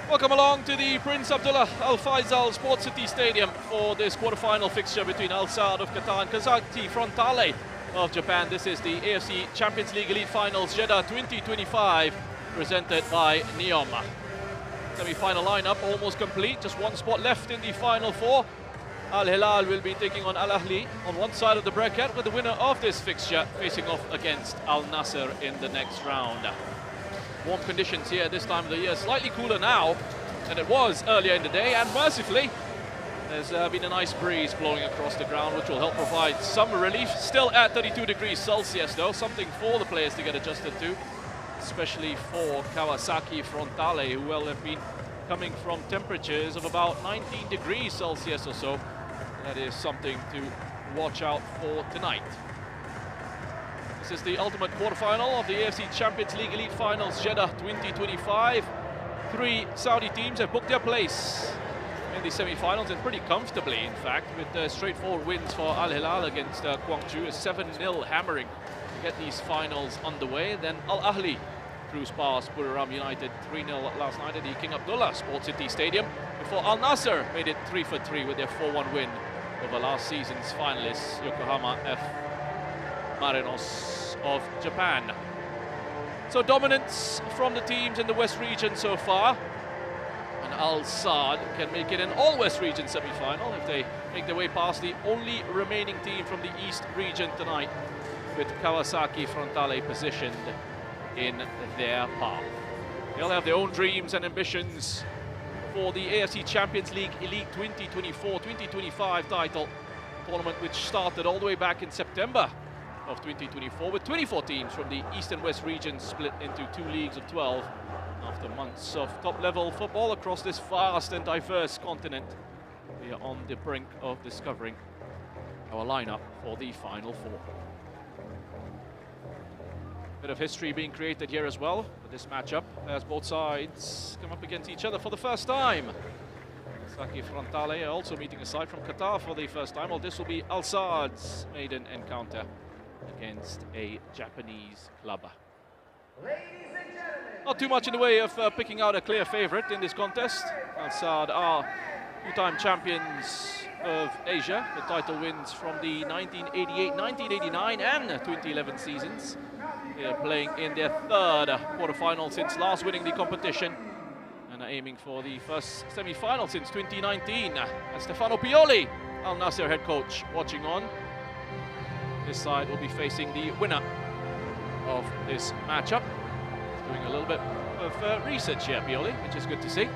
Welcome along to the Prince Abdullah Al Faisal Sports City Stadium for this quarter-final fixture between Al Saad of Qatar and Kawasaki Frontale of Japan. This is the AFC Champions League Elite Finals Jeddah 2025, presented by Neom. Semi-final lineup almost complete, just one spot left in the final four. Al Hilal will be taking on Al Ahli on one side of the bracket, with the winner of this fixture facing off against Al Nasser in the next round. Warm conditions here this time of the year, slightly cooler now than it was earlier in the day, and mercifully there's been a nice breeze blowing across the ground, which will help provide some relief. Still at 32 degrees Celsius though, something for the players to get adjusted to, especially for Kawasaki Frontale, who will have been coming from temperatures of about 19 degrees Celsius or so. That is something to watch out for tonight. This is the ultimate quarterfinal of the AFC Champions League Elite Finals Jeddah 2025. Three Saudi teams have booked their place in the semi-finals, and pretty comfortably, in fact, with straightforward wins for Al Hilal against Gwangju, a 7-0 hammering to get these finals underway. Then Al Ahli cruise past Buriram United 3-0 last night at the King Abdullah Sports City Stadium, before Al Nasser made it 3-3 with their 4-1 win over last season's finalists, Yokohama F. Marinos of Japan. So dominance from the teams in the West region so far, and Al Saad can make it an all-West region semi-final if they make their way past the only remaining team from the East region tonight, with Kawasaki Frontale positioned in their path. They'll have their own dreams and ambitions for the AFC Champions League Elite 2024-2025 title tournament, which started all the way back in September of 2024, with 24 teams from the East and West regions split into 2 leagues of 12 after months of top-level football across this vast and diverse continent. We are on the brink of discovering our lineup for the Final Four. Bit of history being created here as well for this matchup, as both sides come up against each other for the first time. Kawasaki Frontale also meeting a side from Qatar for the first time. Well, this will be Al Saad's maiden encounter against a Japanese club. Not too much in the way of picking out a clear favourite in this contest. Al Saad are two-time champions of Asia, the title wins from the 1988, 1989 and 2011 seasons. They are playing in their third quarter-final since last winning the competition, and are aiming for the first semi-final since 2019. And Stefano Pioli, Al Nasser head coach, watching on. This side will be facing the winner of this matchup. Doing a little bit of research here, Pioli, which is good to see.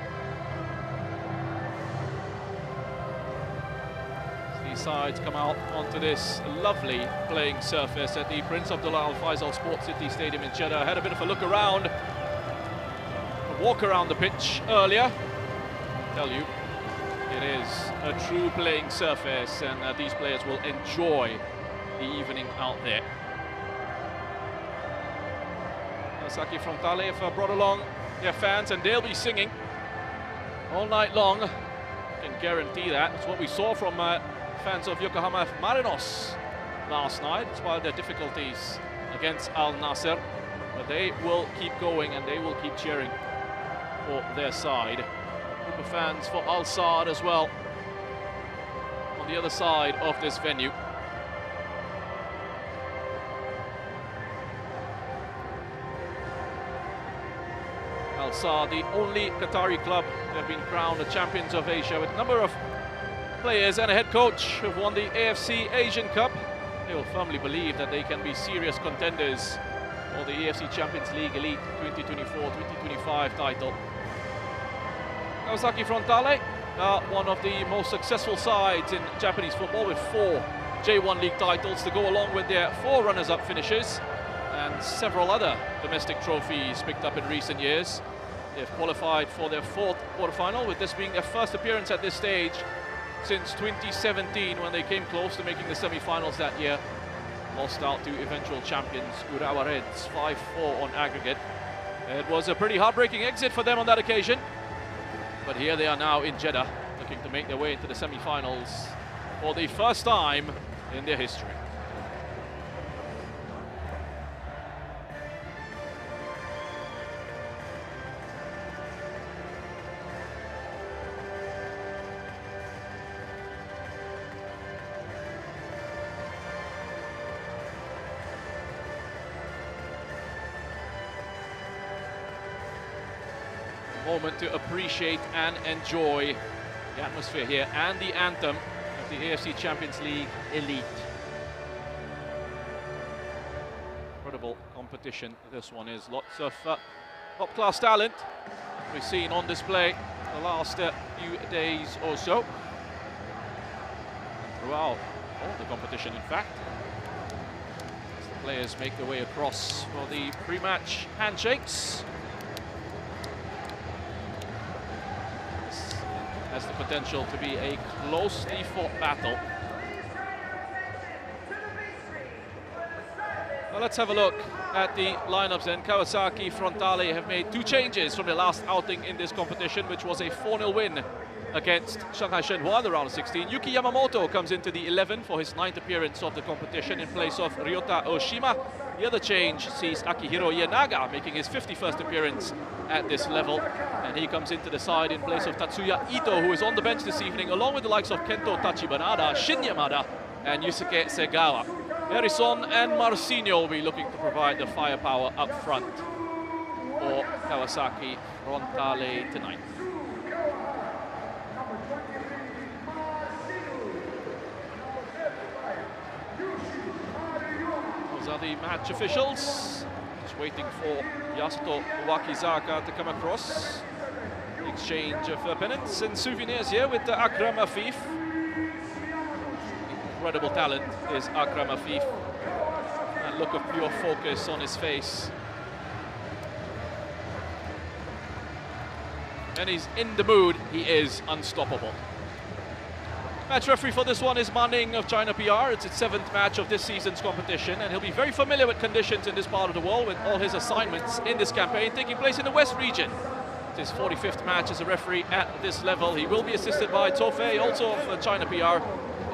These sides come out onto this lovely playing surface at the Prince Abdullah Al Faisal Sports City Stadium in Jeddah. I had a bit of a look around, a walk around the pitch earlier. I tell you, it is a true playing surface, and these players will enjoy the evening out there. Kawasaki Frontale have brought along their fans, and they'll be singing all night long. I can guarantee that. It's what we saw from fans of Yokohama F. Marinos last night, despite their difficulties against Al Nasser. But they will keep going, and they will keep cheering for their side. Group of fans for Al Saad as well on the other side of this venue. Al Saad, the only Qatari club that have been crowned the champions of Asia, with a number of players and a head coach who've won the AFC Asian Cup. They will firmly believe that they can be serious contenders for the AFC Champions League Elite 2024-2025 title. Kawasaki Frontale are one of the most successful sides in Japanese football, with 4 J1 League titles to go along with their 4 runners-up finishes and several other domestic trophies picked up in recent years. They've qualified for their 4th quarterfinal, with this being their first appearance at this stage since 2017, when they came close to making the semi-finals that year. Lost out to eventual champions Urawa Reds 5-4 on aggregate. It was a pretty heartbreaking exit for them on that occasion, but here they are now in Jeddah, looking to make their way into the semi-finals for the first time in their history. moment to appreciate and enjoy the atmosphere here and the anthem of the AFC Champions League Elite. Incredible competition this one is. Lots of top-class talent we've seen on display the last few days or so. Throughout all the competition, in fact. As the players make their way across for the pre-match handshakes. This has the potential to be a closely fought battle. Well, let's have a look at the lineups then. Kawasaki Frontale have made 2 changes from their last outing in this competition, which was a 4-0 win against Shanghai Shenhua, the round of 16. Yuki Yamamoto comes into the 11 for his 9th appearance of the competition in place of Ryota Oshima. The other change sees Akihiro Ienaga making his 51st appearance at this level, and he comes into the side in place of Tatsuya Ito, who is on the bench this evening, along with the likes of Kento Tachibanada, Shin Yamada, and Yusuke Segawa. Harrison and Marcinho will be looking to provide the firepower up front for Kawasaki Frontale tonight. Those are the match officials. Just waiting for Yasuto Wakizaka to come across. The exchange of pennants and souvenirs here with Akram Afif. Incredible talent is Akram Afif. That look of pure focus on his face. When he's in the mood, he is unstoppable. Match referee for this one is Ma Ning of China PR. It's its 7th match of this season's competition, and he'll be very familiar with conditions in this part of the world with all his assignments in this campaign taking place in the West region. It's his 45th match as a referee at this level. He will be assisted by Tofei, also of China PR,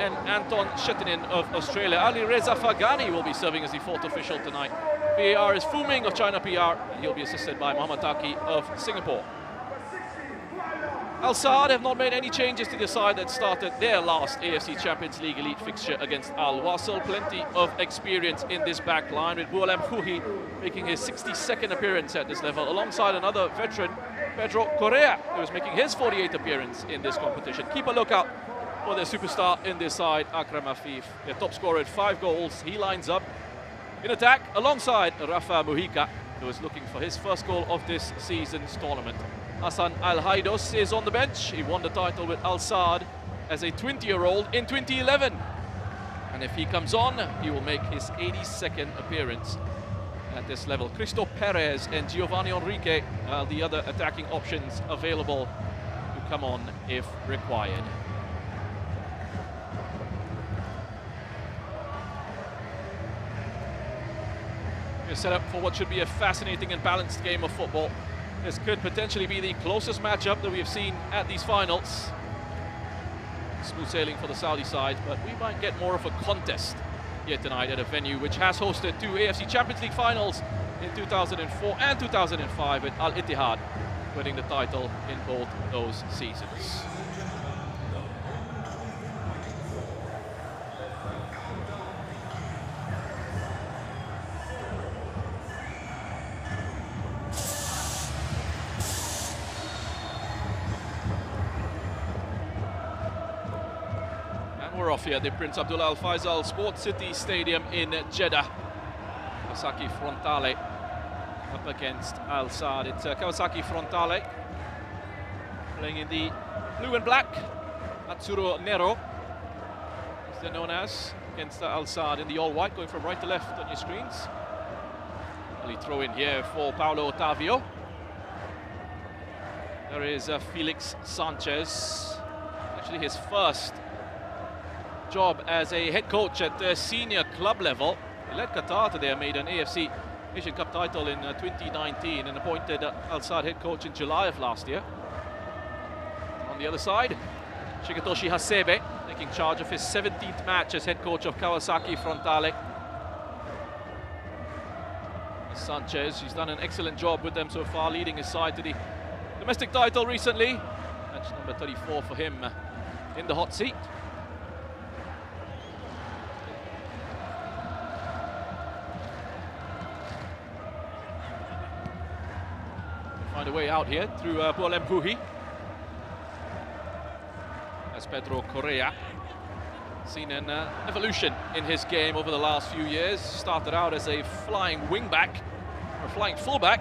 and Anton Shetinin of Australia. Ali Reza Fagani will be serving as the 4th official tonight. VAR is Fu Ming of China PR, and he'll be assisted by Mohamed Taki of Singapore. Al Saad have not made any changes to the side that started their last AFC Champions League Elite fixture against Al Wasl. Plenty of experience in this back line, with Boualem Khouhi making his 62nd appearance at this level, alongside another veteran, Pedro Correa, who is making his 48th appearance in this competition. Keep a lookout for their superstar in this side, Akram Afif. Their top scorer at 5 goals. He lines up in attack alongside Rafa Mujica, who is looking for his first goal of this season's tournament. Hassan Al Haidos is on the bench. He won the title with Al Saad as a 20-year-old in 2011. And if he comes on, he will make his 82nd appearance at this level. Cristo Perez and Giovanni Enrique are the other attacking options available to come on if required. We're set up for what should be a fascinating and balanced game of football. This could potentially be the closest matchup that we have seen at these finals. Smooth sailing for the Saudi side, but we might get more of a contest here tonight at a venue which has hosted 2 AFC Champions League finals in 2004 and 2005, with Al Ittihad winning the title in both those seasons. We're off here at the Prince Abdullah Al Faisal Sports City Stadium in Jeddah. Kawasaki Frontale up against Al Saad. It's Kawasaki Frontale playing in the blue and black, Azzurro Nero, as they're known as, against Al Saad in the all white, going from right to left on your screens. Early throw in here for Paulo Ottavio. There is Felix Sanchez, actually his first job as a head coach at the senior club level. He led Qatar to their maiden AFC Asian Cup title in 2019 and appointed Al Saad head coach in July of last year. On the other side, Shigetoshi Hasebe taking charge of his 17th match as head coach of Kawasaki Frontale. Sanchez, he's done an excellent job with them so far, leading his side to the domestic title recently. Match number 34 for him in the hot seat. find a way out here through Bualem Puhi. As Pedro Correa seen an evolution in his game over the last few years. Started out as a flying wingback or flying fullback.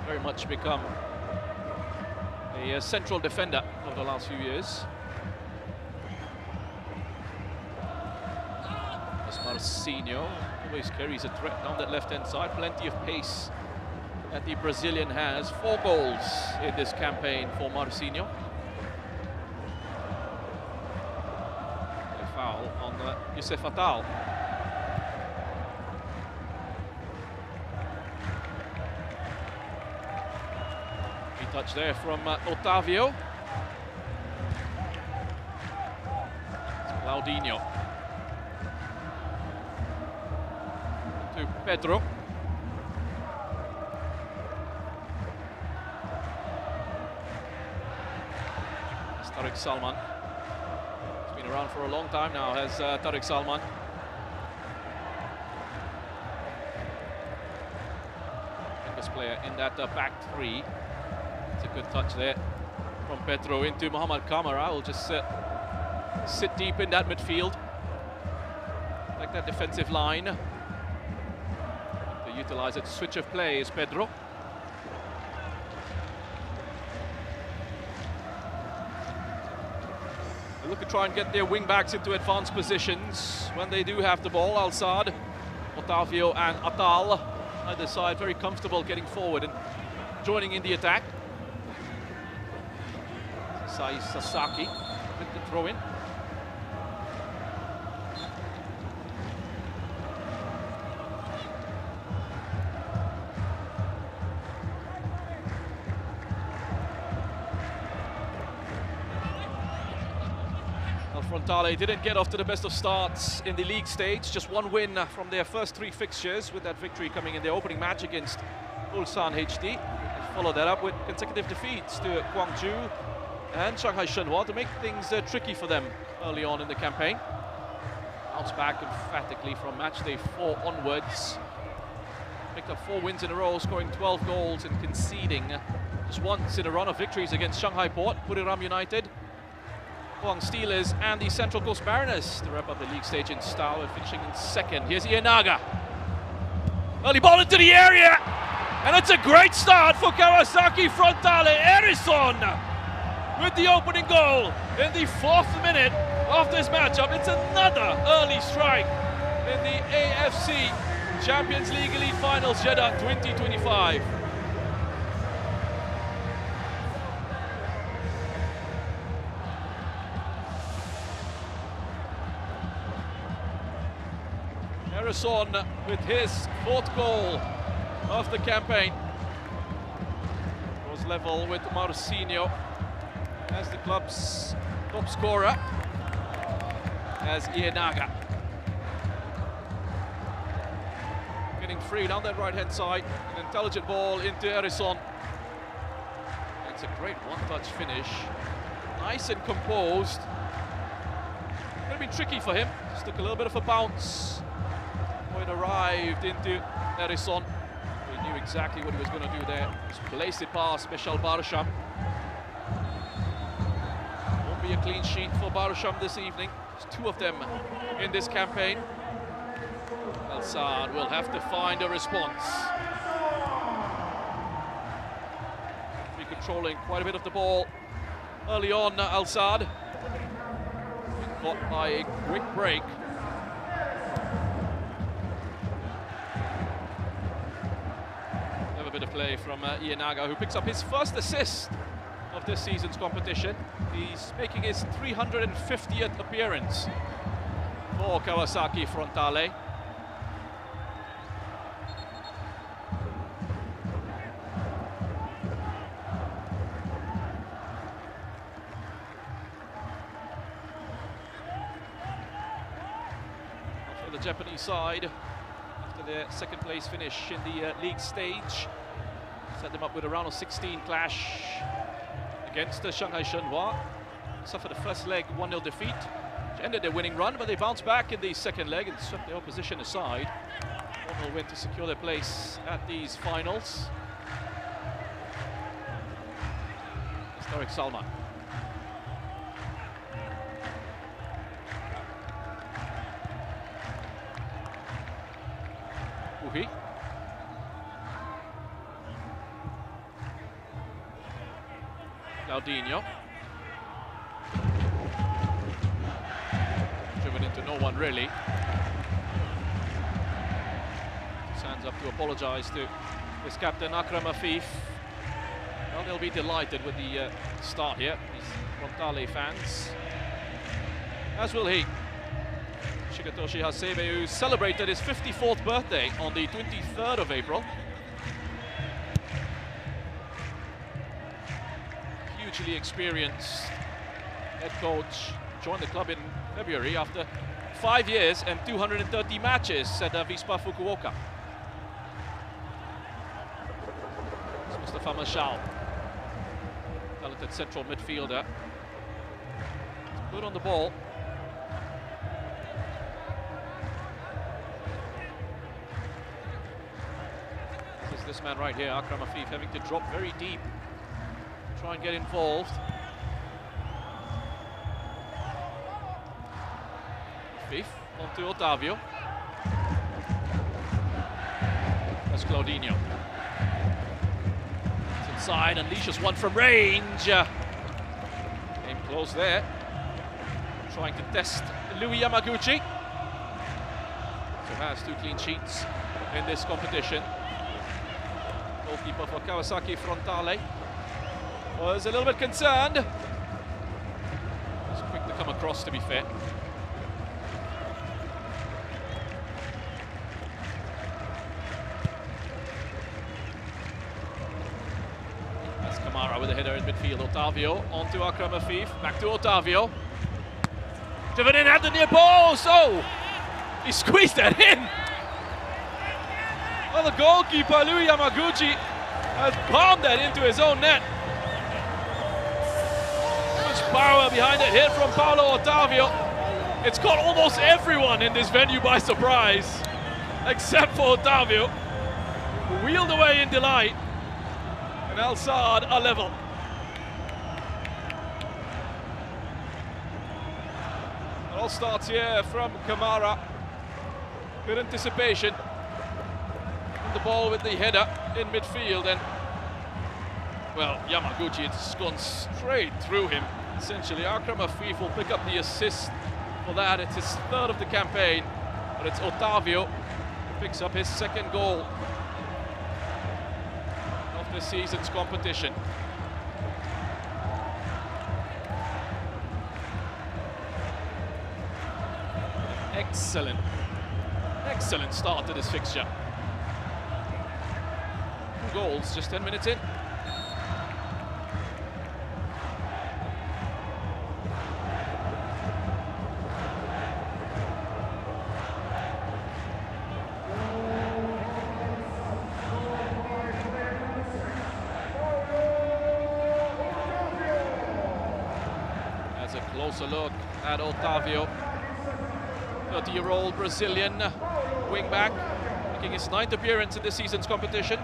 Very much become a central defender over the last few years. As Marcinho always carries a threat down that left-hand side. Plenty of pace that the Brazilian has. 4 goals in this campaign for Marcinho. A foul on Youssef Attal. Touch there from Otavio. It's Claudinho. To Pedro. It's Tariq Salman. He's been around for a long time now, has Tariq Salman. Youngest player in that back 3. It's a good touch there from Pedro into Mohamed Kamara. Will just sit deep in that midfield. Like that defensive line. To utilize it. Switch of play is Pedro. They look to try and get their wing backs into advanced positions when they do have the ball. Al-Saad, Otavio and Attal. Either side very comfortable getting forward and joining in the attack. Sasaki with the throw-in. Frontale didn't get off to the best of starts in the league stage. Just 1 win from their first 3 fixtures, with that victory coming in their opening match against Ulsan HD. They followed that up with consecutive defeats to Gwangju and Shanghai Shenhua to make things tricky for them early on in the campaign. Bounced back emphatically from match day 4 onwards. Picked up 4 wins in a row, scoring 12 goals and conceding just once in a run of victories against Shanghai Port, Buriram United, Pohang Steelers and the Central Coast Mariners to wrap up the league stage in style and finishing in 2nd. Here's Ienaga. Early ball into the area, and it's a great start for Kawasaki Frontale. Erison with the opening goal in the 4th minute of this matchup. It's another early strike in the AFC Champions League Elite Finals Jeddah 2025. Erison with his 4th goal of the campaign. Was level with Marcinho as the club's top scorer, as Ienaga. Getting free down that right-hand side, an intelligent ball into Erison. It's a great one-touch finish, nice and composed. It's been tricky for him, just took a little bit of a bounce when it arrived into Erison. He knew exactly what he was going to do there. Just placed it past Michel Barsham. A clean sheet for Barsham this evening. There's 2 of them in this campaign. Al-Saad will have to find a response. Be controlling quite a bit of the ball early on. Al-Saad caught by a quick break. Another bit of play from Ienaga, who picks up his 1st assist of this season's competition. He's making his 350th appearance for Kawasaki Frontale. For the Japanese side, after their 2nd place finish in the league stage, set them up with a round of 16 clash against the Shanghai Shenhua. Suffered the first leg 1-0 defeat, which ended their winning run, but they bounced back in the 2nd leg and swept the opposition aside. 1-0 win to secure their place at these finals. Tariq Salman. Uhi. Claudinho. Driven into no one really. Hands up to apologise to his captain Akram Afif. Well, they'll be delighted with the start here, these Frontale fans. As will he. Shigetoshi Hasebe, who celebrated his 54th birthday on the 23rd of April. Hugely experienced head coach, joined the club in February after 5 years and 230 matches at Vispa Fukuoka. Mustafa Mashal, talented central midfielder. Good on the ball. This is this man right here, Akram Afif, having to drop very deep, try and get involved. Afif onto Otavio. That's Claudinho. Inside, unleashes one from range. Came close there. Trying to test Louis Yamaguchi. So has 2 clean sheets in this competition. Goalkeeper for Kawasaki Frontale was a little bit concerned. Was quick to come across, to be fair. With a header in midfield, Otavio onto Akram Afif, back to Otavio. Driven in at the near post, oh! He squeezed that in! Well, the goalkeeper, Louis Yamaguchi, has palmed that into his own net. Much power behind it, hit from Paulo Otavio. It's caught almost everyone in this venue by surprise, except for Otavio, who wheeled away in delight. And Al Saad are level. It all starts here from Kamara. Good anticipation. And the ball with the header in midfield, and well, Yamaguchi, it's gone straight through him. Essentially, Akram Afif will pick up the assist for that. It's his 3rd of the campaign, but it's Otavio who picks up his 2nd goal this season's competition. Excellent start to this fixture. 2 goals just 10 minutes in. Closer look at Otavio, 30-year-old Brazilian wing-back, making his 9th appearance in this season's competition.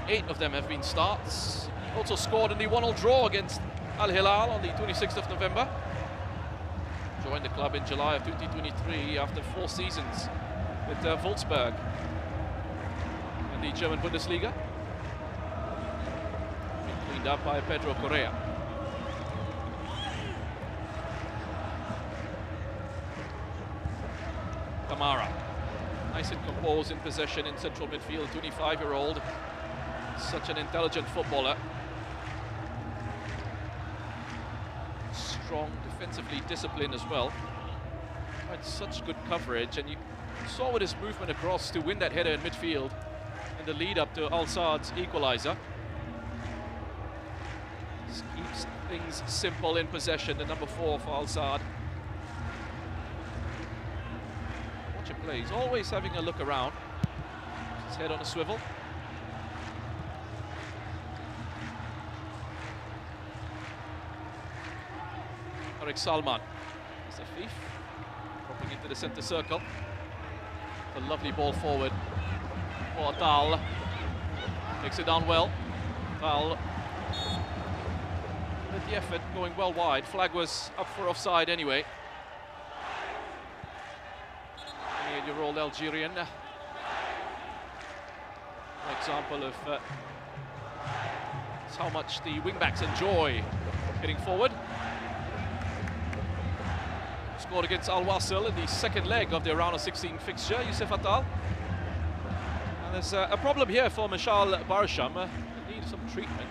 8 of them have been starts. He also scored in the 1-1 draw against Al Hilal on the 26th of November. Joined the club in July of 2023 after 4 seasons with Wolfsburg in the German Bundesliga. Been cleaned up by Pedro Correa. Kamara, nice and composed in possession in central midfield, 25-year-old. Such an intelligent footballer. Strong, defensively disciplined as well. Had such good coverage, and you saw with his movement across to win that header in midfield in the lead up to Al Saad's equaliser. Just keeps things simple in possession, the number 4 for Al Saad. He's always having a look around. His head on a swivel. Tariq Salman. It's Afif dropping into the centre circle. A lovely ball forward for Tal. Takes it down well. Tal with the effort going well wide. Flag was up for offside anyway. 28-year-old Algerian. An example of how much the wingbacks enjoy hitting forward. Scored against Al Wasl in the second leg of the round of 16 fixture, Youssef Attal. And there's a problem here for Mishal Barsham. They need some treatment.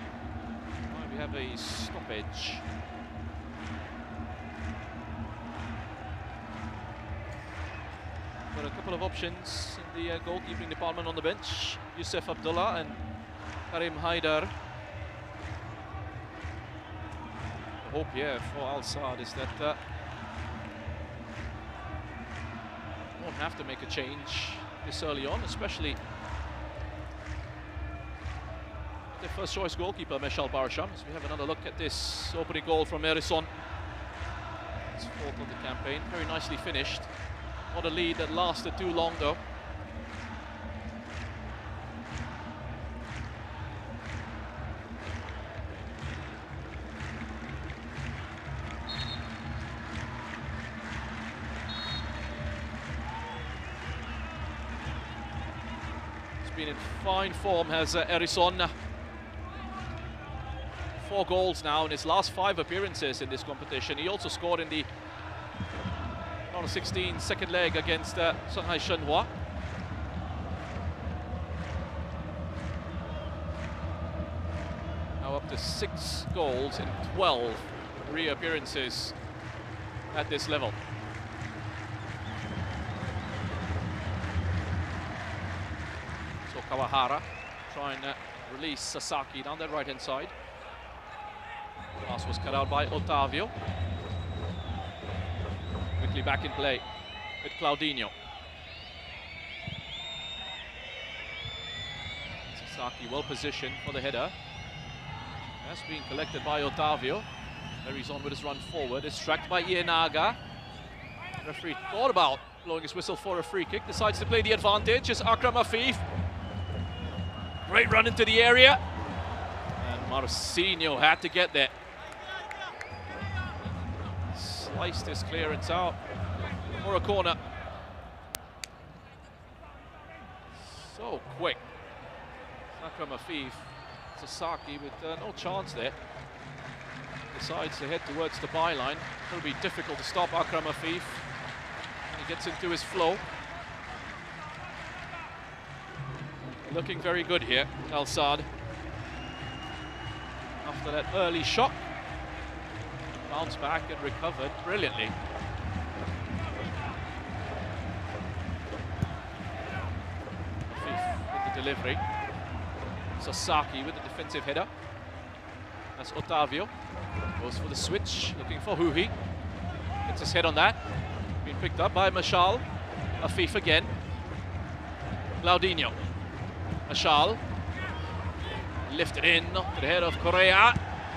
We have a stoppage. Got a couple of options in the goalkeeping department on the bench. Youssef Abdullah and Karim Haidar. The hope here for Al Saad is that won't have to make a change this early on, especially the first choice goalkeeper Mishal Barsham. So we have another look at this opening goal from Erison. It's fourth on the campaign, very nicely finished. Not a lead that lasted too long though. Been in fine form has Erison. 4 goals now in his last 5 appearances in this competition. He also scored in the round of 16 second leg against Shanghai Shenhua. Now up to 6 goals in 12 reappearances at this level. Kawahara trying to release Sasaki down that right-hand side. Pass was cut out by Otavio. Quickly back in play with Claudinho. Sasaki well positioned for the header. That's being collected by Otavio. Carries on with his run forward. It's tracked by Ienaga. Referee thought about blowing his whistle for a free kick. Decides to play the advantage. It's Akram Afif. Great run into the area, and Marcinho had to get there. Sliced his clearance out for a corner. So quick. Akram Afif, Sasaki with no chance there. Decides to head towards the byline. It'll be difficult to stop Akram Afif. He gets into his flow. Looking very good here, Al Saad. After that early shock, bounced back and recovered brilliantly. With the delivery. Sasaki with the defensive header. That's Otavio. Goes for the switch, looking for Huhi. Gets his head on that. Being picked up by Mishal. Afif again. Claudinho. Mishal, lifted in to the head of Correa,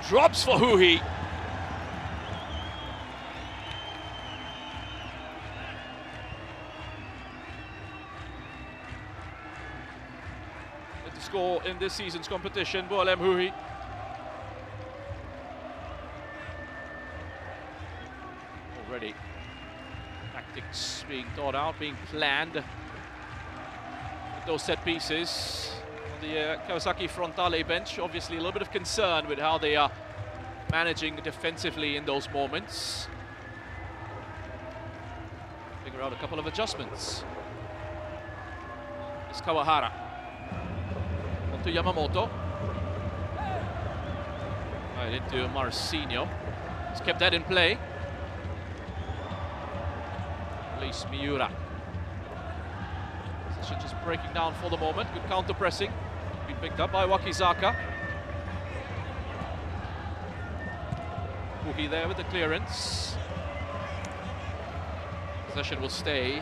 drops for Huhi. To score in this season's competition, Boalem Huhi. Already tactics being thought out, being planned. Those set pieces on the Kawasaki Frontale bench. Obviously a little bit of concern with how they are managing defensively in those moments. Figure out a couple of adjustments. It's Kawahara. On to Yamamoto. Right into Marcinho. He's kept that in play. Release Miura. Just breaking down for the moment. Good counter pressing. Been picked up by Wakizaka. Uhi there with the clearance. Possession will stay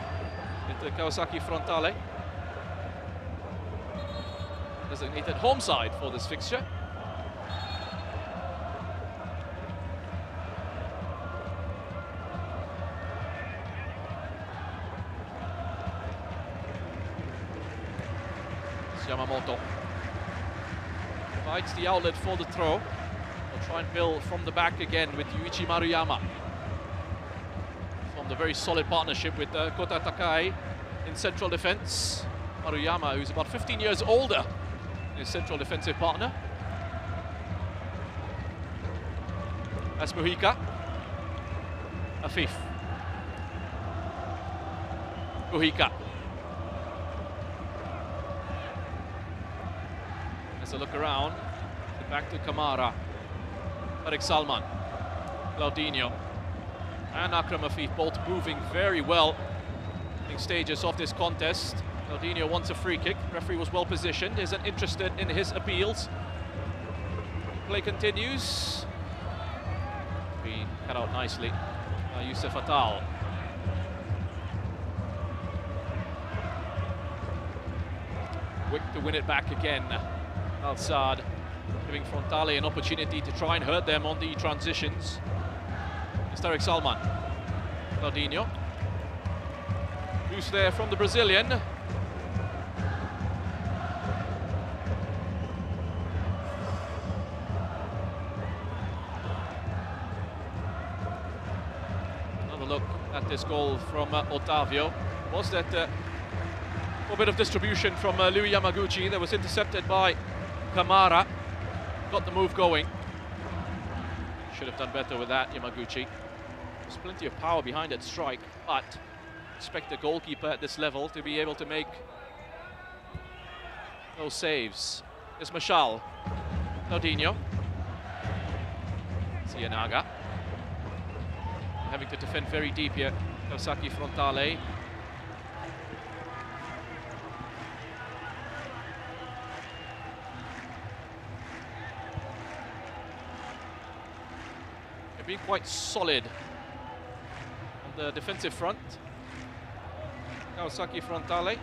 into Kawasaki Frontale. Designated home side for this fixture. Yamamoto provides the outlet for the throw. They'll try and build from the back again with Yuichi Maruyama. From the very solid partnership with Kota Takai in central defense. Maruyama, who's about 15 years older than his central defensive partner. That's Muhika. Afif. Muhika. As a look around, back to Kamara. Tariq Salman. Claudinho. And Akram Afif, both moving very well in stages of this contest. Claudinho wants a free kick. Referee was well positioned, isn't interested in his appeals. Play continues. Being cut out nicely by Youssef Attal. Quick to win it back again. Al Saad giving Frontale an opportunity to try and hurt them on the transitions. It's Tariq Salman. Claudinho. Who's there from the Brazilian? Another look at this goal from Otavio. Was that a bit of distribution from Louis Yamaguchi that was intercepted by Kamara. Got the move going. Should have done better with that, Yamaguchi. There's plenty of power behind that strike, but expect the goalkeeper at this level to be able to make those saves. It's Mashal. Claudinho. Sianaga. Having to defend very deep here. Kawasaki Frontale. Being quite solid on the defensive front. Kawasaki Frontale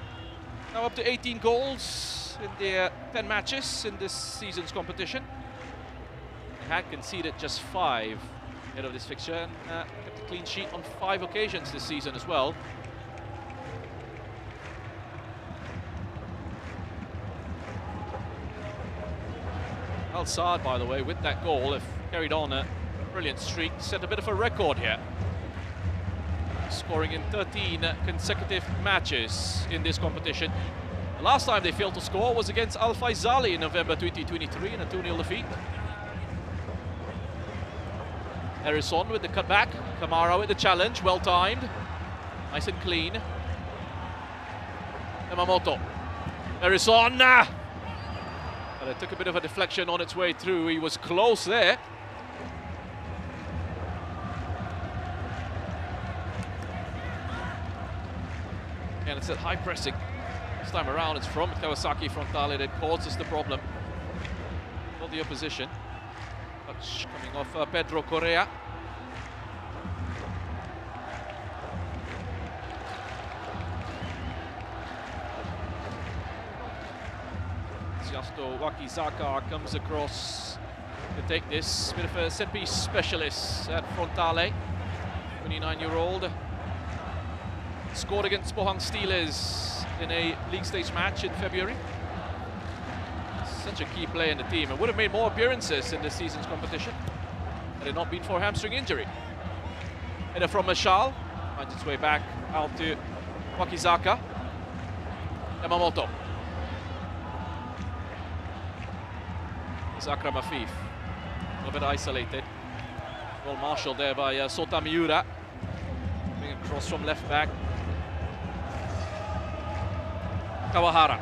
now up to 18 goals in their 10 matches in this season's competition. They had conceded just 5 ahead of this fixture and kept a clean sheet on 5 occasions this season as well. Al Saad, by the way, with that goal, have carried on a brilliant streak, set a bit of a record here. Scoring in 13 consecutive matches in this competition. The last time they failed to score was against Al Faisali in November 2023 in a 2-0 defeat. Harrison with the cutback. Kamara with the challenge, well timed. Nice and clean. Yamamoto. Harrison! But it took a bit of a deflection on its way through. He was close there. And it's that high pressing. This time around, it's from Kawasaki Frontale that causes the problem for the opposition. Touch coming off Pedro Correa. Siasto Wakizaka comes across to take this. Bit of a set-piece specialist at Frontale. 29-year-old. Scored against Pohang Steelers in a league stage match in February. Such a key player in the team and would have made more appearances in this season's competition had it not been for a hamstring injury. Header from Mashal, finds its way back out to Wakizaka. Yamamoto. It's Akram Afif. A little bit isolated. Well marshaled there by Sota Miura. Moving across from left back. Kawahara.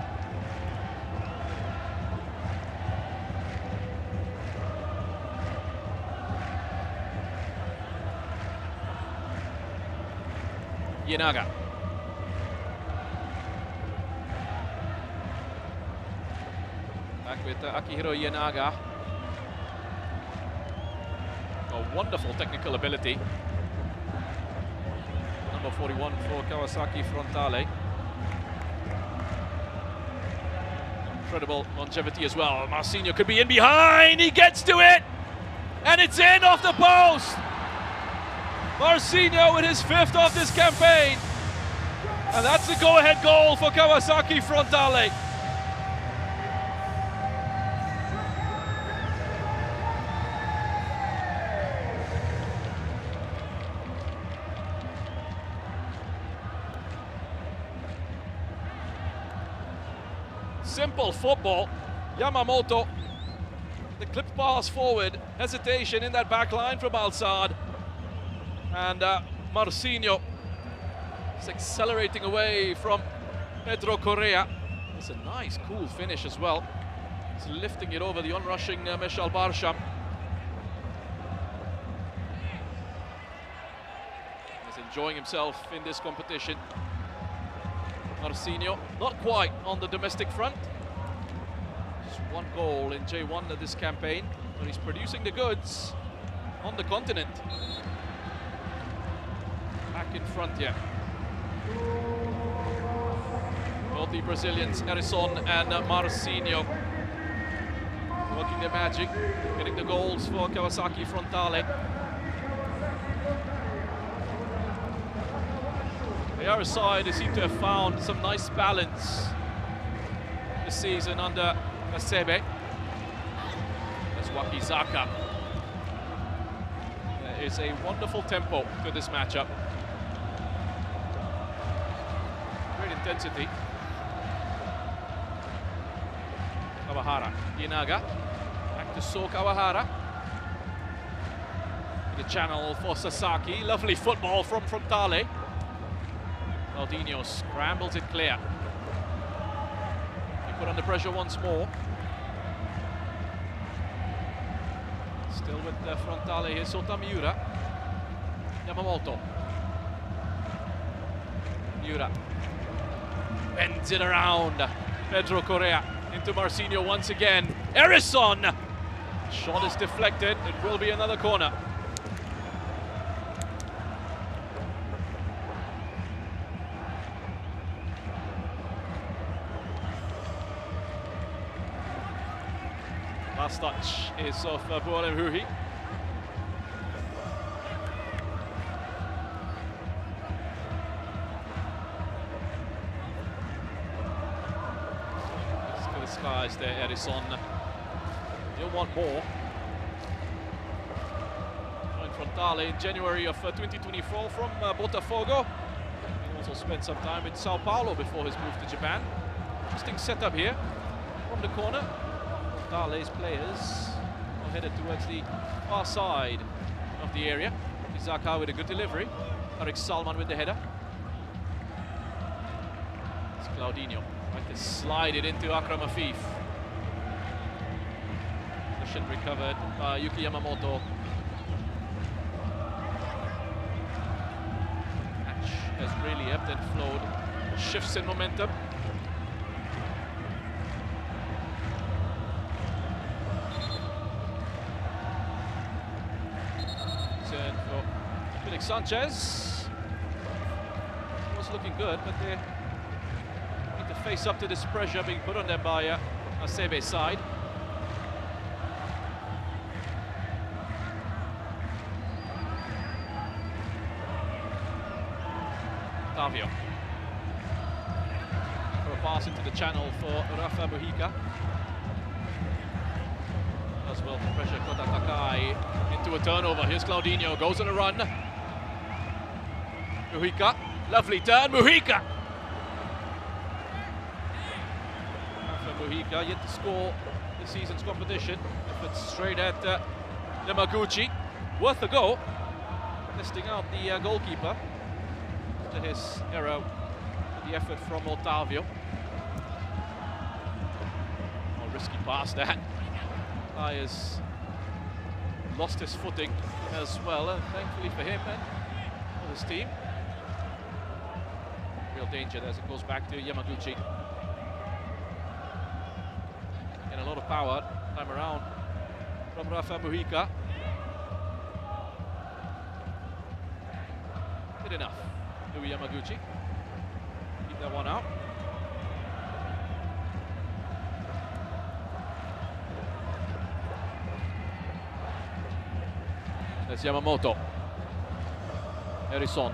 Yenaga. Back with Akihiro Yenaga. A wonderful technical ability. Number 41 for Kawasaki Frontale. Incredible longevity as well. Marcinho could be in behind. He gets to it. And it's in off the post. Marcinho with his 5th of this campaign. And that's the go-ahead goal for Kawasaki Frontale. simple football. Yamamoto, the clip pass forward, hesitation in that back line from Al-Saad. And Marcinho is accelerating away from Pedro Correa. It's a nice, cool finish as well. He's lifting it over the onrushing Michel Barsham. He's enjoying himself in this competition. Marcinho, not quite on the domestic front. Just one goal in J1 of this campaign, but he's producing the goods on the continent. Back in front here. Both the Brazilians, Erisson and Marcinho, working their magic, getting the goals for Kawasaki Frontale. The other side, they seem to have found some nice balance this season under Hasebe. That's Wakizaka. There is a wonderful tempo to this matchup. Great intensity. Kawahara, Inaga, back to So Kawahara. The channel for Sasaki, lovely football from Frontale. Claudinho scrambles it clear. He put under pressure once more. Still with Frontale here, Sota Miura. Yamamoto. Miura bends it around. Pedro Correa into Marcinho once again. Erisson! Shot is deflected, it will be another corner. Last touch is of Bualem Huhi. To the skies there, Erisson. You'll want more. Joined Frontale in January of 2024 from Botafogo. He also spent some time in Sao Paulo before his move to Japan. Interesting setup here from the corner. Frontale's players are headed towards the far side of the area. Izaka with a good delivery. Tariq Salman with the header. It's Claudinho. Like to slide it into Akram Afif. Cushion recovered by Yuki Yamamoto. Match has really ebbed and flowed. Shifts in momentum. For Sanchez. Was looking good, but they need to face up to this pressure being put on them by Hasebe's side. Tavio. For a pass into the channel for Rafa Mujica. As well to pressure Kota Takai into a turnover. Here's Claudinho, goes on a run. Mujica, lovely turn, Mujica! Rafa Mujica yet to score this season's competition. Effort straight at Yamaguchi. Worth a go. Testing out the goalkeeper after his error, the effort from Otavio. Oh, risky pass that. Guy has lost his footing as well, and thankfully for him and for his team. Real danger as it goes back to Yamaguchi. And a lot of power time around from Rafa Mujica. Good enough. Louis Yamaguchi. Keep that one out. There's Yamamoto. Erisson.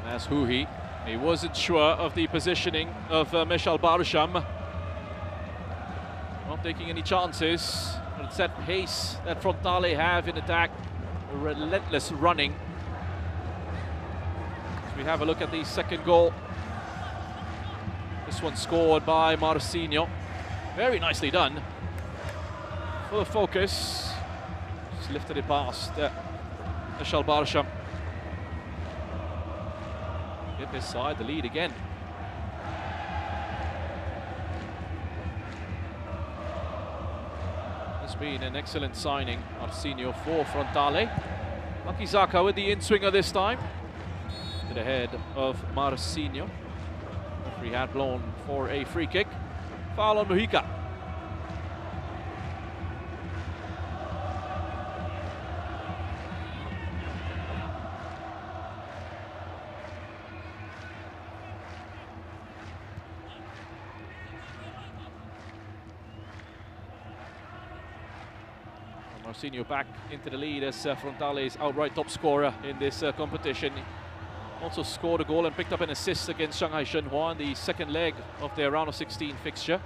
That's Huhi. He wasn't sure of the positioning of Michel Barsham. taking any chances. It's that pace that Frontale have in attack, relentless running. As we have a look at the second goal. This one scored by Marcinho. Very nicely done. Full of focus. Just lifted it past Michel Barsham. Give his side the lead again. It's been an excellent signing, Marcinho for Frontale. Wakizaka with the in-swinger this time. To the head of Marcinho. Referee had blown for a free kick. Foul on Mujica. Marcinho back into the lead as Frontale's outright top scorer in this competition. Also scored a goal and picked up an assist against Shanghai Shenhua in the second leg of their round of 16 fixture.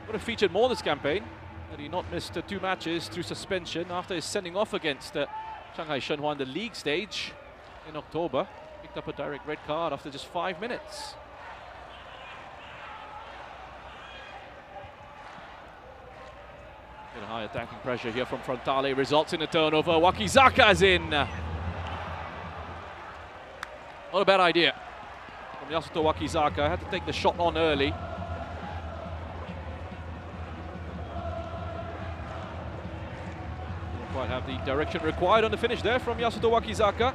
Would have featured more this campaign had he not missed 2 matches through suspension after his sending off against Shanghai Shenhua in the league stage in October. Picked up a direct red card after just 5 minutes. A high attacking pressure here from Frontale results in a turnover. Wakizaka's in. Not a bad idea from Yasuto Wakizaka. Had to take the shot on early. Didn't quite have the direction required on the finish there from Yasuto Wakizaka.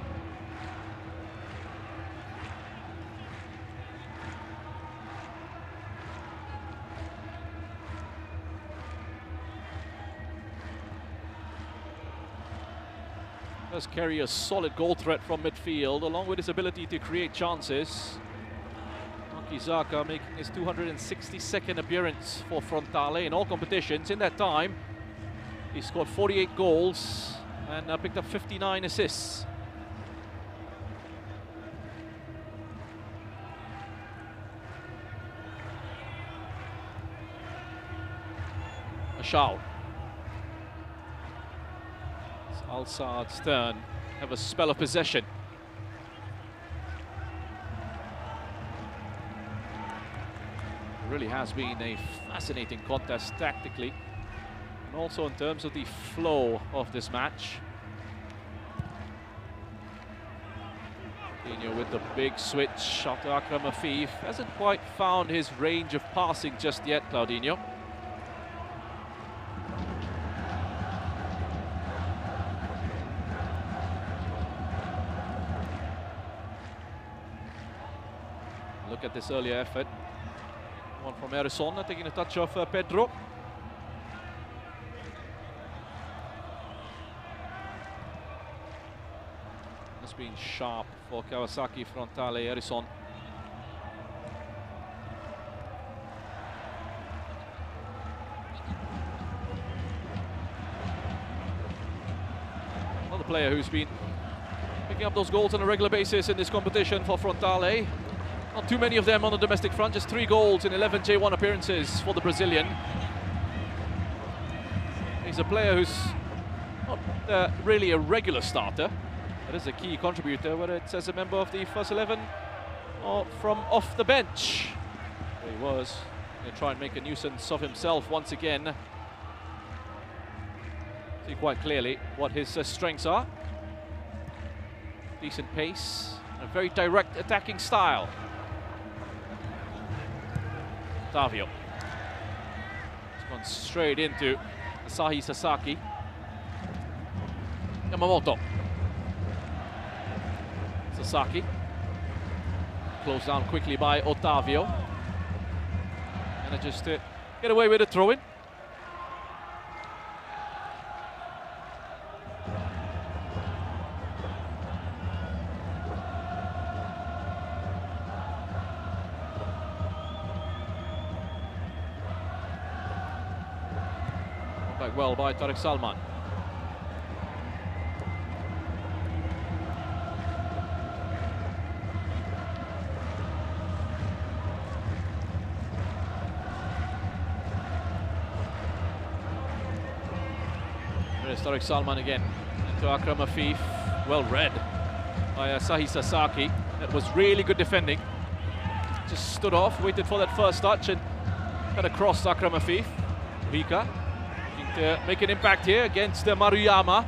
Does carry a solid goal threat from midfield, along with his ability to create chances. Wakizaka making his 262nd appearance for Frontale in all competitions. In that time, he scored 48 goals and picked up 59 assists. Ashao. Al-Saad's turn, have a spell of possession. It really has been a fascinating contest tactically, and also in terms of the flow of this match. Coutinho with the big switch after Akram Afif. Hasn't quite found his range of passing just yet, Claudinho. Look at this earlier effort. One from Erison, taking a touch of Pedro. It's been sharp for Kawasaki Frontale. Erison. Another player who's been picking up those goals on a regular basis in this competition for Frontale. Not too many of them on the domestic front, just 3 goals in 11 J1 appearances for the Brazilian. He's a player who's not really a regular starter, but is a key contributor, whether it's as a member of the first 11 or from off the bench. There he was, going to try and make a nuisance of himself once again. See quite clearly what his strengths are. Decent pace, a very direct attacking style. Tavio. It's gone straight into Asahi Sasaki. Yamamoto. Sasaki. Closed down quickly by Otavio. Manages to get away with a throw-in. Well by Tariq Salman. There's Tariq Salman again. Into Akram Afif. Well read by Sahi Sasaki. That was really good defending. Just stood off, waited for that first touch and had a cross Akram Afif. Hika looking to make an impact here against Maruyama.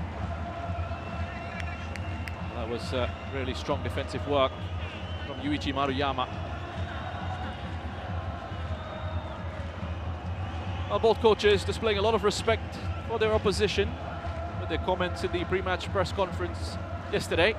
That was really strong defensive work from Yuichi Maruyama. Well, both coaches displaying a lot of respect for their opposition with their comments in the pre-match press conference yesterday.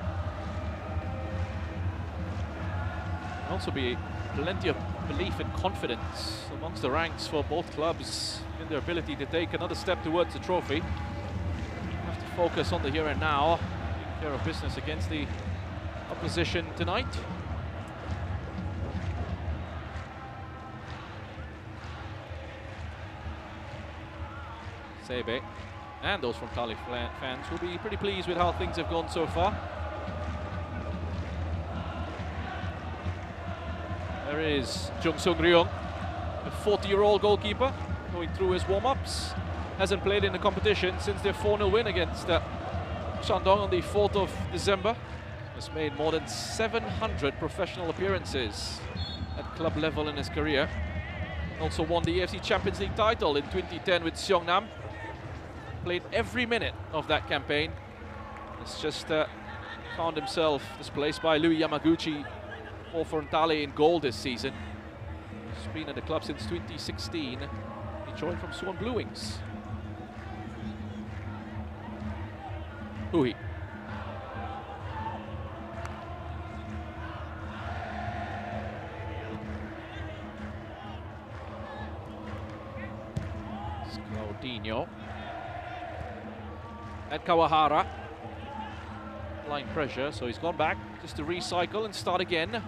Also be plenty of belief and confidence amongst the ranks for both clubs in their ability to take another step towards the trophy. Have to focus on the here and now, taking care of business against the opposition tonight. Sebe and those Frontale fans will be pretty pleased with how things have gone so far. There is Jung Sung Ryong, a 40-year-old goalkeeper, going through his warm-ups. Hasn't played in the competition since their 4-0 win against Shandong on the 4th of December. Has made more than 700 professional appearances at club level in his career. Also won the AFC Champions League title in 2010 with Seongnam. Played every minute of that campaign. Has just found himself displaced by Louis Yamaguchi for Frontale in goal this season. He's been at the club since 2016. He joined from Suwon Blue Wings. Hui. Claudinho. At Kawahara. Line pressure, so he's gone back just to recycle and start again.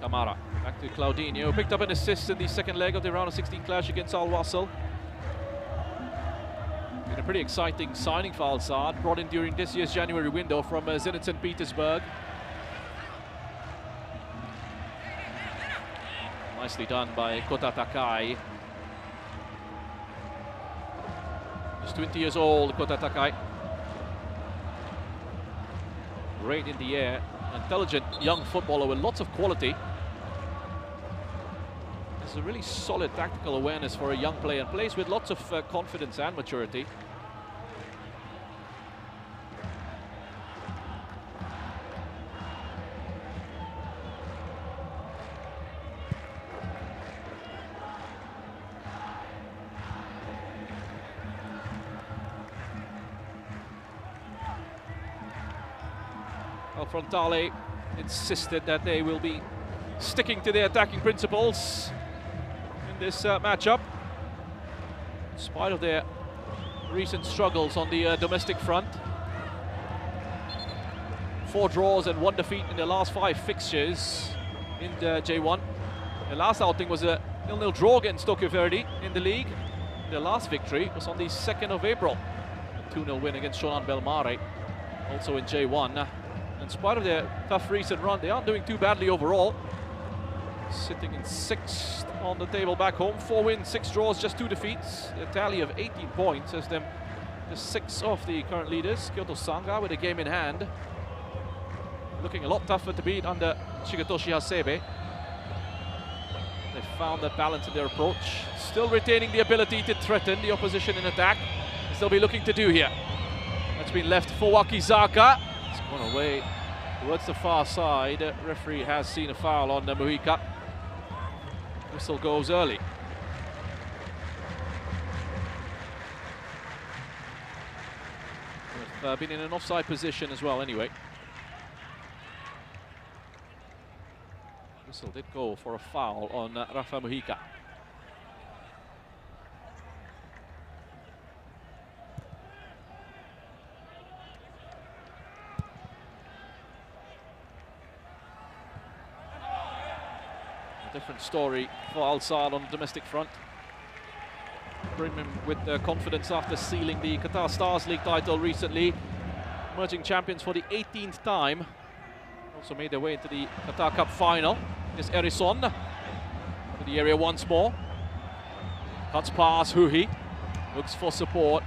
Kamara back to Claudinho, picked up an assist in the second leg of the round of 16 clash against Al Wassel. Been a pretty exciting signing for Al Saad, brought in during this year's January window from Zenit St. Petersburg. Nicely done by Kota Takai. Just 20 years old, Kota Takai. Great in the air, intelligent young footballer with lots of quality. Has a really solid tactical awareness for a young player and plays with lots of confidence and maturity. Frontale insisted that they will be sticking to their attacking principles in this matchup, in spite of their recent struggles on the domestic front. 4 draws and 1 defeat in their last 5 fixtures in the J1. Their last outing was a 0-0 draw against Tokyo Verdy in the league. Their last victory was on the 2nd of April, a 2-0 win against Shonan Bellmare, also in J1. In spite of their tough recent run, they aren't doing too badly overall. Sitting in 6th on the table back home. 4 wins, 6 draws, just 2 defeats. A tally of 18 points as them the 6th of the current leaders. Kyoto Sanga with a game in hand. Looking a lot tougher to beat under Shigetoshi Hasebe. They found that balance in their approach. Still retaining the ability to threaten the opposition in attack, as they'll be looking to do here. That's been left for Wakizaka. It's gone away towards the far side. Referee has seen a foul on Muhika. Whistle goes early. We've been in an offside position as well anyway. Whistle did go for a foul on Rafa Muhika. Different story for Al Saad on the domestic front. Brimming with confidence after sealing the Qatar Stars League title recently. Emerging champions for the 18th time. Also made their way into the Qatar Cup final. Here's Erison. To the area once more. Cuts past Huhi. Looks for support.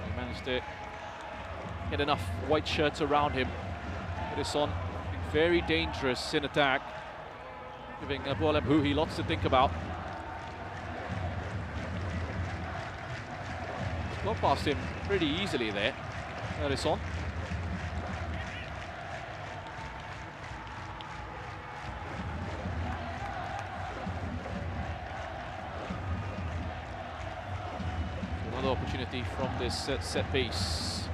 He managed to get enough white shirts around him. Edison very dangerous in attack, giving Bualem Huhi lots to think about. Got past him pretty easily there. Edison. Another opportunity from this set piece.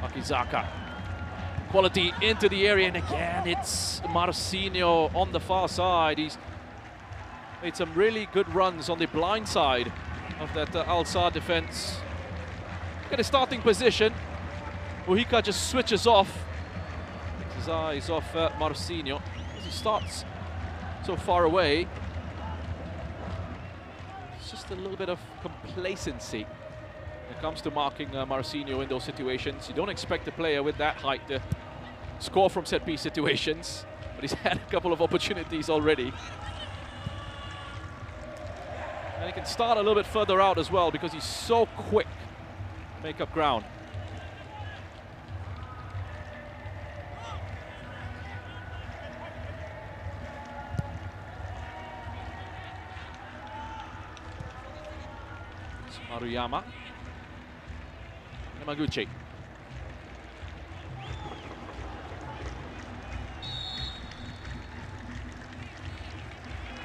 Akizaka. Quality into the area, and again it's Marcinho on the far side. He's made some really good runs on the blind side of that Al Sadd defense. Look at his starting position. Mujica just switches off. Takes his eyes off Marcinho as he starts so far away. It's just a little bit of complacency when it comes to marking Marcinho in those situations. You don't expect a player with that height to score from set-piece situations, but he's had a couple of opportunities already. And he can start a little bit further out as well because he's so quick to make up ground. It's Maruyama. Yamaguchi.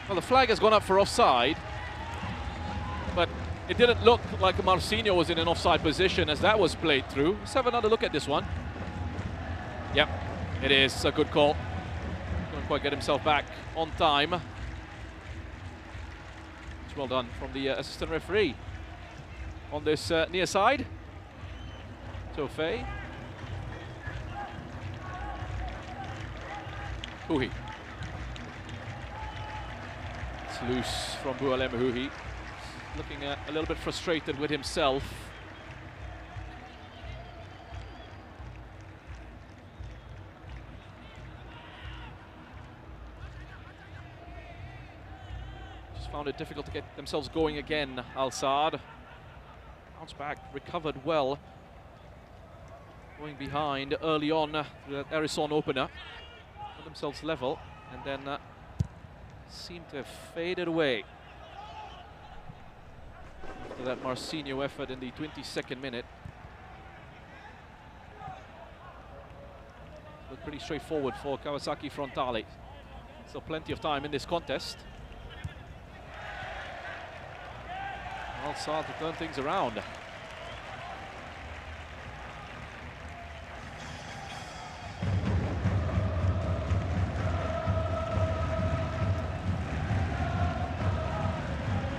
Well, the flag has gone up for offside, but it didn't look like Marcinho was in an offside position as that was played through. Let's have another look at this one. Yep, it is a good call. Couldn't quite get himself back on time. It's well done from the assistant referee. On this near side, Tofei. Huhi. Loose from Bualem Huhi, looking a little bit frustrated with himself. Just found it difficult to get themselves going again, Al Sadd. Bounced back, recovered well. Going behind early on, the Harrison opener. Got themselves level, and then seem to have faded away after that Marcinho effort in the 22nd minute. Looked pretty straightforward for Kawasaki Frontale. So plenty of time in this contest. Al Sadd to turn things around.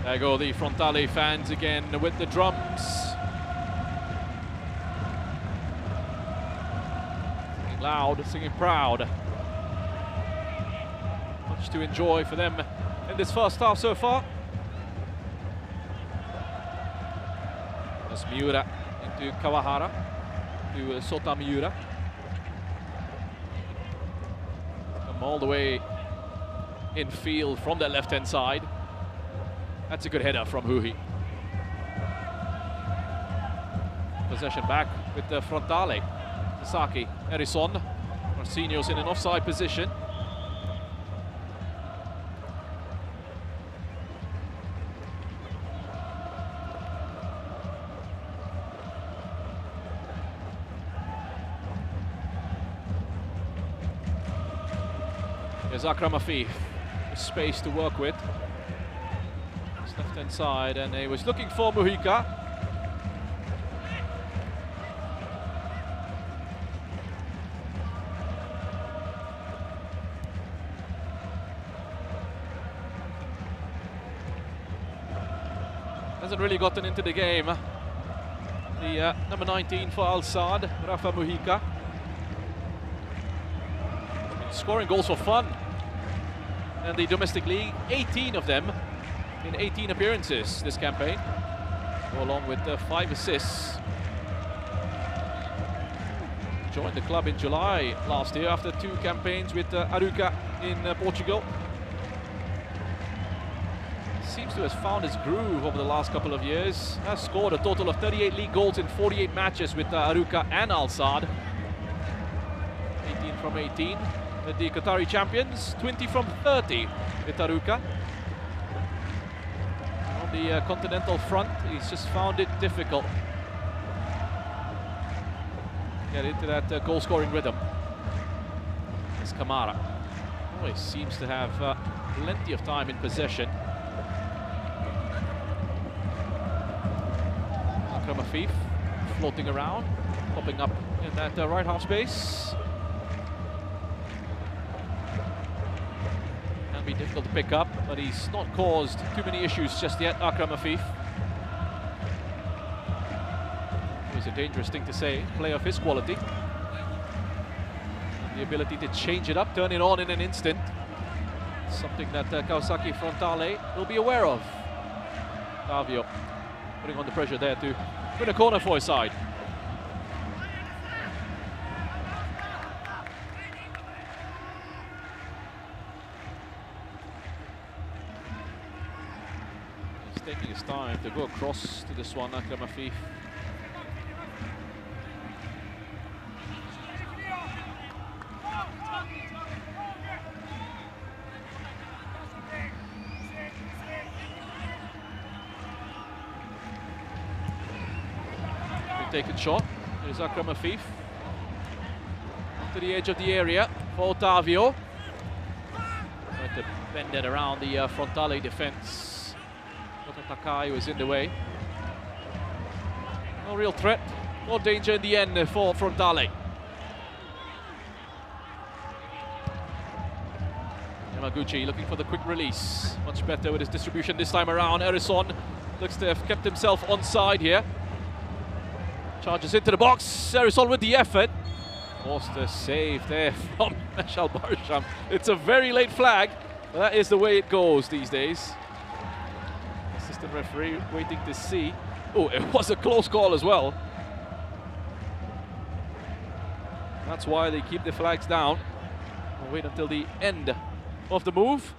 There go the Frontale fans again with the drums. Singing loud, singing proud. Much to enjoy for them in this first half so far. That's Miura into Kawahara, to Sota Miura. Come all the way in field from that left-hand side. That's a good header from Huhi. Possession back with the Frontale. Sasaki, Harrison. Marcinho's in an offside position. There's Akram Afif. Space to work with. Left-hand side, and he was looking for Mujica. Hasn't really gotten into the game. The number 19 for Al Sadd, Rafa Mujica. Scoring goals for fun. And the domestic league, 18 of them. In 18 appearances this campaign, along with 5 assists. Joined the club in July last year after 2 campaigns with Arouca in Portugal. Seems to have found his groove over the last couple of years. Has scored a total of 38 league goals in 48 matches with Arouca and Al Sadd. 18 from 18 with the Qatari champions, 20 from 30 with Arouca. On the continental front, he's just found it difficult to get into that goal-scoring rhythm. It's Kamara. Always seems to have plenty of time in possession. Afif floating around, popping up in that right half space. Can be difficult to pick up, but he's not caused too many issues just yet, Akram Afif. It was a dangerous thing to say, player of his quality. And the ability to change it up, turn it on in an instant. Something that Kawasaki Frontale will be aware of. Otavio putting on the pressure there to win a corner for his side. He's taking his time to go across to this one, Akram Afif. Taken shot. There's Akram Afif. To the edge of the area for Otavio. Trying to bend it around the Frontale defense. Takai was in the way. No real threat. No danger in the end for Frontale. Yamaguchi looking for the quick release. Much better with his distribution this time around. Erison looks to have kept himself onside here. Charges into the box, Erison with the effort. Forced a save there from Meshal Barsham. It's a very late flag, but that is the way it goes these days. Assistant referee waiting to see. Oh, it was a close call as well. That's why they keep the flags down. We'll wait until the end of the move.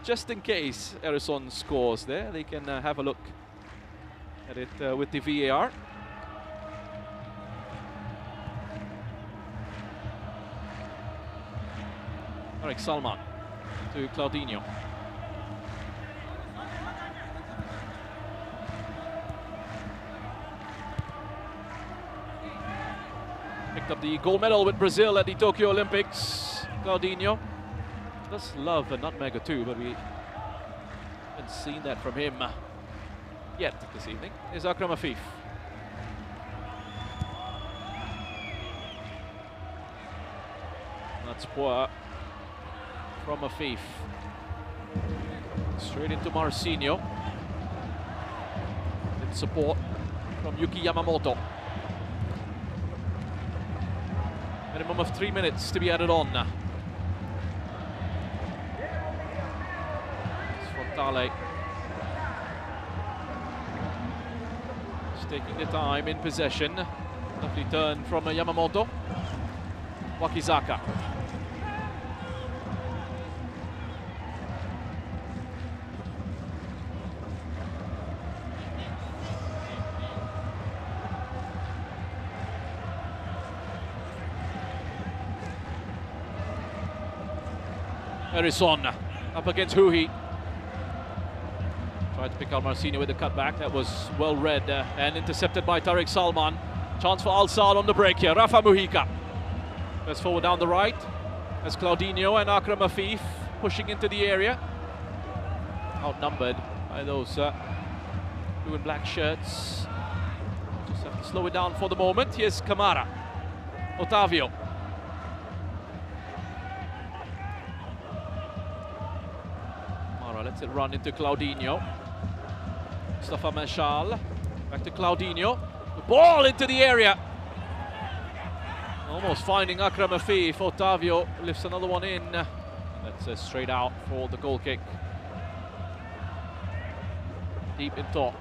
Just in case Erison scores there, they can have a look at it with the VAR. Tariq Salman to Claudinho. Picked up the gold medal with Brazil at the Tokyo Olympics. Claudinho does love a nutmeg or two, but we haven't seen that from him yet this evening. Is Akram Afif. That's poor from Afif. Straight into Marcinho. In support from Yuki Yamamoto. Minimum of 3 minutes to be added on. It's Frontale. Just taking the time in possession. Lovely turn from Yamamoto. Wakizaka. Erison up against Huhi. Tried to pick out Marcinho with the cutback. That was well read and intercepted by Tariq Salman. Chance for Al Sadd on the break here. Rafa Mujica. Let's forward down the right. As Claudinho and Akram Afif pushing into the area. Outnumbered by those blue and black shirts. Just have to slow it down for the moment. Here's Kamara. Otavio. Lets it run into Claudinho. Mustafa Meshal. Back to Claudinho. The ball into the area. Almost finding Akram Afif. Otavio lifts another one in. That's straight out for the goal kick. Deep in top.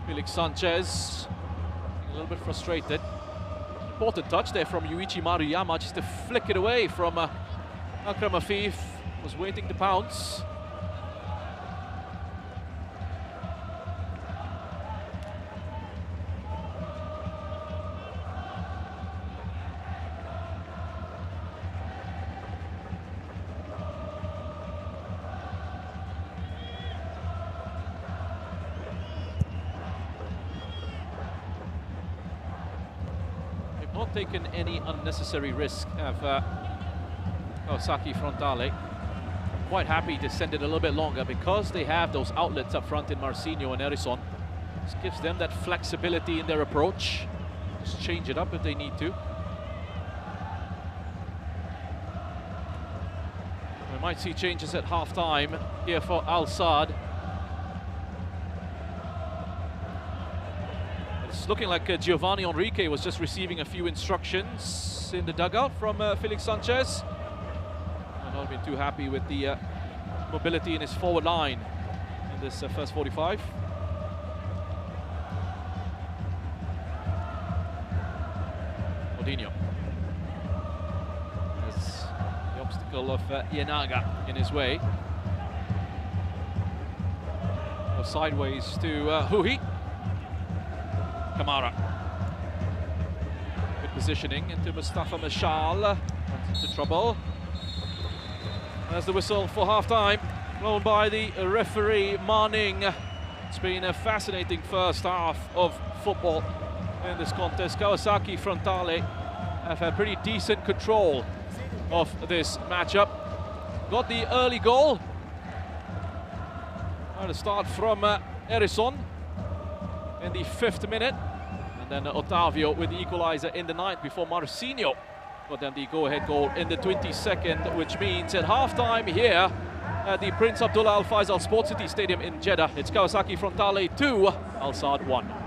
Felix Sanchez. A little bit frustrated. Important touch there from Yuichi Maruyama, just to flick it away from Akram Afif, was waiting to pounce. Not taken any unnecessary risk of Kawasaki Frontale. Quite happy to send it a little bit longer because they have those outlets up front in Marcinho and Erison. This gives them that flexibility in their approach. Just change it up if they need to. We might see changes at half-time here for Al Saad. It's looking like Giovanni Enrique was just receiving a few instructions in the dugout from Felix Sanchez. I've not been too happy with the mobility in his forward line in this first 45. Odinho has the obstacle of Ienaga in his way. Goes sideways to Huhi. Kamara. Good positioning into Mustafa Mashal. Into trouble. There's the whistle for half-time, blown by the referee Manning. It's been a fascinating first half of football in this contest. Kawasaki Frontale have had pretty decent control of this matchup. Got the early goal. Trying to start from Erison in the 5th minute, and then Otavio with the equalizer in the 9th before Marcinho got them the go-ahead goal in the 22nd, which means at half-time here at the Prince Abdullah Al Faisal Sports City Stadium in Jeddah, it's Kawasaki Frontale 2, Al Saad 1.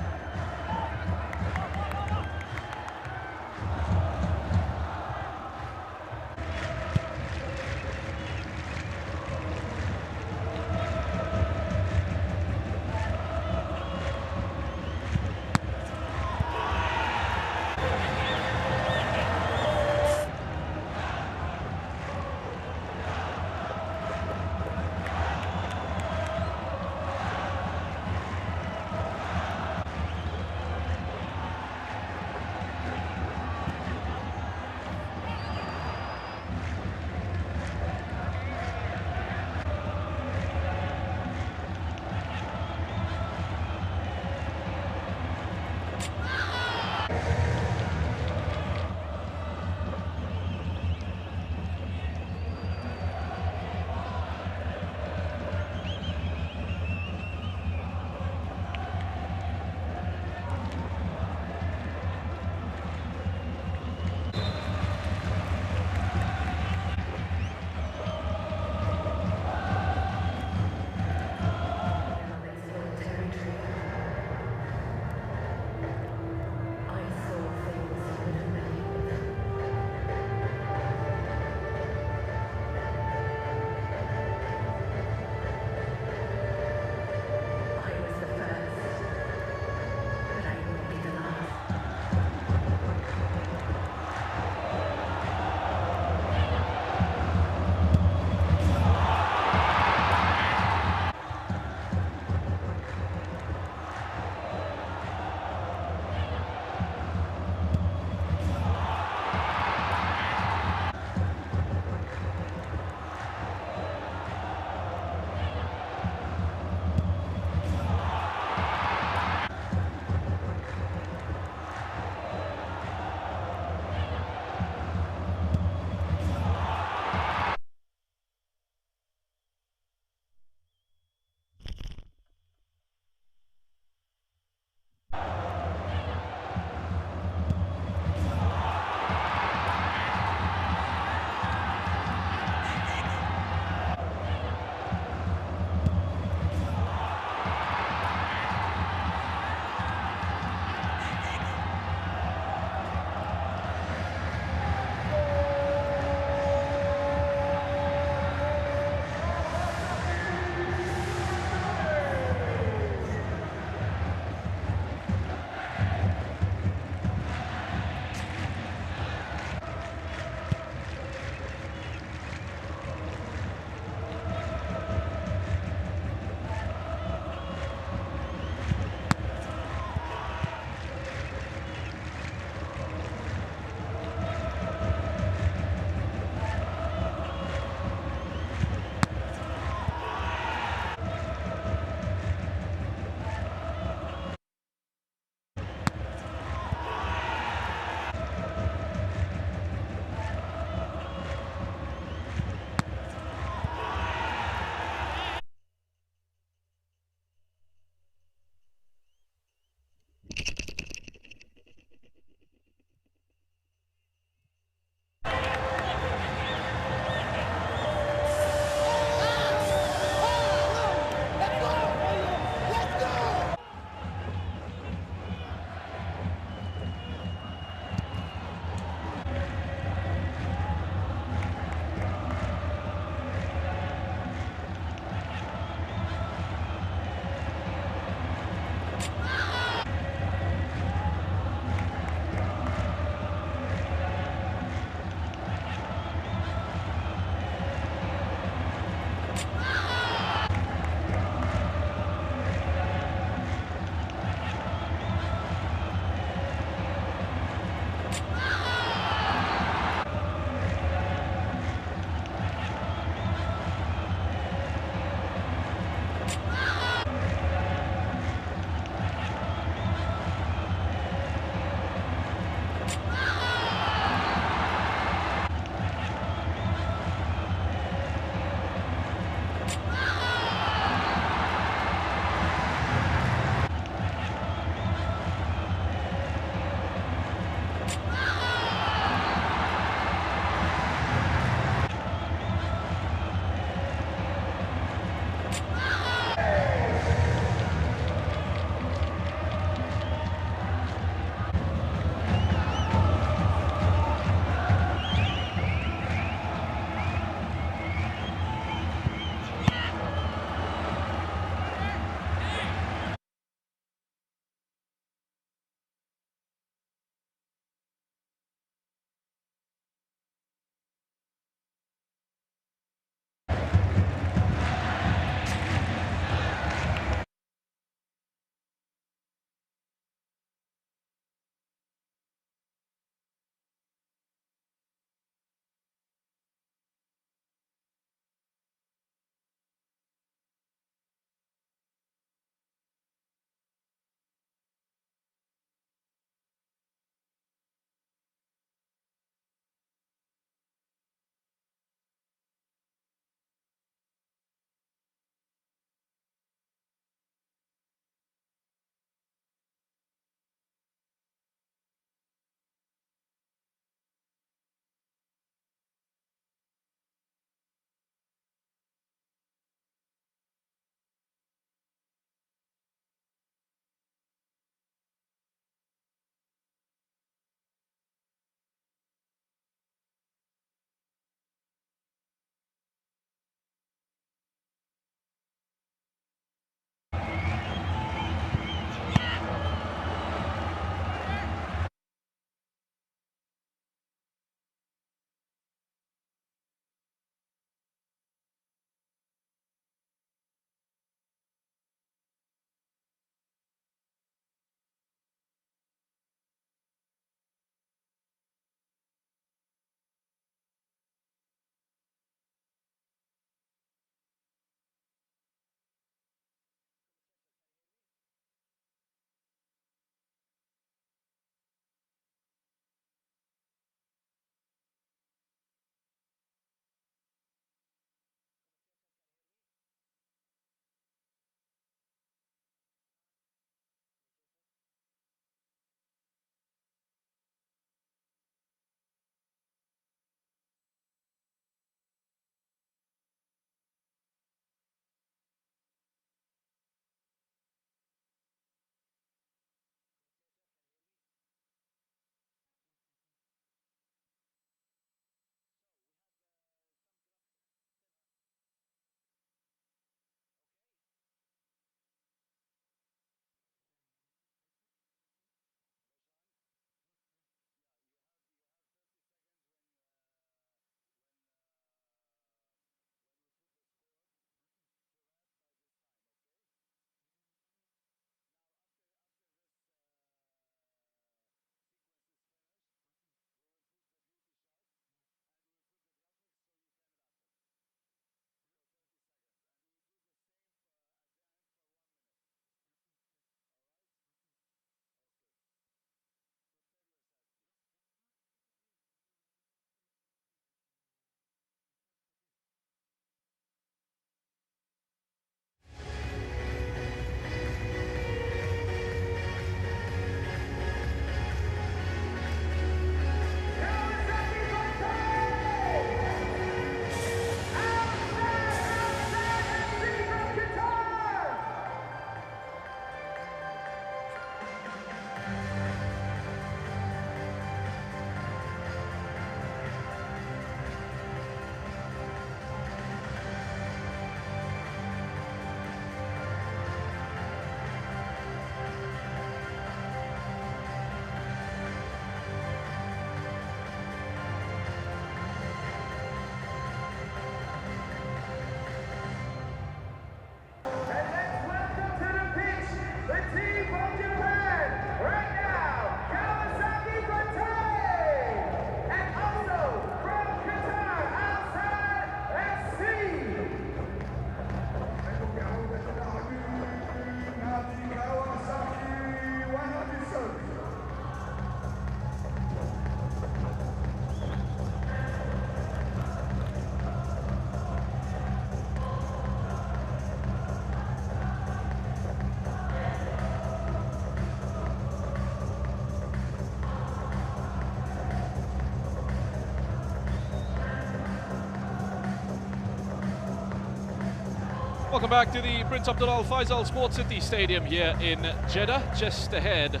Welcome back to the Prince Abdullah Al Faisal Sports City Stadium here in Jeddah, just ahead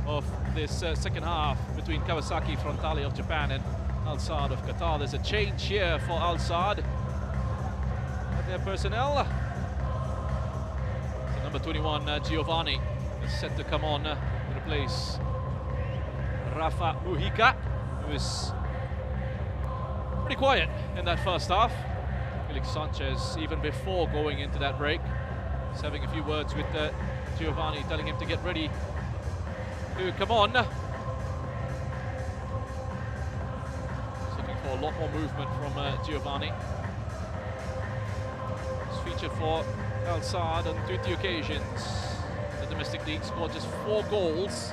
of this second half between Kawasaki Frontale of Japan and Al Saad of Qatar. There's a change here for Al Saad at their personnel. So number 21, Giovanni, is set to come on to replace Rafa Mujica, who was pretty quiet in that first half. Felix Sanchez, even before going into that break, is having a few words with Giovanni, telling him to get ready to come on. He's looking for a lot more movement from Giovanni. He's featured for Al Saad on 20 occasions. The domestic league scored just 4 goals.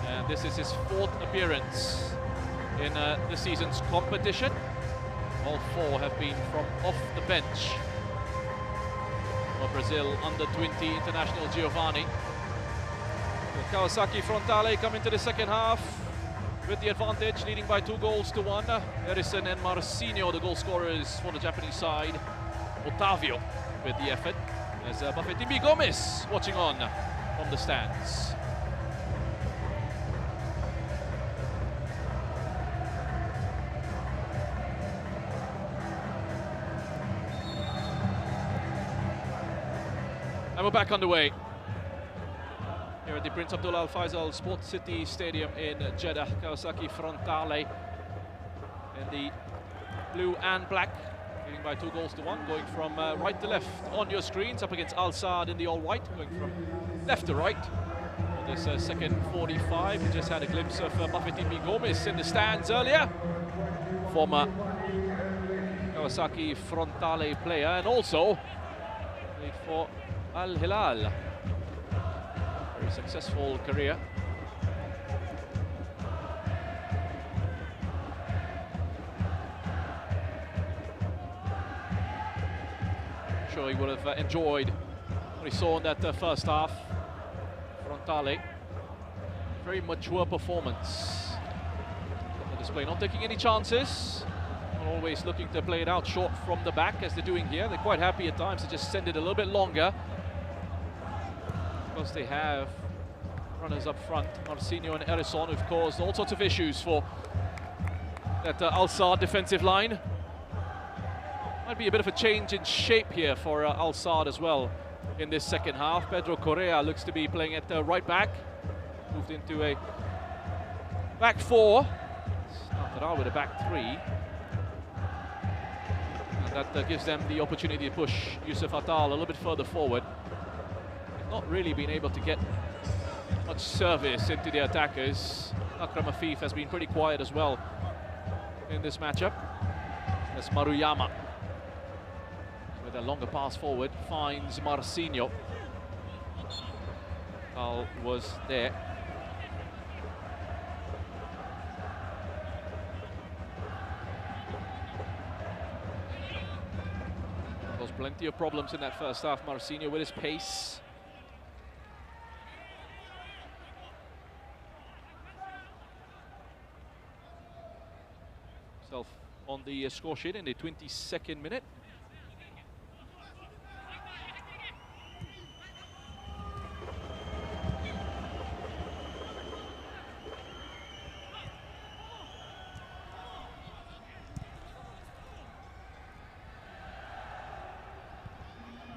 And this is his 4th appearance in the season's competition. All 4 have been from off the bench for Brazil under-20 international Giovanni. The Kawasaki Frontale come into the second half with the advantage, leading by 2 goals to 1. Erison and Marcinho, the goal scorers for the Japanese side. Otavio with the effort, as Bafetimbi Gomes watching on from the stands. And we're back underway here at the Prince Abdullah Al Faisal Sports City Stadium in Jeddah. Kawasaki Frontale in the blue and black, leading by 2 goals to 1, going from right to left on your screens, up against Al Saad in the all-white, going from left to right. For this second 45, we just had a glimpse of Bafetimbi Gomes in the stands earlier. Former Kawasaki Frontale player, and also played for Al Hilal. Very successful career. I'm sure he would have enjoyed what he saw in that first half. Frontale, very mature performance on display, not taking any chances, not always looking to play it out short from the back as they're doing here. They're quite happy at times to just send it a little bit longer, because they have runners up front, Marcinho and Erison, who've caused all sorts of issues for that Al Saad defensive line. Might be a bit of a change in shape here for Al Saad as well in this second half. Pedro Correa looks to be playing at right back, moved into a back 4, started out with a back 3. And that gives them the opportunity to push Yusuf Attal a little bit further forward. Not really been able to get much service into the attackers. Akram Afif has been pretty quiet as well in this matchup. As Maruyama, with a longer pass forward, finds Marcinho. Al was there. There's plenty of problems in that first half, Marcinho, with his pace. On the score sheet in the 22nd minute.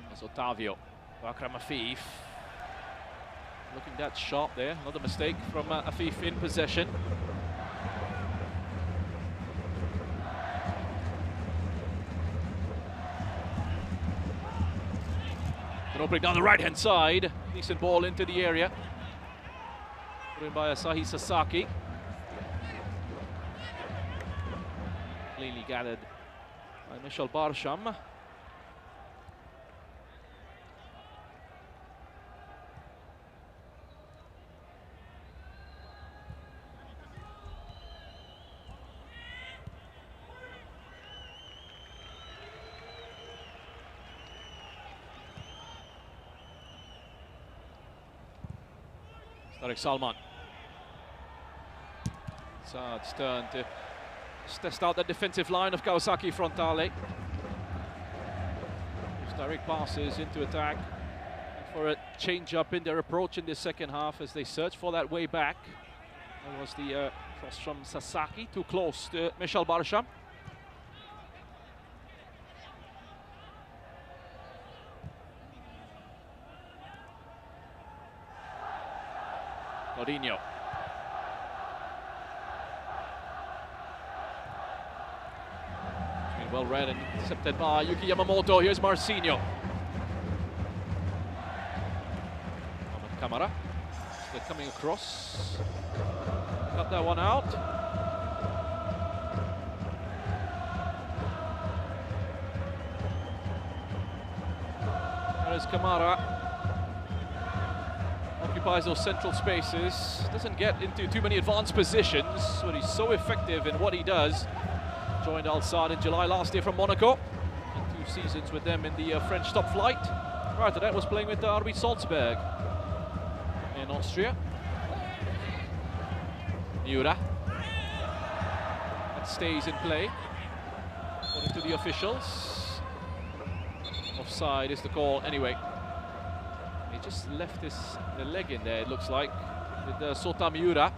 That's Otavio, Akram Afif. Looking that sharp there, another mistake from Afif in possession. Opening down the right-hand side, decent ball into the area. Put in by Asahi Sasaki. Cleanly gathered by Michel Barsham. Tariq Salman. Saad's turn to test out the defensive line of Kawasaki Frontale. direct passes into attack, and for a change up in their approach in the second half as they search for that way back. That was the cross from Sasaki, too close to Michel Barsham. Claudinho. Well read and intercepted by Yuki Yamamoto. Here's Marcinho. Kamara. They're coming across. Cut that one out. There's Kamara. Occupies those central spaces. Doesn't get into too many advanced positions, but he's so effective in what he does. Joined Al Sadd in July last year from Monaco, and 2 seasons with them in the French top flight. Prior to that was playing with RB Salzburg in Austria. Miura. That stays in play, according to the officials. Offside is the call anyway. He just left the leg in there, it looks like, with Sota Miura.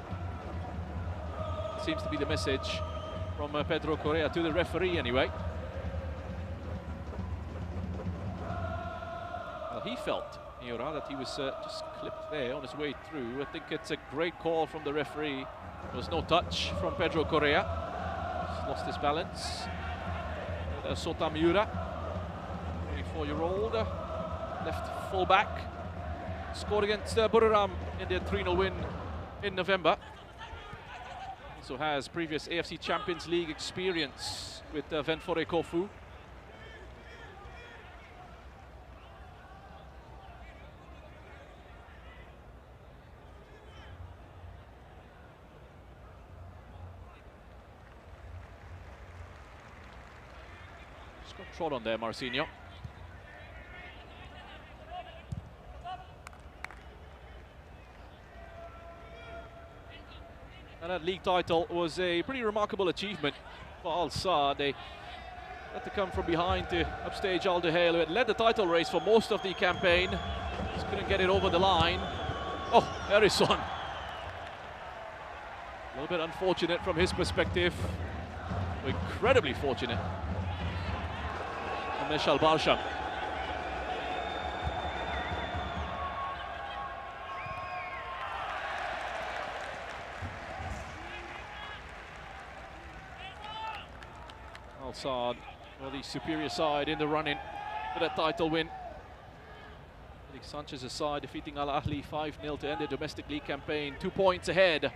Seems to be the message from Pedro Correa to the referee anyway. Well, he felt, Miura, that he was just clipped there on his way through. I think it's a great call from the referee. There was no touch from Pedro Correa. He's lost his balance. Sota Miura, 24-year-old, left full-back. Scored against Buriram in their 3-0 win in November. Also has previous AFC Champions League experience with Venfore Kofu. Just got trod on there, Marcinho. And that league title was a pretty remarkable achievement for Al Sadd. They had to come from behind to upstage Al Duhail, who had led the title race for most of the campaign. Just couldn't get it over the line. Oh, Harrison. A little bit unfortunate from his perspective. Incredibly fortunate. And Michel Barsham. Al Sadd, well, the superior side in the run-in for that title win. Felix Sanchez's side defeating Al Ahly 5-0 to end their domestic league campaign. 2 points ahead.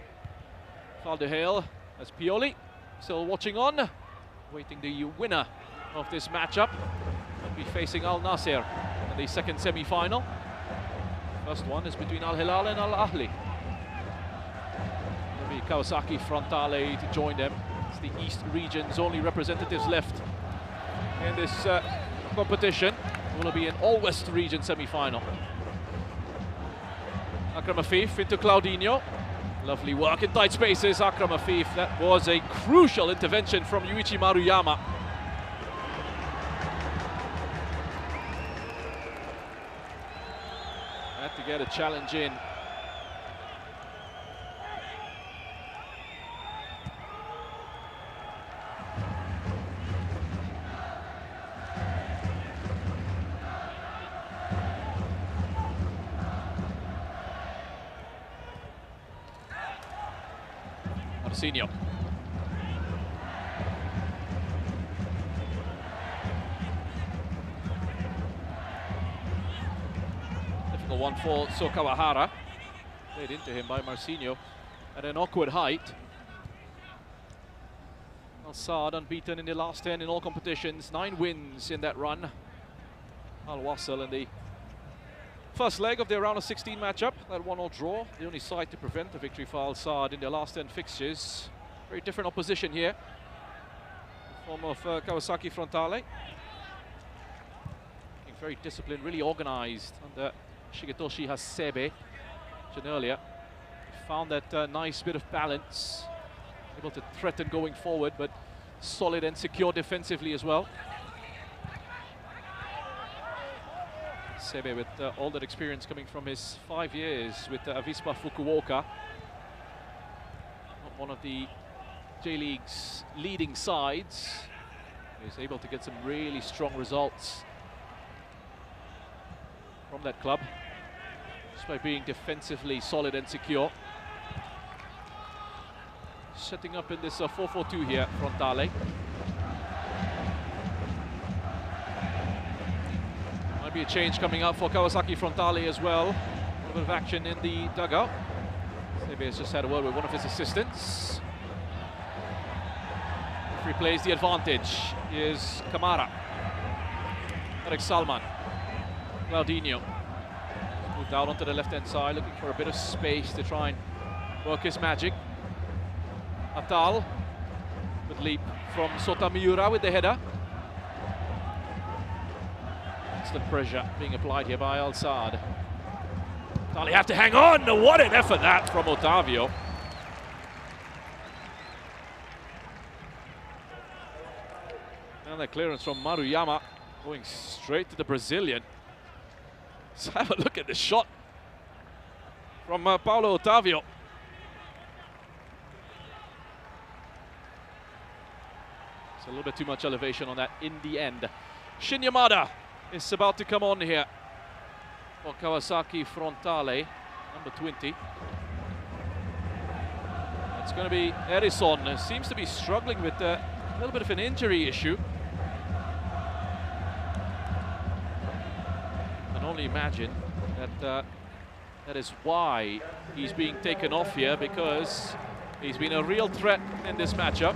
Al Duhail as Pioli still watching on, waiting the winner of this matchup. Will be facing Al Nasser in the second semi-final. First one is between Al Hilal and Al Ahly. There'll be Kawasaki Frontale to join them. It's the East region's only representatives left in this competition. It will be an all-West region semi-final. Akram Afif into Claudinho. Lovely work in tight spaces, Akram Afif. That was a crucial intervention from Yuichi Maruyama. Had to get a challenge in. Marcinho. Difficult one for Sokawahara. Played into him by Marcinho at an awkward height. Al Sadd unbeaten in the last 10 in all competitions. 9 wins in that run. Al Wasl in the first leg of their round of 16 matchup, that 1-1 draw, the only side to prevent the victory for Al Sadd in their last 10 fixtures. Very different opposition here. The form of Kawasaki Frontale. Very disciplined, really organized under Shigetoshi Hasebe. Mentioned earlier, found that nice bit of balance, able to threaten going forward, but solid and secure defensively as well. Sebe with all that experience coming from his 5 years with Avispa Fukuoka. One of the J-League's leading sides. He's able to get some really strong results from that club, just by being defensively solid and secure. Setting up in this 4-4-2 here, Frontale. Might be a change coming up for Kawasaki Frontale as well. A little bit of action in the dugout. Sebe has just had a word with one of his assistants. Replays the advantage. Here's Kamara. Eric Salman. Claudinho. Moved out onto the left-hand side, looking for a bit of space to try and work his magic. Atal. Good leap from Sotamiura with the header. Constant pressure being applied here by Al-Saad. Atal, have to hang on. What an effort that from Otavio. And the clearance from Maruyama going straight to the Brazilian. Let's have a look at the shot from Paulo Otavio. It's a little bit too much elevation on that in the end. Shin Yamada is about to come on here for Kawasaki Frontale, number 20. It's going to be Erison. Seems to be struggling with a little bit of an injury issue. Only imagine that that is why he's being taken off here, because he's been a real threat in this matchup.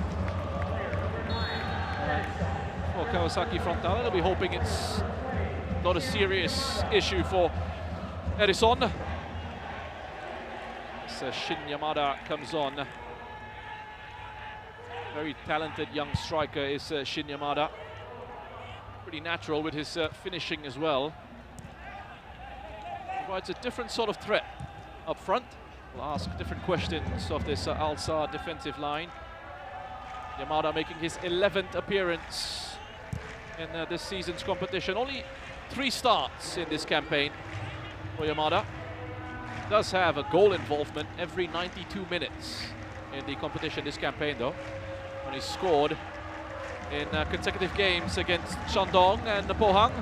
For Kawasaki Frontale, they'll be hoping it's not a serious issue for Erison. So Shin Yamada comes on. Very talented young striker is Shin Yamada. Pretty natural with his finishing as well. Provides a different sort of threat up front. We'll ask different questions of this Al-Saad defensive line. Yamada making his 11th appearance in this season's competition. Only 3 starts in this campaign for Yamada. Does have a goal involvement every 92 minutes in the competition this campaign though. And he scored in consecutive games against Shandong and Pohang.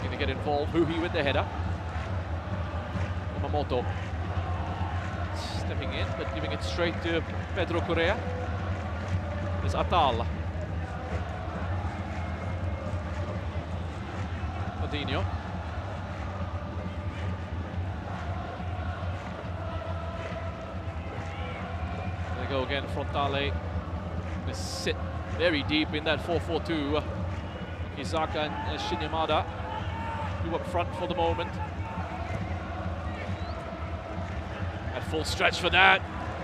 To get involved, Huhi with the header. Yamamoto stepping in, but giving it straight to Pedro Correa. There's Atal. Claudinho. There they go again, Frontale. They sit very deep in that 4-4-2. Izaka and Shin Yamada. Up front for the moment. At full stretch for that.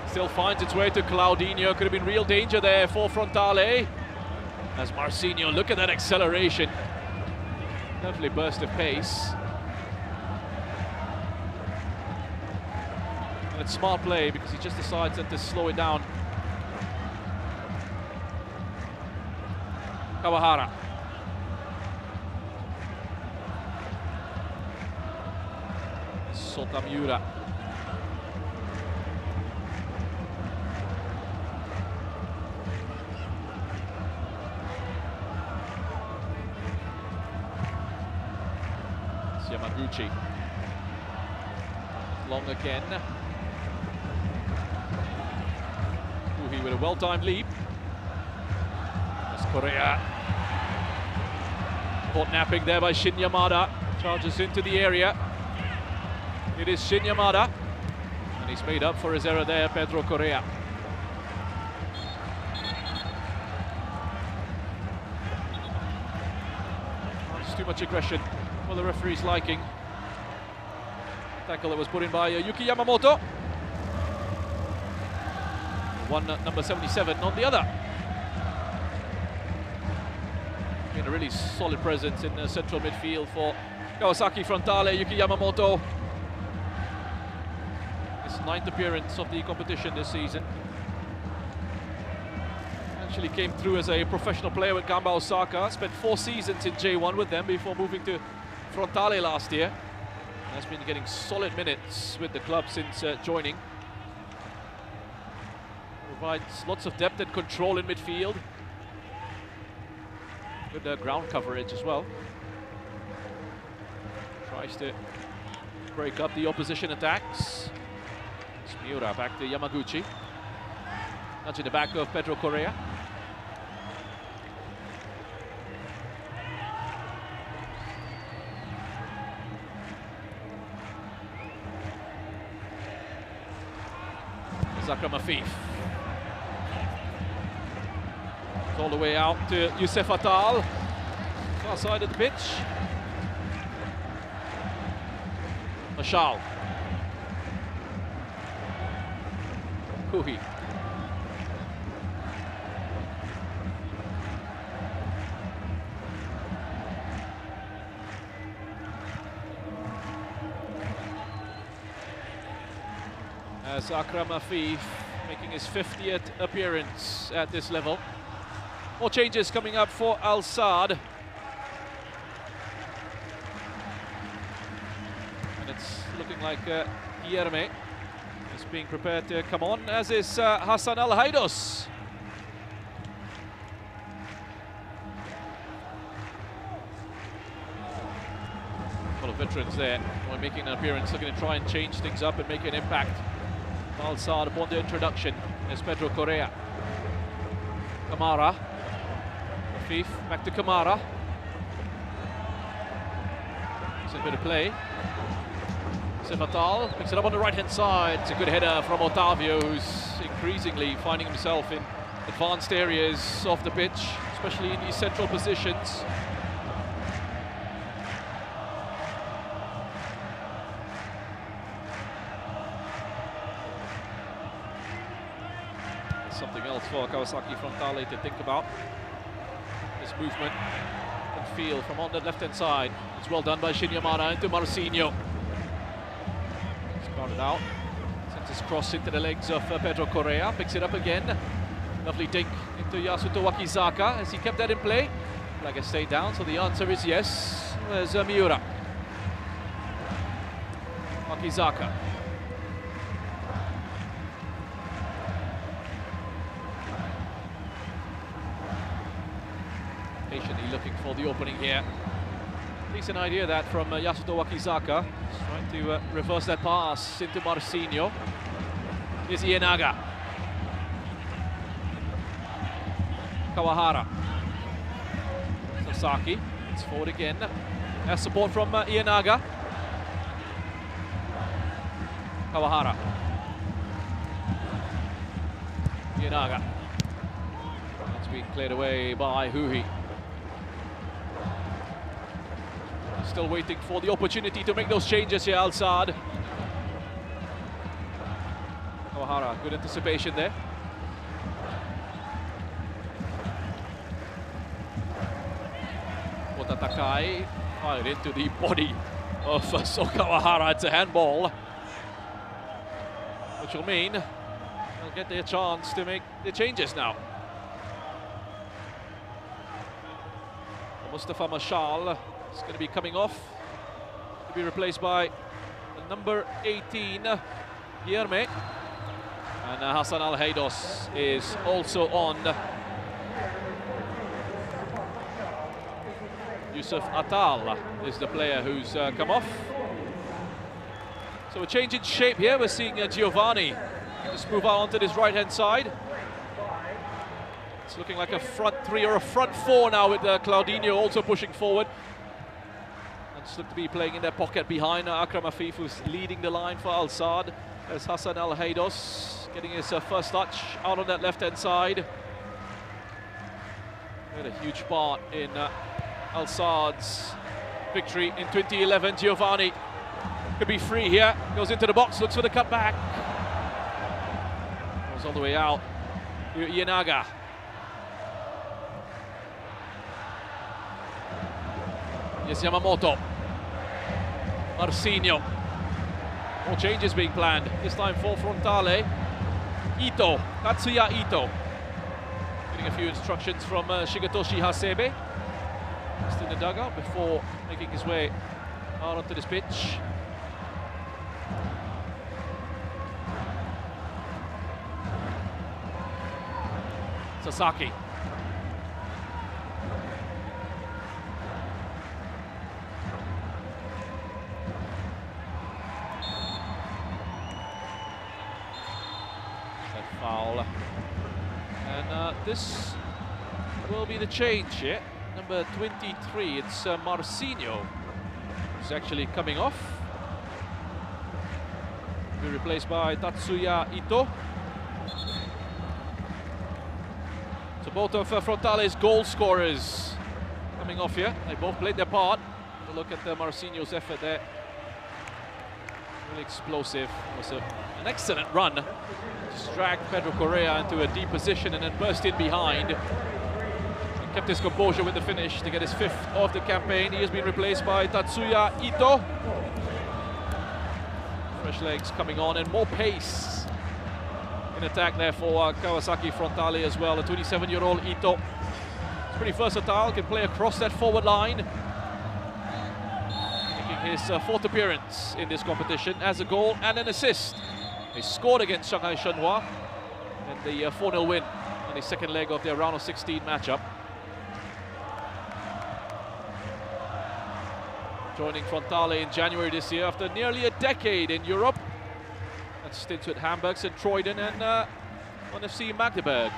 Still finds its way to Claudinho. Could have been real danger there for Frontale. As Marcinho, look at that acceleration. Definitely burst of pace. And it's smart play because he just decides to slow it down. Kawahara. Sotamiura. Yamaguchi. Long again. Uhi with a well-timed leap. That's Correa. Caught napping there by Shin Yamada. Charges into the area. It is Shin Yamada, and he's made up for his error there, Pedro Correa. It's too much aggression for the referee's liking. Tackle that was put in by Yuki Yamamoto. One number 77 on the other. Been a really solid presence in the central midfield for Kawasaki Frontale, Yuki Yamamoto. 9th appearance of the competition this season. And Actually came through as a professional player with Gamba Osaka, spent 4 seasons in J1 with them before moving to Frontale last year. Has been getting solid minutes with the club since joining. Provides lots of depth and control in midfield. Good ground coverage as well. Tries to break up the opposition attacks. It's Miura back to Yamaguchi. Nudge in the back of Pedro Correa. Akram Afif. It's all the way out to Youssef Attal. Far side of the pitch. Mashal. Kuhi. As Akram Afif making his 50th appearance at this level. More changes coming up for Al Saad. And it's looking like Guilherme is being prepared to come on, as is Hassan Al Haidos. A lot of veterans there, when making an appearance, looking to try and change things up and make an impact. Al Saad upon the introduction is Pedro Correa. Kamara. Afif back to Kamara. It's a bit of play. Sifatal picks it up on the right hand side. It's a good header from Otavio, who's increasingly finding himself in advanced areas of the pitch, especially in these central positions. Something else for Kawasaki Frontale to think about. This movement and feel from on the left-hand side. It's well done by Shinyamada into Marcinho. It's crowded out. Sends his cross into the legs of Pedro Correa. Picks it up again. Lovely dink into Yasuto Wakizaka. Has he kept that in play? Like I stayed down, so the answer is yes. There's Miura. Wakizaka. Patiently looking for the opening here. Decent idea that from Yasuto Wakizaka. He's trying to reverse that pass into Marcinho. Here's Ienaga. Kawahara. Sasaki. It's forward again. Has support from Ienaga. Kawahara. Ienaga. That's been cleared away by Huhi. Still waiting for the opportunity to make those changes here, Al Saad. Kawahara, good anticipation there. Otatakai fired into the body of So Kawahara. It's a handball, which will mean they'll get their chance to make the changes now. Mustafa Mashal is going to be coming off to be replaced by the number 18, Guilherme. And Hassan Al Haidos is also on. Youssef Attal is the player who's come off. So a change in shape here. We're seeing Giovanni just move out onto this right-hand side. It's looking like a front three or a front four now, with Claudinho also pushing forward. And just look to be playing in their pocket behind Akram Afif, who's leading the line for Al Saad. There's Hassan Al Haidos getting his first touch out on that left-hand side. He had a huge part in Al Saad's victory in 2011. Giovanni could be free here. Goes into the box, looks for the cutback. Goes all the way out to Ienaga. Yes, Yamamoto. Marcinho. More changes being planned. This time for Frontale. Ito. Tatsuya Ito. getting a few instructions from Shigetoshi Hasebe. Just in the dugout before making his way out onto this pitch. Sasaki. That foul. And this will be the change here. Number 23, it's Marcinho, who's actually coming off. Be replaced by Tatsuya Ito. So both of Frontale's goal scorers coming off here. They both played their part. Have a look at Marcinho's effort there. Really explosive. Was an excellent run. Just dragged Pedro Correa into a deep position and then burst in behind. And kept his composure with the finish to get his 5th of the campaign. He has been replaced by Tatsuya Ito. Fresh legs coming on and more pace in attack there for Kawasaki Frontale as well. A 27-year-old Ito. He's pretty versatile, can play across that forward line. Making his 4th appearance in this competition as a goal and an assist. He scored against Shanghai Shenhua in the 4-0 win on the second leg of their round of 16 matchup. Joining Frontale in January this year after nearly a decade in Europe. And stints with Hamburg, St. Troiden and on FC Magdeburg.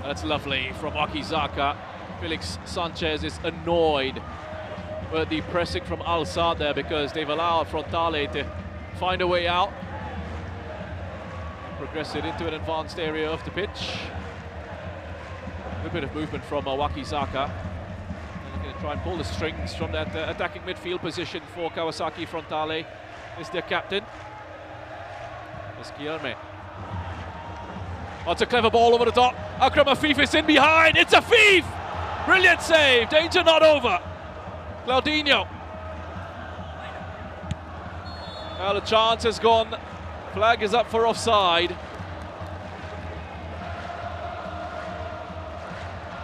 That's lovely from Akizaka. Felix Sanchez is annoyed with the pressing from Al Saad there because they've allowed Frontale to find a way out. Progress it into an advanced area of the pitch. A bit of movement from Wakizaka. And going to try and pull the strings from that attacking midfield position for Kawasaki Frontale. Is their captain. It's Guilherme. Oh, it's a clever ball over the top. Akram Afif is in behind. It's Afif! Brilliant save. Danger not over. Claudinho. Now the chance has gone. Flag is up for offside.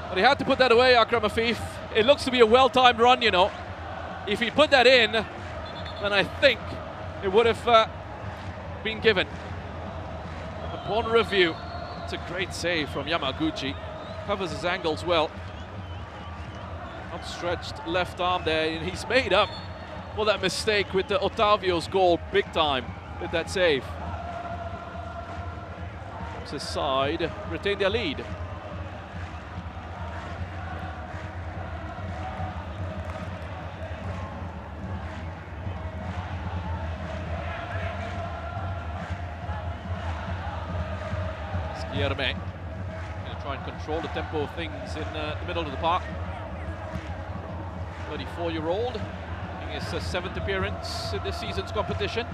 But he had to put that away, Akram Afif. It looks to be a well-timed run, you know. If he put that in, then I think it would have been given. Upon review, it's a great save from Yamaguchi. Covers his angles well. Outstretched left arm there, and he's made up for that mistake with the Otavio's goal big time with that save. It's his side, retain their lead. Guilherme going to try and control the tempo of things in the middle of the park. 34-year-old, making his 7th appearance in this season's competition.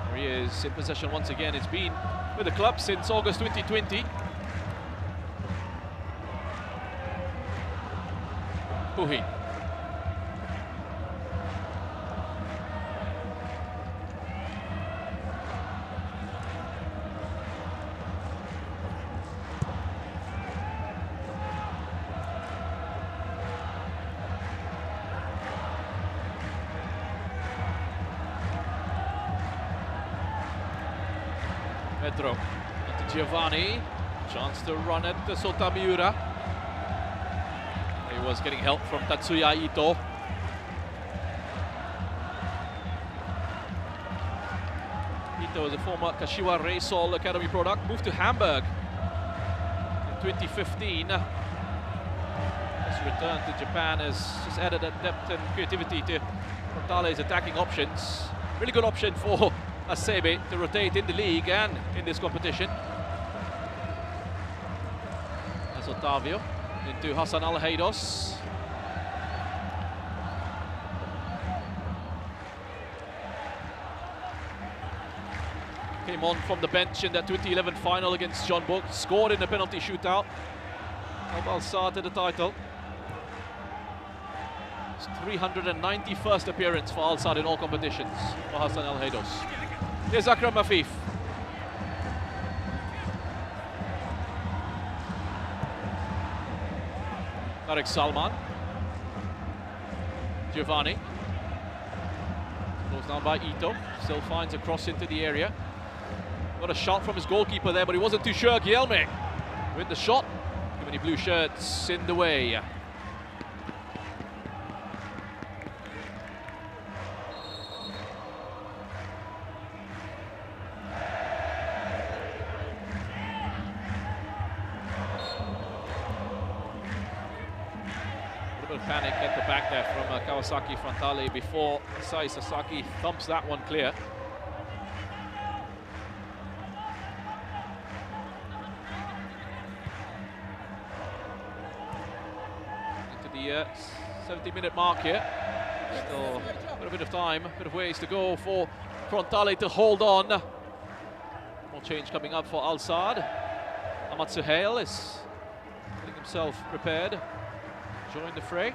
There he is in possession once again. It's been with the club since August 2020. Puhi. Pedro into Giovanni, chance to run at the Sotamiura. He was getting help from Tatsuya Ito. Ito is a former Kashiwa Reysol Academy product, moved to Hamburg in 2015. His return to Japan has just added that depth and creativity to Frontale's attacking options. Really good option for Hasebe to rotate in the league and in this competition. As Otavio into Hassan Al-Heidos. Came on from the bench in that 2011 final against John Book, scored in the penalty shootout. Al Saad to the title. It's 391st appearance for Al Sadd in all competitions for Hassan Al Heidos. Here's Akram Afif. Tariq Salman. Giovanni. Goes down by Ito. Still finds a cross into the area. Got a shot from his goalkeeper there, but he wasn't too sure. Guilherme with the shot. Too many blue shirts in the way. Panic at the back there from Kawasaki Frontale before Sai Sasaki thumps that one clear. Into the 70-minute mark here. Still a bit of time, a bit of ways to go for Frontale to hold on. More change coming up for Al Sadd. Ahmad Suhail is getting himself prepared. Join the fray.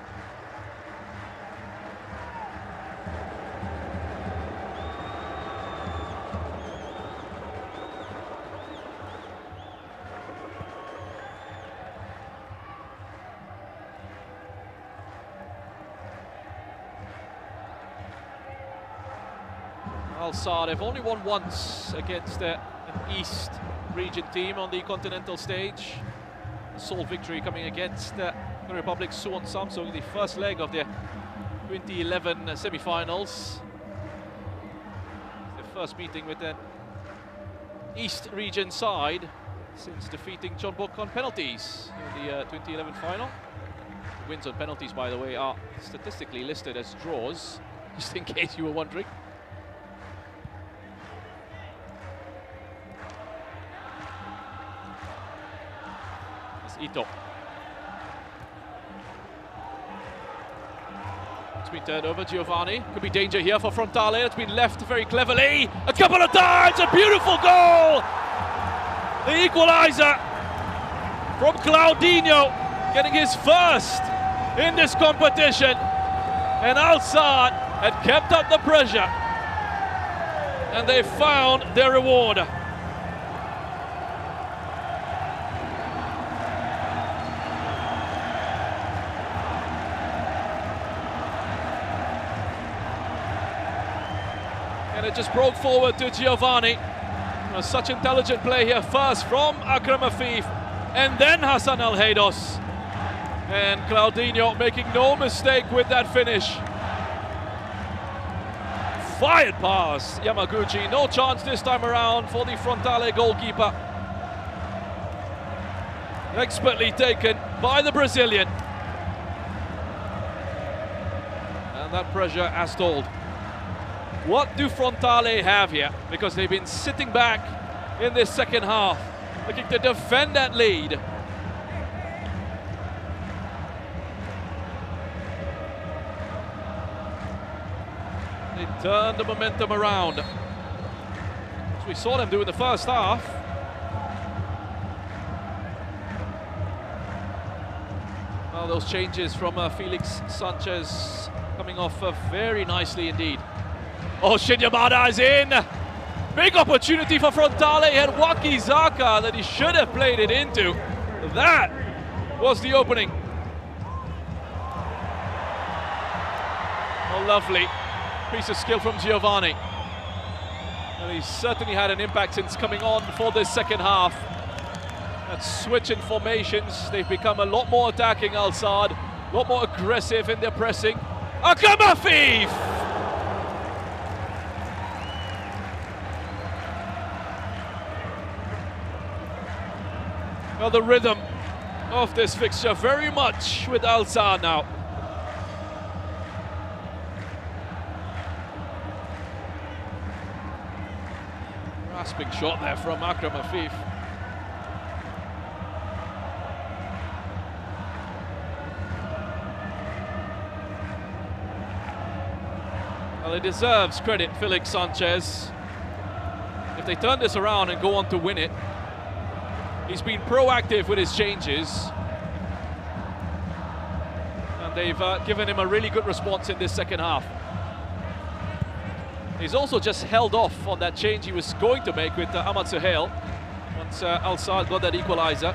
Al Sadd have only won once against an East region team on the continental stage. A sole victory coming against the Republic Suwon Samsung, the first leg of the 2011 semi-finals. The first meeting with an East region side since defeating Jeonbuk on penalties in the 2011 final. The wins on penalties, by the way, are statistically listed as draws, just in case you were wondering. It's Ito. It's been turned over, Giovanni. Could be danger here for Frontale. It's been left very cleverly. A couple of times, a beautiful goal! The equaliser from Claudinho, getting his first in this competition. And Al Sadd had kept up the pressure. And they found their reward. And it just broke forward to Giovanni. Such intelligent play here, first from Akram Afif and then Hassan Al Heidos. And Claudinho making no mistake with that finish. Fired past Yamaguchi, no chance this time around for the Frontale goalkeeper. Expertly taken by the Brazilian. And that pressure has told. What do Frontale have here? Because they've been sitting back in this second half, looking to defend that lead. They turned the momentum around, as we saw them do in the first half. Well, those changes from Felix Sanchez coming off very nicely indeed. Oh, Shin Yamada is in. Big opportunity for Frontale. He had Wakizaka that he should have played it into. That was the opening. Oh, lovely piece of skill from Giovanni. Well, he's certainly had an impact since coming on for this second half. That switch in formations, they've become a lot more attacking, Al Sadd, a lot more aggressive in their pressing. Akram Afif! Well, the rhythm of this fixture very much with Al Sadd now. Rasping shot there from Akram Afif. Well, it deserves credit, Felix Sanchez. If they turn this around and go on to win it, he's been proactive with his changes. And they've given him a really good response in this second half. He's also just held off on that change he was going to make with Ahmad Suhail. Once Al Saad got that equaliser,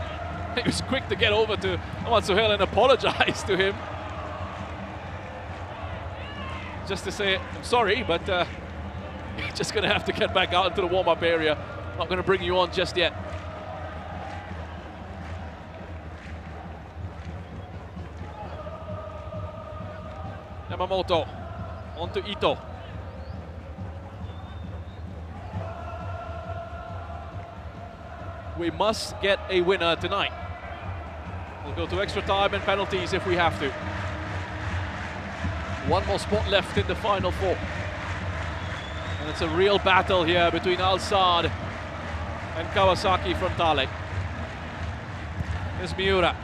he was quick to get over to Ahmad Suhail and apologise to him. Just to say, I'm sorry, but you're just going to have to get back out into the warm-up area. Not going to bring you on just yet. Yamamoto, on to Ito. We must get a winner tonight. We'll go to extra time and penalties if we have to. One more spot left in the final four. And it's a real battle here between Al Saad and Kawasaki Frontale. Here's Miura.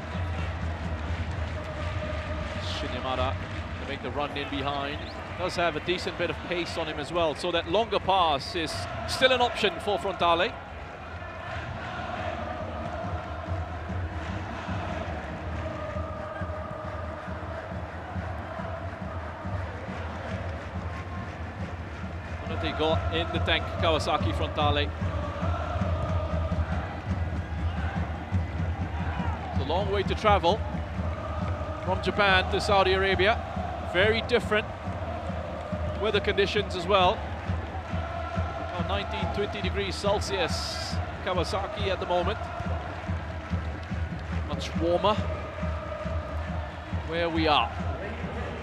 Shinyamada to make the run in behind. Does have a decent bit of pace on him as well, so that longer pass is still an option for Frontale. They got in the tank, Kawasaki Frontale. It's a long way to travel from Japan to Saudi Arabia. Very different weather conditions as well. 19, 20 degrees Celsius, Kawasaki at the moment. Much warmer where we are.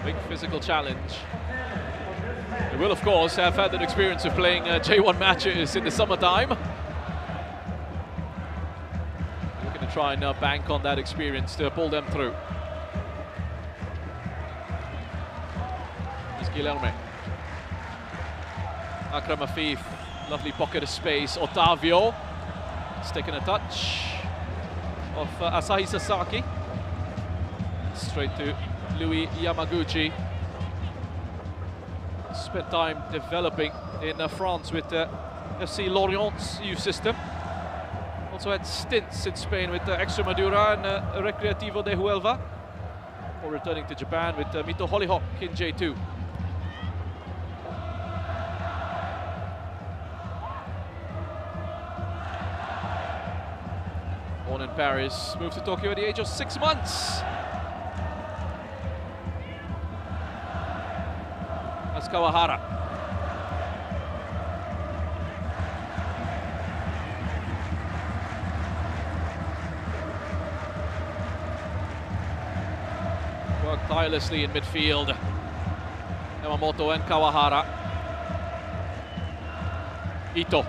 Big physical challenge. They will, of course, have had an experience of playing J1 matches in the summertime. Looking to try and bank on that experience to pull them through. Here's Guilherme. Akram Afif, lovely pocket of space. Otavio, it's taken a touch of Asahi Sasaki. Straight to Louis Yamaguchi. Spent time developing in France with FC Lorient's youth system. Also had stints in Spain with Extremadura and Recreativo de Huelva. Before returning to Japan with Mito Hollyhock in J2. Born in Paris, moved to Tokyo at the age of 6 months. That's Kawahara. Worked tirelessly in midfield. Yamamoto and Kawahara. Ito.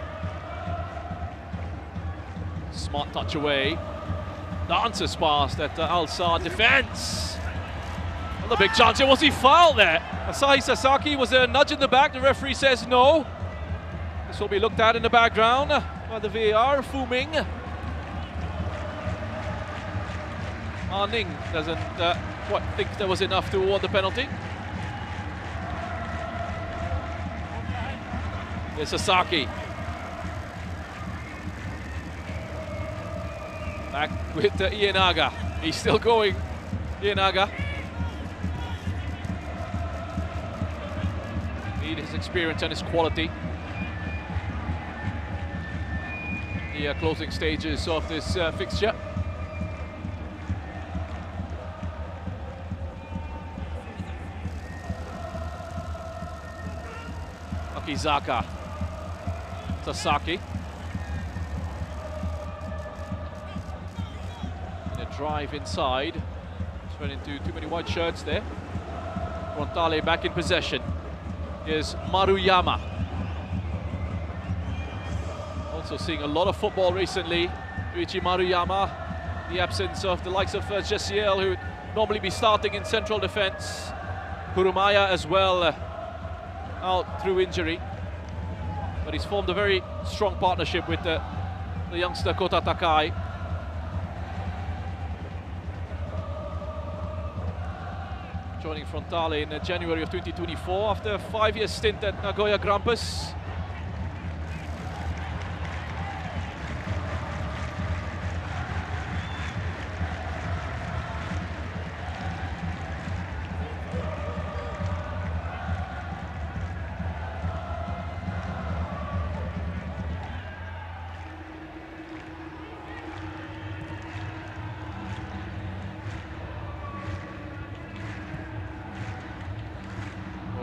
Smart touch away. Dances past at Al Saad defense. The big chance here. Was he fouled there? Asahi Sasaki, was there a nudge in the back? The referee says no. This will be looked at in the background by the VAR. Fu Ming. Ah Ning doesn't quite think there was enough to award the penalty. There's Sasaki. Back with Ienaga. He's still going. Ienaga. His experience and his quality. The closing stages of this fixture. Akizaka. Sasaki. And a drive inside. Turn into too many white shirts there. Frontale back in possession. Is Maruyama. Also seeing a lot of football recently. Yuichi Maruyama, the absence of the likes of Jessiel, who would normally be starting in central defense. Kurumaya as well, out through injury. But he's formed a very strong partnership with the youngster Kota Takai. Joining Frontale in January of 2024 after a 5-year stint at Nagoya Grampus.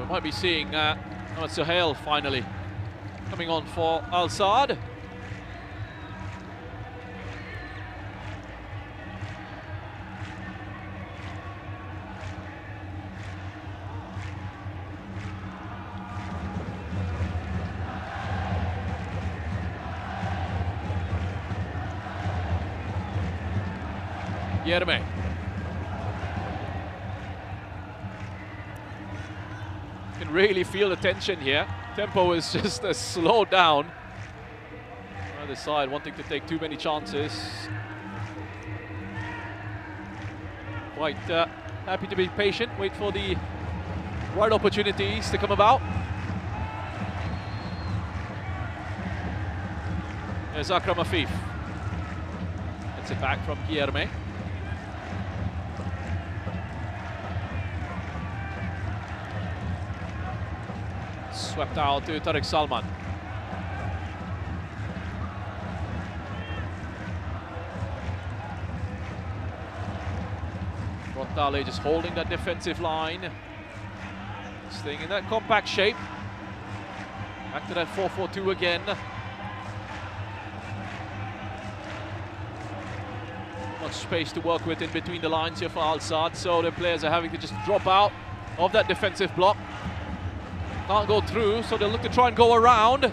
We might be seeing Suhail finally coming on for Al Saad. Yerme. You can really feel the tension here. Tempo is just slowed down. Either side wanting to take too many chances. Quite happy to be patient, wait for the right opportunities to come about. There's Akram Afif. Gets it back from Guilherme. Swept out to Tariq Salman. Frontale just holding that defensive line. Staying in that compact shape. Back to that 4-4-2 again. Much space to work with in between the lines here for Al Saad, so the players are having to just drop out of that defensive block. Can't go through, so they'll look to try and go around.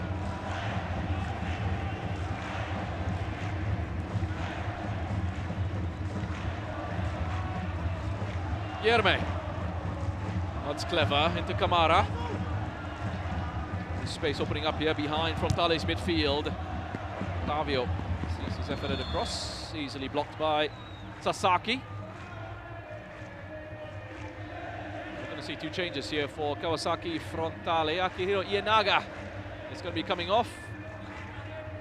Yerme. That's clever, into Kamara. Space opening up here behind Frontale's midfield. Tavio sees his effort at the cross, easily blocked by Sasaki. See two changes here for Kawasaki Frontale. Akihiro Ienaga is going to be coming off.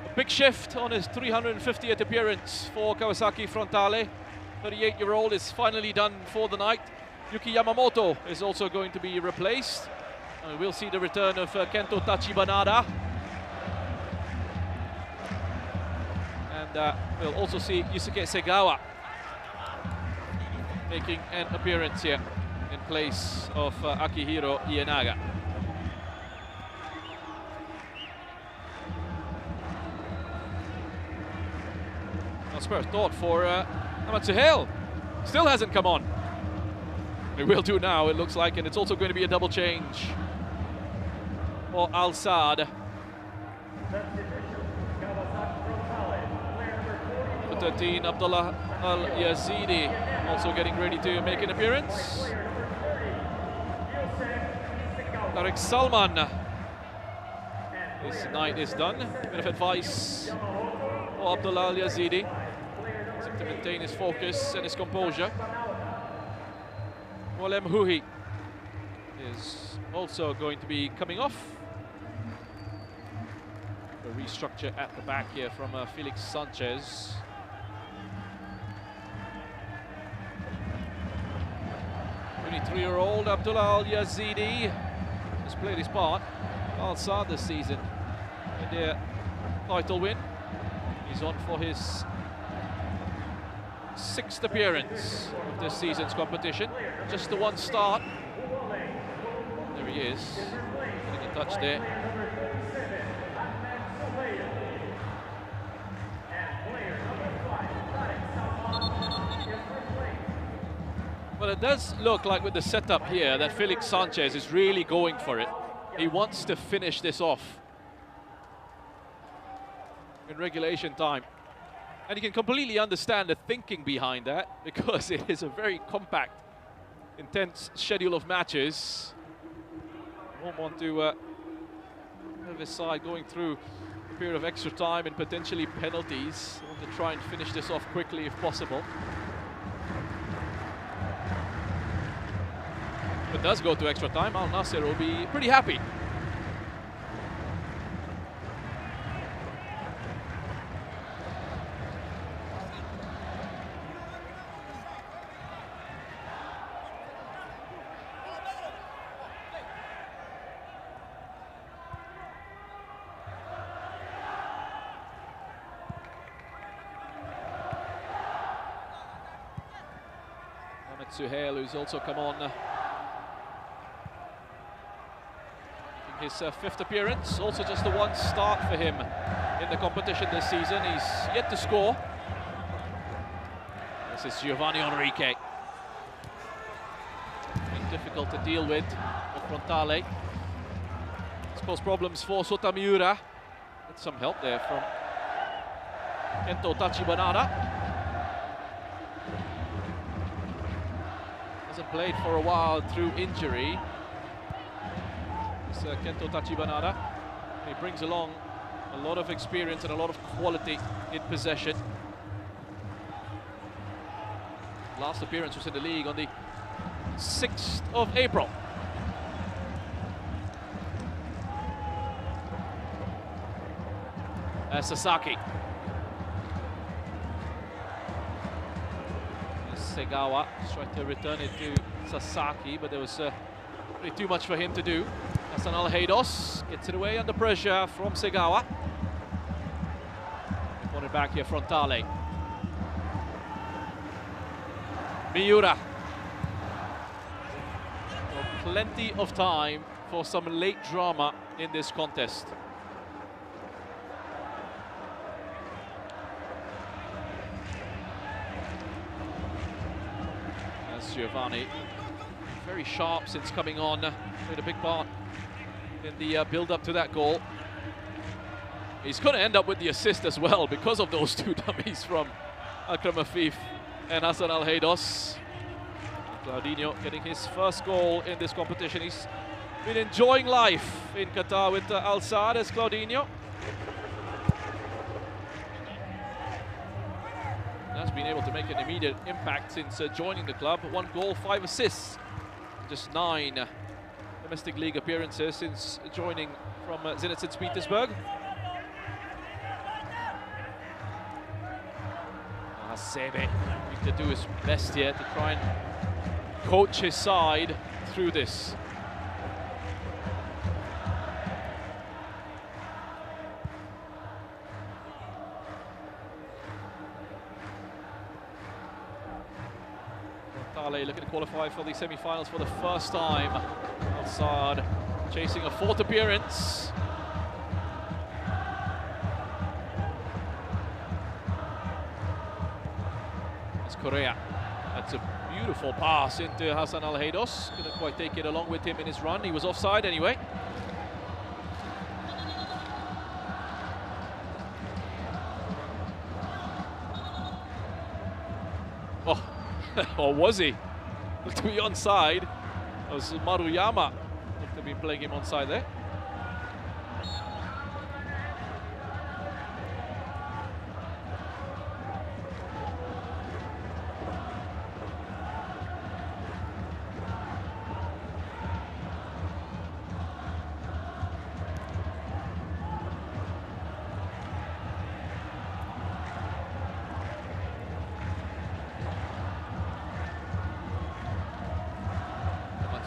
A big shift on his 350th appearance for Kawasaki Frontale. 38-year-old is finally done for the night. Yuki Yamamoto is also going to be replaced. And we'll see the return of Kento Tachibanada. And we'll also see Yusuke Segawa making an appearance here in place of Akihiro Ienaga. Now Spurs thought for Ahmad Suhail. Still hasn't come on. It will do now, it looks like, and it's also going to be a double change for Al Saad. Number 13, Abdullah Al-Yazidi, also getting ready to make an appearance. Tariq Salman. His night is done. Bit of advice for Abdullah Al-Yazidi to maintain his focus and his composure. Molem Huhi is also going to be coming off. A restructure at the back here from Felix Sanchez. 23-year-old Abdullah Al-Yazidi has played his part. Al Saad this season in their title win. He's on for his 6th appearance of this season's competition. Just the one start. There he is, getting a touch there. Well, it does look like with the setup here that Felix Sanchez is really going for it. He wants to finish this off in regulation time. And you can completely understand the thinking behind that, because it is a very compact, intense schedule of matches. Won't want to have his side going through a period of extra time and potentially penalties. Want to try and finish this off quickly if possible. If it does go to extra time, Al Nassr will be pretty happy. Suhail, who's also come on his fifth appearance, also just the one start for him in the competition this season. He's yet to score. This is Giovanni Enrique. Being difficult to deal with Frontale. It's caused problems for Sotamiura. With some help there from Kento Tachibanada. Hasn't played for a while through injury. It's Kento Tachibanada. He brings along a lot of experience and a lot of quality in possession. Last appearance was in the league on the 6th of April. Sasaki. Segawa tried to return it to Sasaki, but there was really too much for him to do. Hassan Al-Heidos gets it away under pressure from Segawa. Put it back here, Frontale. Miura. Well, plenty of time for some late drama in this contest. Giovanni, very sharp since coming on, played a big part in the build-up to that goal. He's going to end up with the assist as well because of those two dummies from Akram Afif and Hassan Al-Heidos. Claudinho getting his first goal in this competition. He's been enjoying life in Qatar with Al Saad as Claudinho. Has been able to make an immediate impact since joining the club. 1 goal, 5 assists, just 9 domestic league appearances since joining from Zenit St. Petersburg. Hasebe need to do his best here to try and coach his side through this. Looking to qualify for the semi-finals for the first time. Al Saad chasing a 4th appearance. It's Correa. That's a beautiful pass into Hassan Al-Heidos. Couldn't quite take it along with him in his run. He was offside anyway. Oh. Or was he? Looked to be onside. It was Maruyama. Looked to be playing him onside there.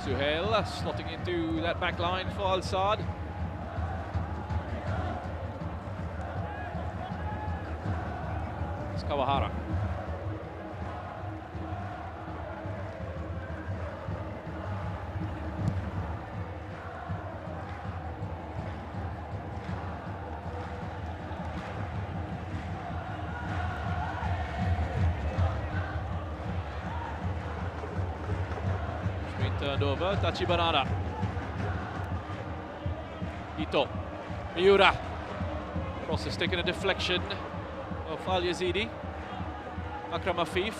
Suhail slotting into that back line for Al Saad. It's Kawahara. Turned over, Tachibanada. Ito. Miura. Cross is taking a deflection of Al Yazidi. Akram Afif.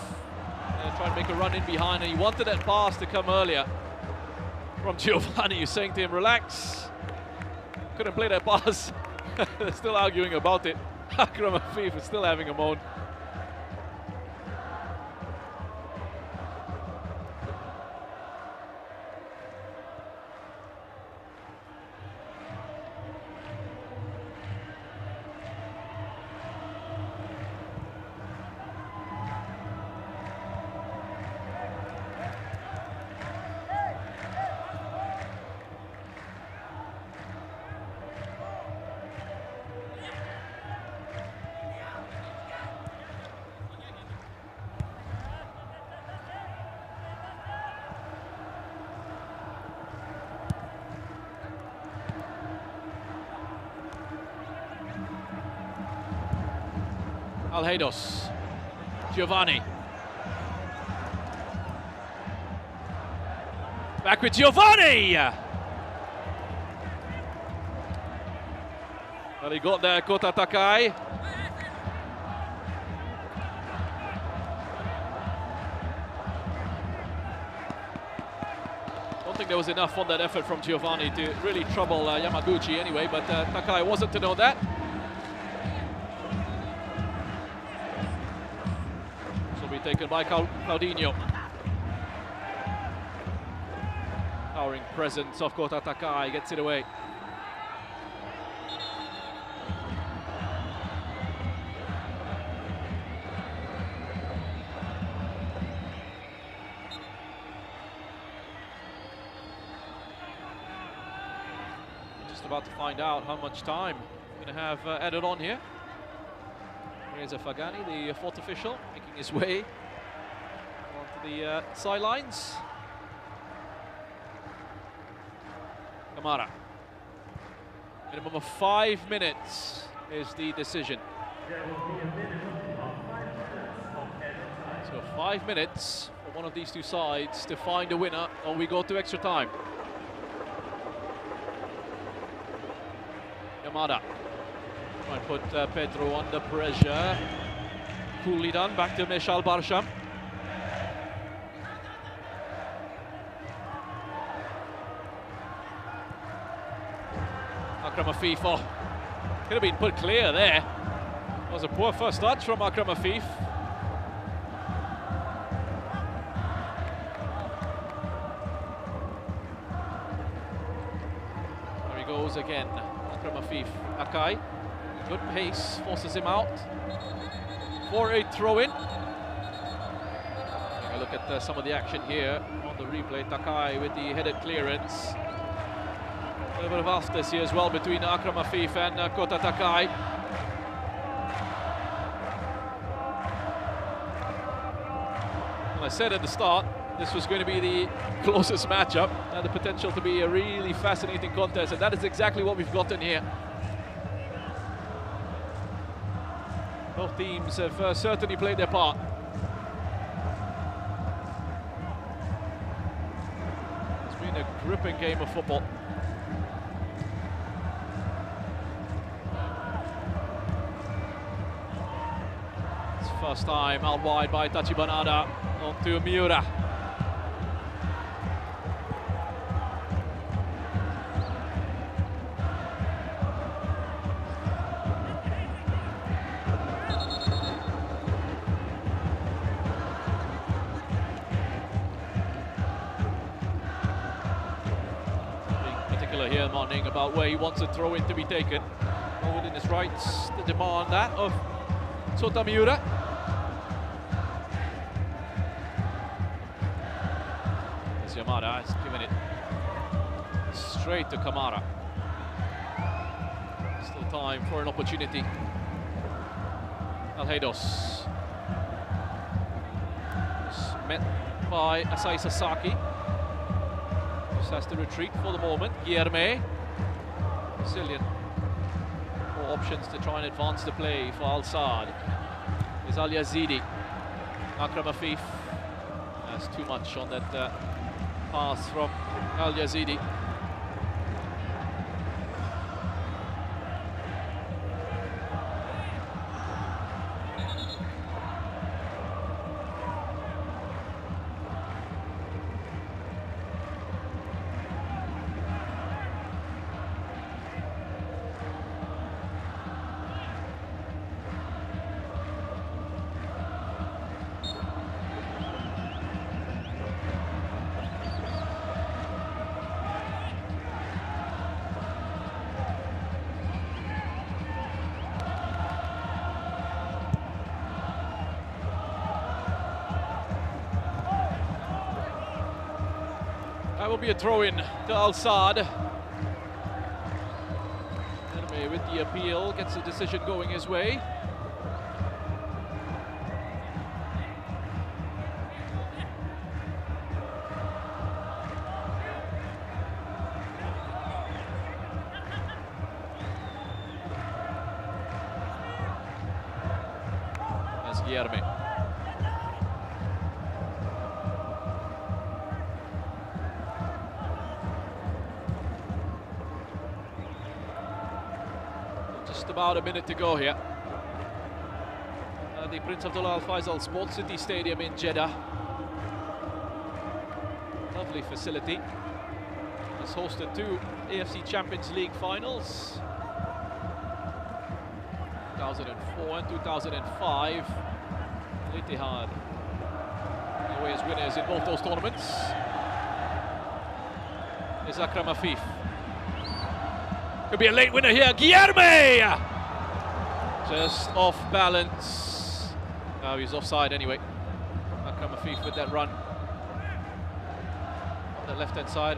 Trying to make a run in behind, and he wanted that pass to come earlier from Giovanni, who's saying to him, relax. Couldn't play that pass. They're still arguing about it. Akram Afif is still having a moan. Alheidos. Giovanni. Back with Giovanni! Well, he got there, Kota Takai. Don't think there was enough on that effort from Giovanni to really trouble Yamaguchi anyway, but Takai wasn't to know that. This will be taken by Claudinho. Towering presence of Kota Takai gets it away. Just about to find out how much time we're going to have added on here. Reza Fagani, the fourth official, making his way onto the sidelines. Kamara. Minimum of 5 minutes is the decision. So 5 minutes for one of these two sides to find a winner, or we go to extra time. Yamada. Try and put Pedro under pressure. Coolly done. Back to Meshal Barsham. Akram Afif, could have been put clear there. That was a poor first touch from Akram Afif. There he goes again, Akram Afif. Akai, good pace, forces him out. 4-8 throw-in. Take a look at some of the action here on the replay. Takai with the headed clearance. A little bit of fastness here as well between Akram Afif and Kota Takai. And I said at the start, this was going to be the closest matchup, and the potential to be a really fascinating contest, and that is exactly what we've gotten here. Both teams have certainly played their part. It's been a gripping game of football. First time out wide by Tachibanada onto Miura. Being particular here, Manning, about where he wants a throw in to be taken. All within his rights to demand that of Sota Miura. Yamada has given it straight to Kamara. Still time for an opportunity. Alheidos. Met by Asai Sasaki. Just has to retreat for the moment. Guilherme. Brazilian. More options to try and advance the play for Al Saad. Is Al Yazidi. Akram Afif. That's too much on that pass from Al Yazidi. That will be a throw-in to Al Saad. Anyway, with the appeal, gets the decision going his way. Guilherme. Just about a minute to go here. The Prince Abdullah Al Faisal Sports City Stadium in Jeddah. Lovely facility. Has hosted two AFC Champions League finals, 2004 and 2005. Al-Ittihad away as winners in both those tournaments. Is Akram Afif. Could be a late winner here. Guilherme! Just off balance. Now he's offside anyway. Akram Afif with that run. On the left-hand side.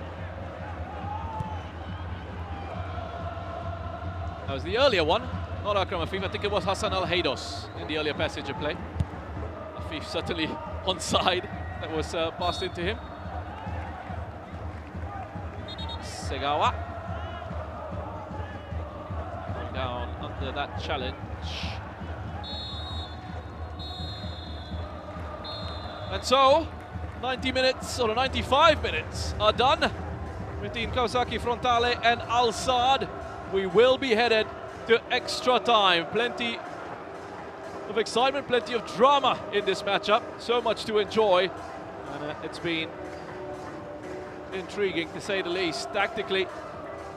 That was the earlier one, not Akram Afif. I think it was Hassan Al Haydos in the earlier passage of play. Afif certainly onside. That was passed into him. Segawa. Going down under that challenge. And so, 90 minutes, or 95 minutes are done between Kawasaki Frontale and Al Saad. We will be headed to extra time. Plenty of excitement, plenty of drama in this matchup. So much to enjoy. And it's been intriguing, to say the least. Tactically,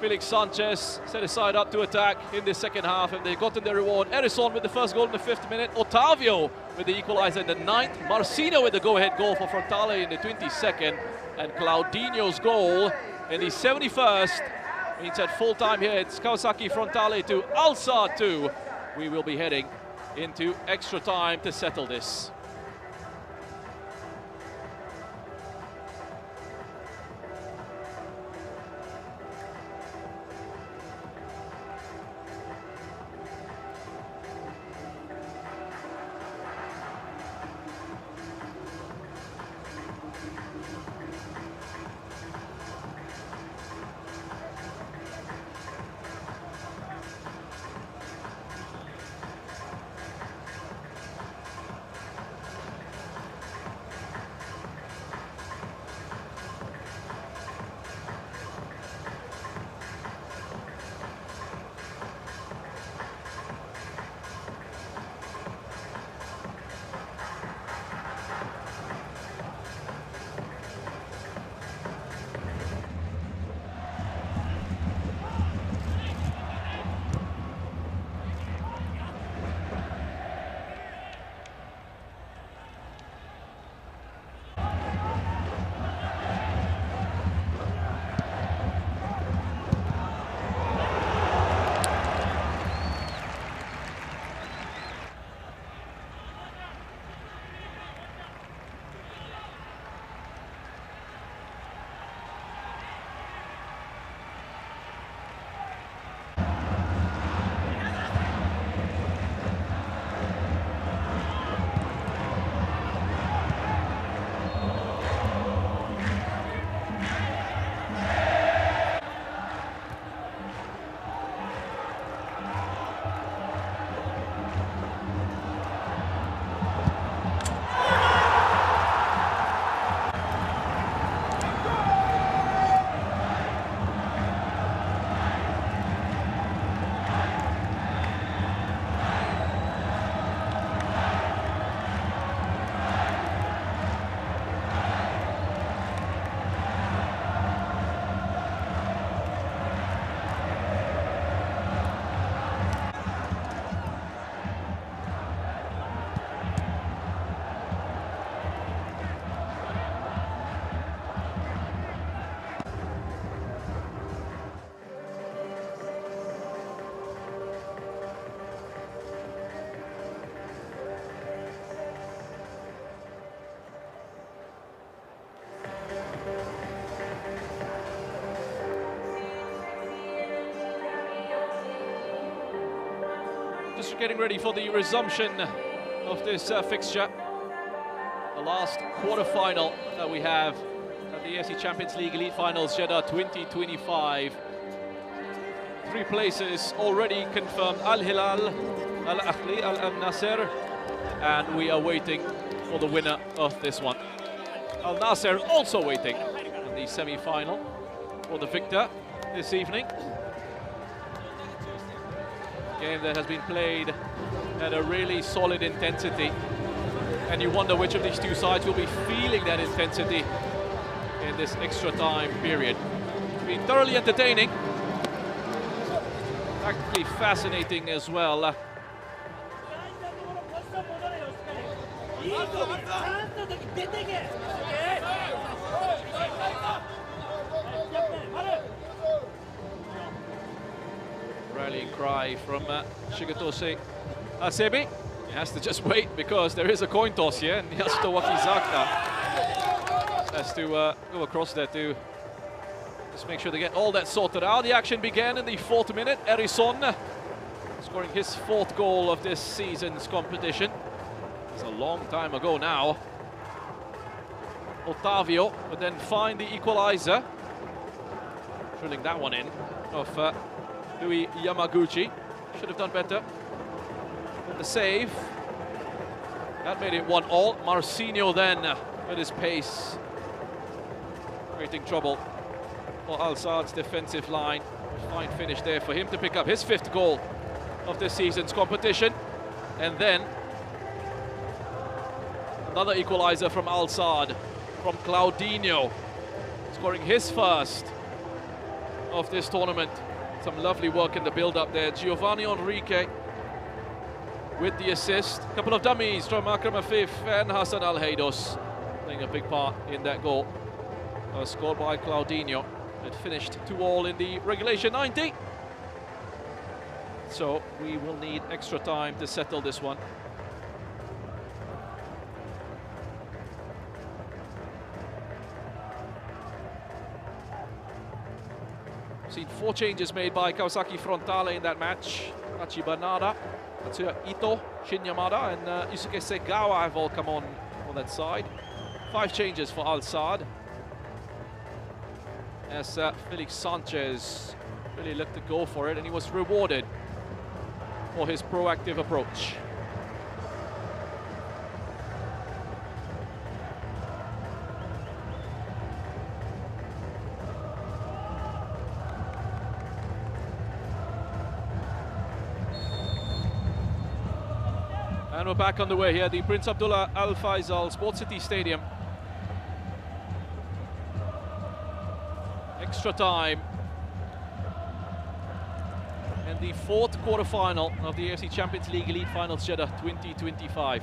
Felix Sanchez set his side up to attack in the second half, and they've gotten their reward. Erison with the first goal in the 5th minute. Otavio with the equalizer in the 9th. Marcino with the go-ahead goal for Frontale in the 22nd. And Claudinho's goal in the 71st. Means at full time here, it's Kawasaki Frontale 2, Al Saad 2. We will be heading into extra time to settle this. Just getting ready for the resumption of this fixture. The last quarter-final that we have at the AFC Champions League Elite Finals, Jeddah 2025. 3 places already confirmed: Al Hilal, Al Ahli, Al Nasser, and we are waiting for the winner of this one. Al Nasser also waiting in the semi-final for the victor this evening. Game that has been played at a really solid intensity, and you wonder which of these two sides will be feeling that intensity in this extra time period. It's been thoroughly entertaining, tactically fascinating as well. Rallying cry from Shigetose Asebi. He has to just wait because there is a coin toss here, and Yasutowaki Zaka has to go across there to just make sure they get all that sorted out. The action began in the 4th minute. Erison scoring his 4th goal of this season's competition. It's a long time ago now. Otavio would then find the equalizer. Drilling that one in of Louis Yamaguchi. Should have done better with the save. That made it 1-1. Marcinho then with his pace creating trouble for Al Saad's defensive line. Fine finish there for him to pick up his 5th goal of this season's competition. And then another equalizer from Al Saad, from Claudinho, scoring his 1st of this tournament. Some lovely work in the build-up there. Giovanni Enrique with the assist. A couple of dummies from Akram Afif and Hassan Al-Heidos playing a big part in that goal. Scored by Claudinho. It finished 2-2 in the regulation 90. So we will need extra time to settle this one. Seen 4 changes made by Kawasaki Frontale in that match. Tachi Banada, Tatsuya Ito, Shin Yamada, and Yusuke Segawa have all come on that side. 5 changes for Al Saad, as Felix Sanchez really looked to go for it, and he was rewarded for his proactive approach. And we're back on the way here, the Prince Abdullah Al Faisal Sports City Stadium. Extra time. And the 4th quarter-final of the AFC Champions League Elite Finals Jeddah 2025.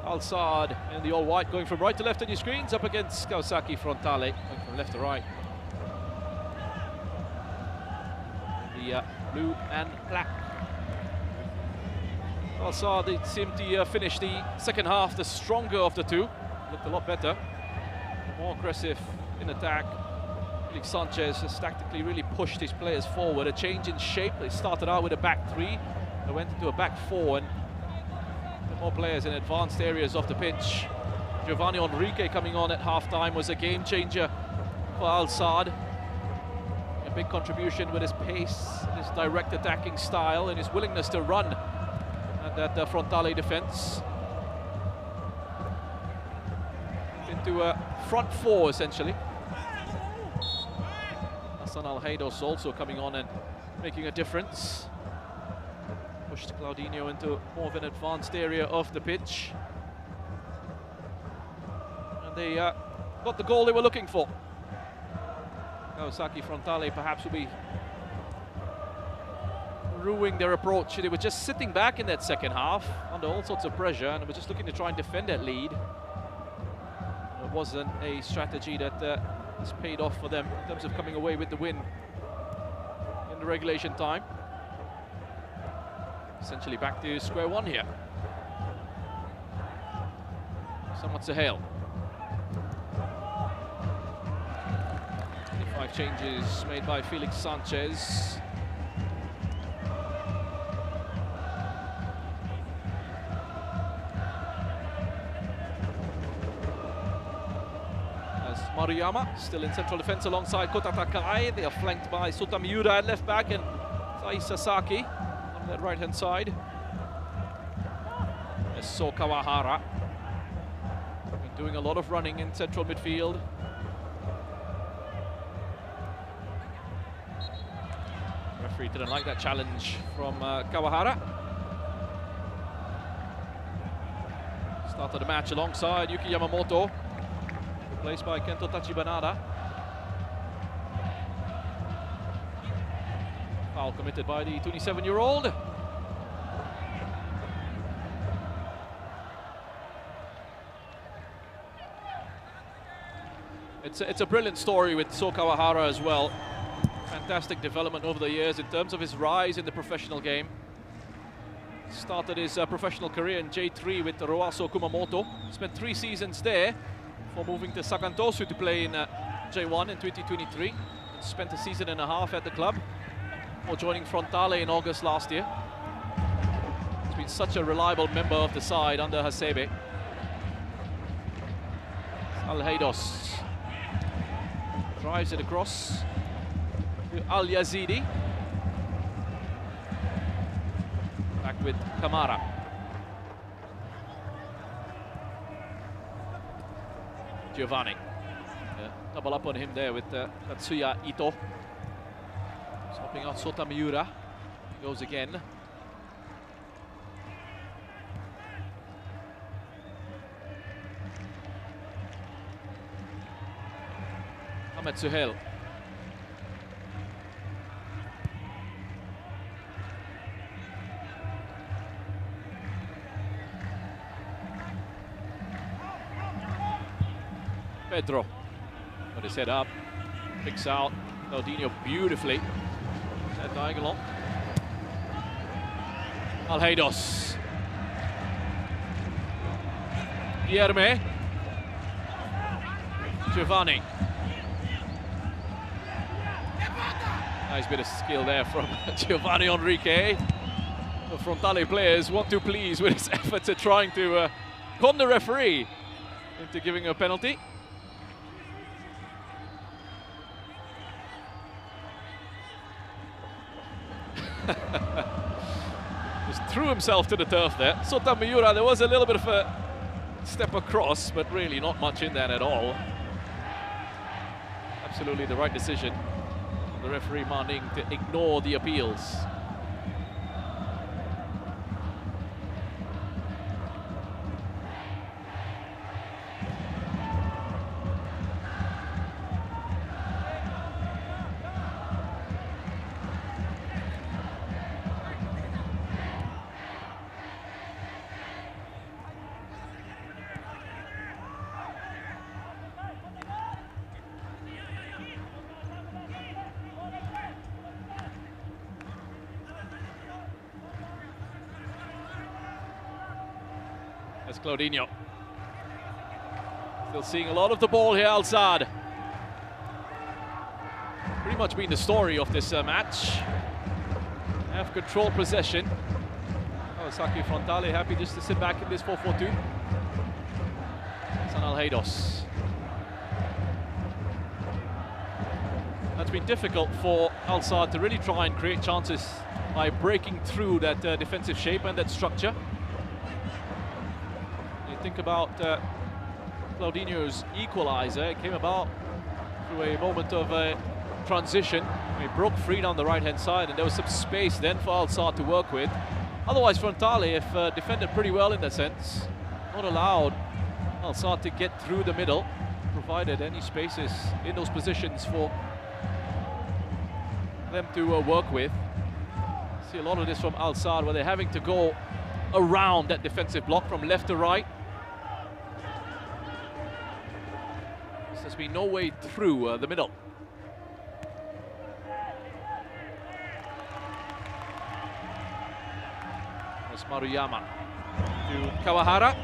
Al Saad in the all-white, going from right to left on your screens, up against Kawasaki Frontale, going from left to right. The blue and black. Al Saad, they seemed to finish the second half the stronger of the two. Looked a lot better, more aggressive in attack. Felix Sanchez has tactically really pushed his players forward. A change in shape. They started out with a back 3. They went into a back 4, and more players in advanced areas of the pitch. Giovanni Enrique coming on at half-time was a game changer for Al Saad. A big contribution with his pace, his direct attacking style, and his willingness to run at that Frontale defense. Into a front 4 essentially. Hassan Al-Heidos also coming on and making a difference. Pushed Claudinho into more of an advanced area of the pitch. And they got the goal they were looking for. Kawasaki Frontale perhaps will be ruining their approach. They were just sitting back in that second half under all sorts of pressure, and they were just looking to try and defend that lead. It wasn't a strategy that has paid off for them in terms of coming away with the win in the regulation time. Essentially back to square one here. Somewhat Sahel. 5 changes made by Felix Sanchez. Maruyama still in central defense alongside Kota Takai. They are flanked by Sota Miura at left back and Sai Sasaki on that right hand side. So Kawahara. Been doing a lot of running in central midfield. Referee didn't like that challenge from Kawahara. Started the match alongside Yuki Yamamoto, replaced by Kento Tachibanada. Foul committed by the 27-year-old. It's a brilliant story with So Kawahara as well. Fantastic development over the years in terms of his rise in the professional game. Started his professional career in J3 with Roaso Kumamoto. Spent 3 seasons there before moving to Sakantosu to play in J1 in 2023. And spent a season and a half at the club before joining Frontale in August last year. He's been such a reliable member of the side under Hasebe. Alheidos drives it across to Al Yazidi. Back with Kamara. Giovanni. Double up on him there with Tatsuya Ito. Stopping out Sota Miura. Goes again. Ahmed Suhail. Pedro got his head up, picks out Claudinho beautifully. That diagonal. Alheidos. Guilherme. Giovanni. Nice bit of skill there from Giovanni Enrique. The Frontale players want to please with his efforts at trying to con the referee into giving a penalty. Just threw himself to the turf there. Sota Miura, there was a little bit of a step across, but really not much in that at all. Absolutely the right decision. The referee demanding to ignore the appeals. That's Claudinho. Still seeing a lot of the ball here, Al Saad. Pretty much been the story of this match. Have control possession. Kawasaki Frontale happy just to sit back in this 4-4-2. San Alheidos. That's been difficult for Al Saad to really try and create chances by breaking through that defensive shape and that structure. Think about Claudinho's equalizer. It came about through a moment of transition. He broke free down the right-hand side, and there was some space then for Al Saad to work with. Otherwise, Frontale have defended pretty well in that sense. Not allowed Al Saad to get through the middle, provided any spaces in those positions for them to work with. See a lot of this from Al Saad, where they're having to go around that defensive block from left to right. There's been no way through the middle. There's Maruyama to Kawahara.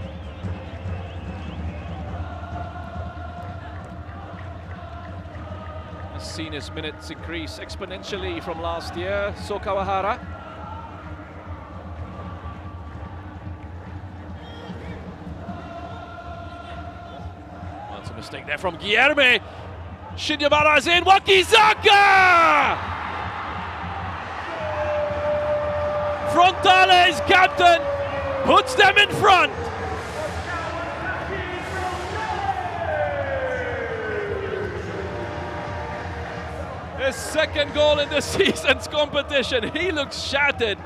Has seen his minutes increase exponentially from last year. So Kawahara. Mistake there from Guilherme. Shinyamara is in. Wakizaka! Frontale's captain puts them in front. His second goal in the season's competition. He looks shattered.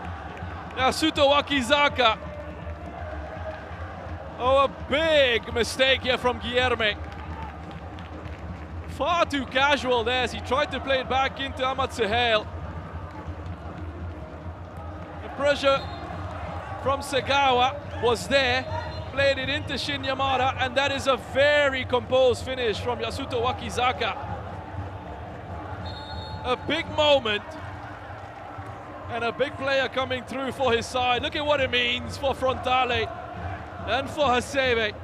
Yasuto Wakizaka. Oh, a big mistake here from Guilherme. Far too casual there as he tried to play it back into Ahmad Suhail. The pressure from Segawa was there. Played it into Shin Yamada, and that is a very composed finish from Yasuto Wakizaka. A big moment and a big player coming through for his side. Look at what it means for Frontale and for Hasebe.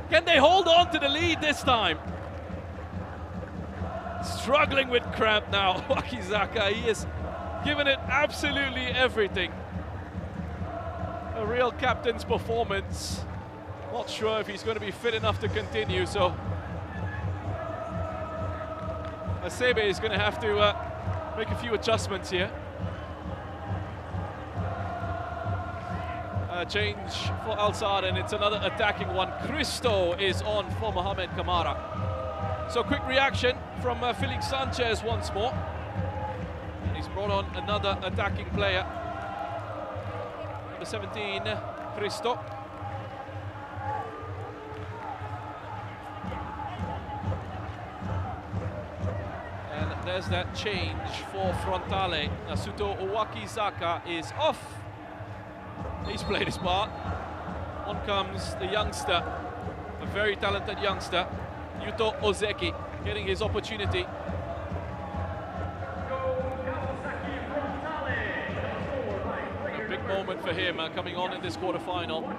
Can they hold on to the lead this time? Struggling with cramp now, Wakizaka. He has given it absolutely everything. A real captain's performance. Not sure if he's going to be fit enough to continue, so Hasebe is going to have to make a few adjustments here. Change for Al Sadd, and it's another attacking one. Cristo is on for Mohamed Kamara. So quick reaction from Felix Sanchez once more. And he's brought on another attacking player. Number 17, Cristo. There's that change for Frontale. Yasuto Wakizaka is off. He's played his part. On comes the youngster, a very talented youngster, Yuto Ozeki, getting his opportunity. A big moment for him coming on in this quarterfinal.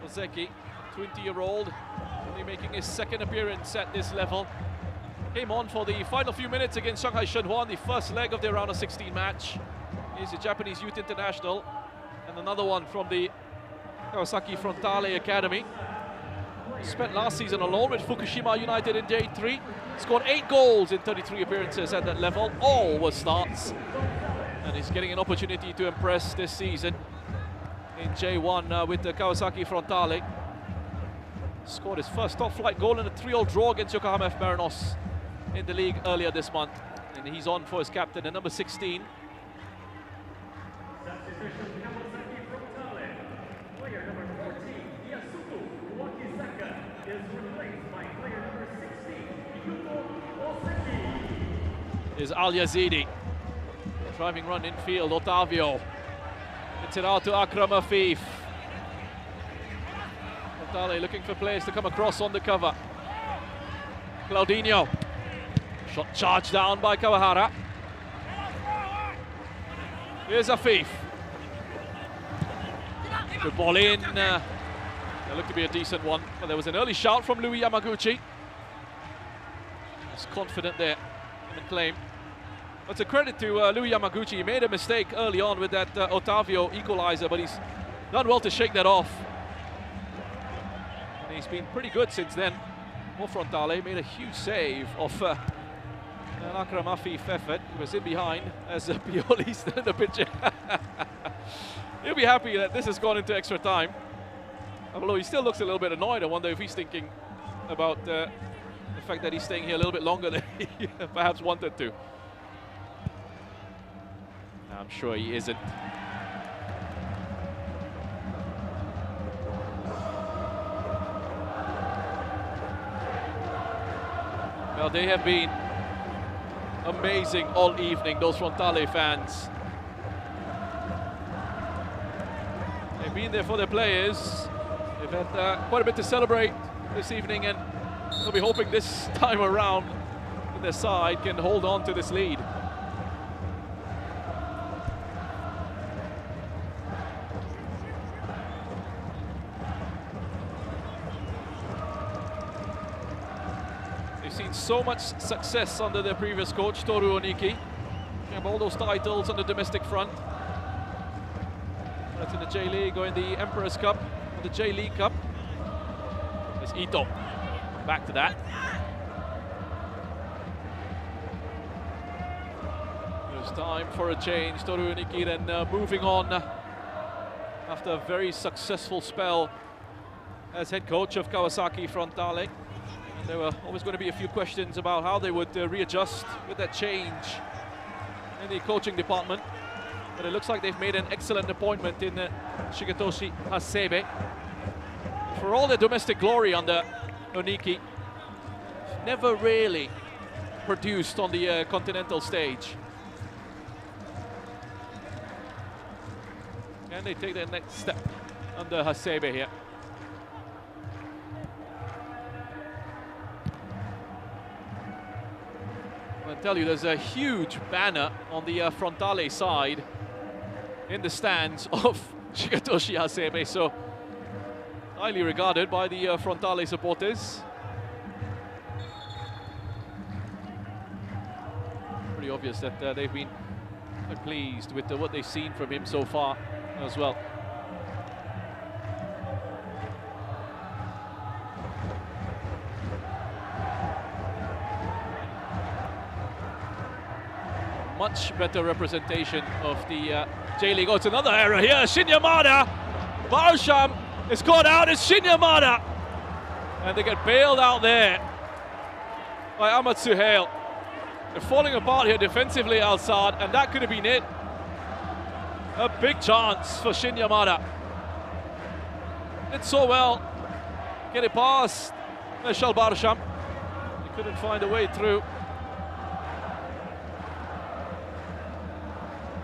Ozeki, 20-year-old. Making his second appearance at this level. Came on for the final few minutes against Shanghai Shenhua, the first leg of their round of 16 match. He's a Japanese youth international, and another one from the Kawasaki Frontale Academy. Spent last season alone with Fukushima United in J3. Scored 8 goals in 33 appearances at that level. All were starts. And he's getting an opportunity to impress this season in J1 with the Kawasaki Frontale. Scored his first top-flight goal in a 3-3 draw against Yokohama F. Marinos in the league earlier this month. And he's on for his captain, at number 16. Player number 14, Yasuto Wakizaka, is replaced by player number 16, Yuto Ozeki. Is Al Yazidi. Driving run infield, Otavio. Gets it out to Akram Afif. Frontale looking for players to come across on the cover. Claudinho. Shot charged down by Kawahara. Here's Afif. Good ball in. It looked to be a decent one, but there was an early shout from Louis Yamaguchi. He's confident there in claim. It's a credit to Louis Yamaguchi. He made a mistake early on with that Otavio equalizer, but he's done well to shake that off. And he's been pretty good since then. More Frontale made a huge save of an Akram Afif effort. He was in behind as Pioli's in the picture. He'll be happy that this has gone into extra time. Although he still looks a little bit annoyed. I wonder if he's thinking about the fact that he's staying here a little bit longer than he perhaps wanted to. I'm sure he isn't. Well, they have been amazing all evening, those Frontale fans. They've been there for their players. They've had quite a bit to celebrate this evening, and they'll be hoping this time around that their side can hold on to this lead. They've seen so much success under their previous coach, Toru Oniki. They have all those titles on the domestic front. That's in the J-League or in the Emperor's Cup, or the J-League Cup. There's Ito. Back to that. It's time for a change. Toru Uniki then moving on after a very successful spell as head coach of Kawasaki Frontale. And there were always going to be a few questions about how they would readjust with that change in the coaching department. But it looks like they've made an excellent appointment in Shigetoshi Hasebe. For all their domestic glory under Uniki, never really produced on the continental stage. Can they take their next step under Hasebe here? I tell you, there's a huge banner on the Frontale side in the stands of Shigetoshi Hasebe, so highly regarded by the Frontale supporters. Pretty obvious that they've been quite pleased with what they've seen from him so far as well. Much better representation of the J-League. Oh, it's another error here. Shinya Yamada. Barsham is caught out. It's Shinya Yamada. And they get bailed out there by Ahmad Suhail. They're falling apart here defensively, Al Saad, and that could have been it. A big chance for Shinya Yamada. Did so well. Get it past Michel Barsham. He couldn't find a way through.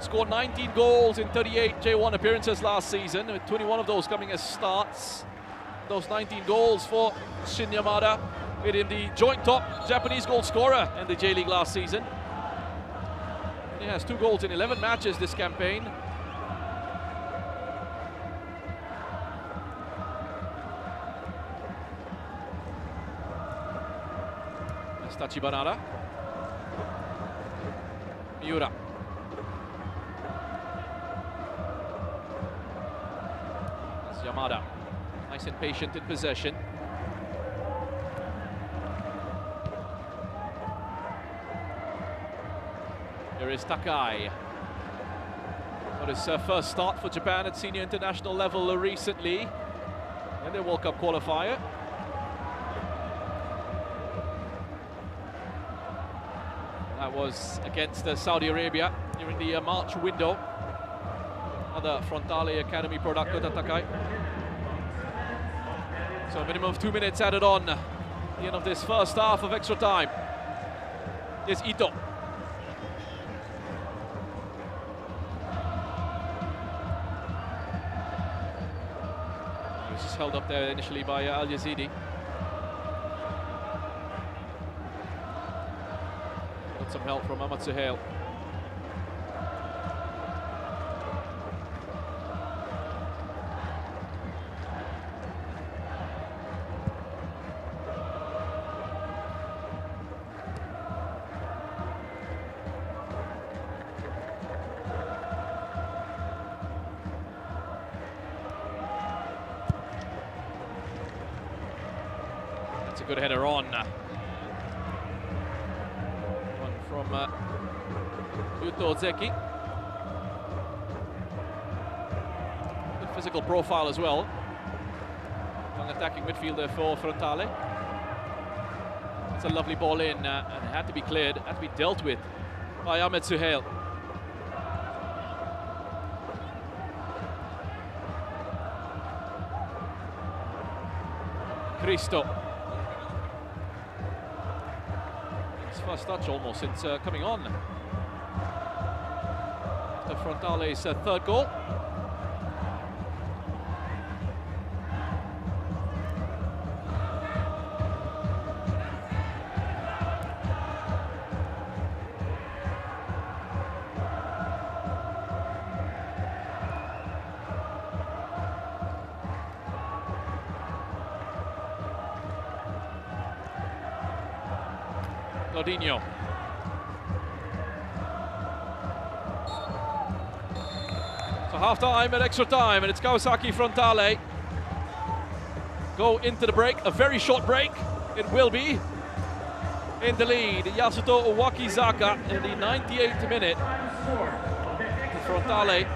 Scored 19 goals in 38 J1 appearances last season, with 21 of those coming as starts. Those 19 goals for Shinya Yamada made him the joint top Japanese goal scorer in the J-League last season. And he has 2 goals in 11 matches this campaign. That's Tachibanara. Miura. Yamada, nice and patient in possession. Here is Takai. Got his first start for Japan at senior international level recently in their World Cup qualifier. That was against Saudi Arabia during the March window. Another Frontale Academy product, Takai. So a minimum of 2 minutes added on at the end of this first half of extra time. Here's Ito. He was just held up there initially by Al Yazidi. Got some help from Ahmad Suhail. That's a good header on. One from Yuto Zeki. Good physical profile as well. Young attacking midfielder for Frontale. It's a lovely ball in and it had to be cleared, had to be dealt with by Ahmed Suhail. Cristo. His first touch almost since coming on. After Frontale's third goal. Claudinho. So half-time and extra time, and it's Kawasaki Frontale. Go into the break, a very short break, it will be. in the lead. Yasuto Wakizaka in the 98th minute. Frontale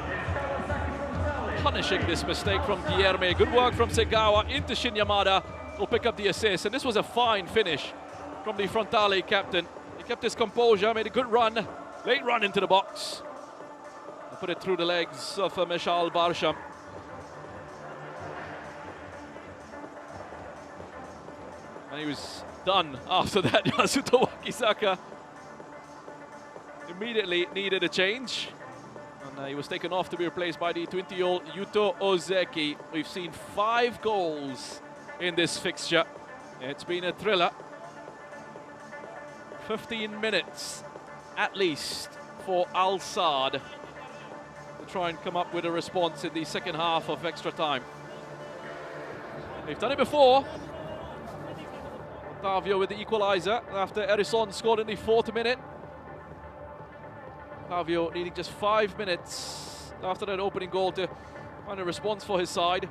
punishing this mistake from Guilherme. Good work from Segawa into Shin Yamada. Will pick up the assist, and this was a fine finish from the Frontale captain. He kept his composure, made a good run, late run into the box. And put it through the legs of Mishal Barsham. And he was done after that. Yasuto Wakizaka immediately needed a change. And he was taken off to be replaced by the 20-year-old Yuto Ozeki. We've seen 5 goals in this fixture. It's been a thriller. 15 minutes at least for Al Saad to try and come up with a response in the second half of extra time. They've done it before. Otavio with the equalizer after Erison scored in the 4th minute. Otavio needing just 5 minutes after that opening goal to find a response for his side.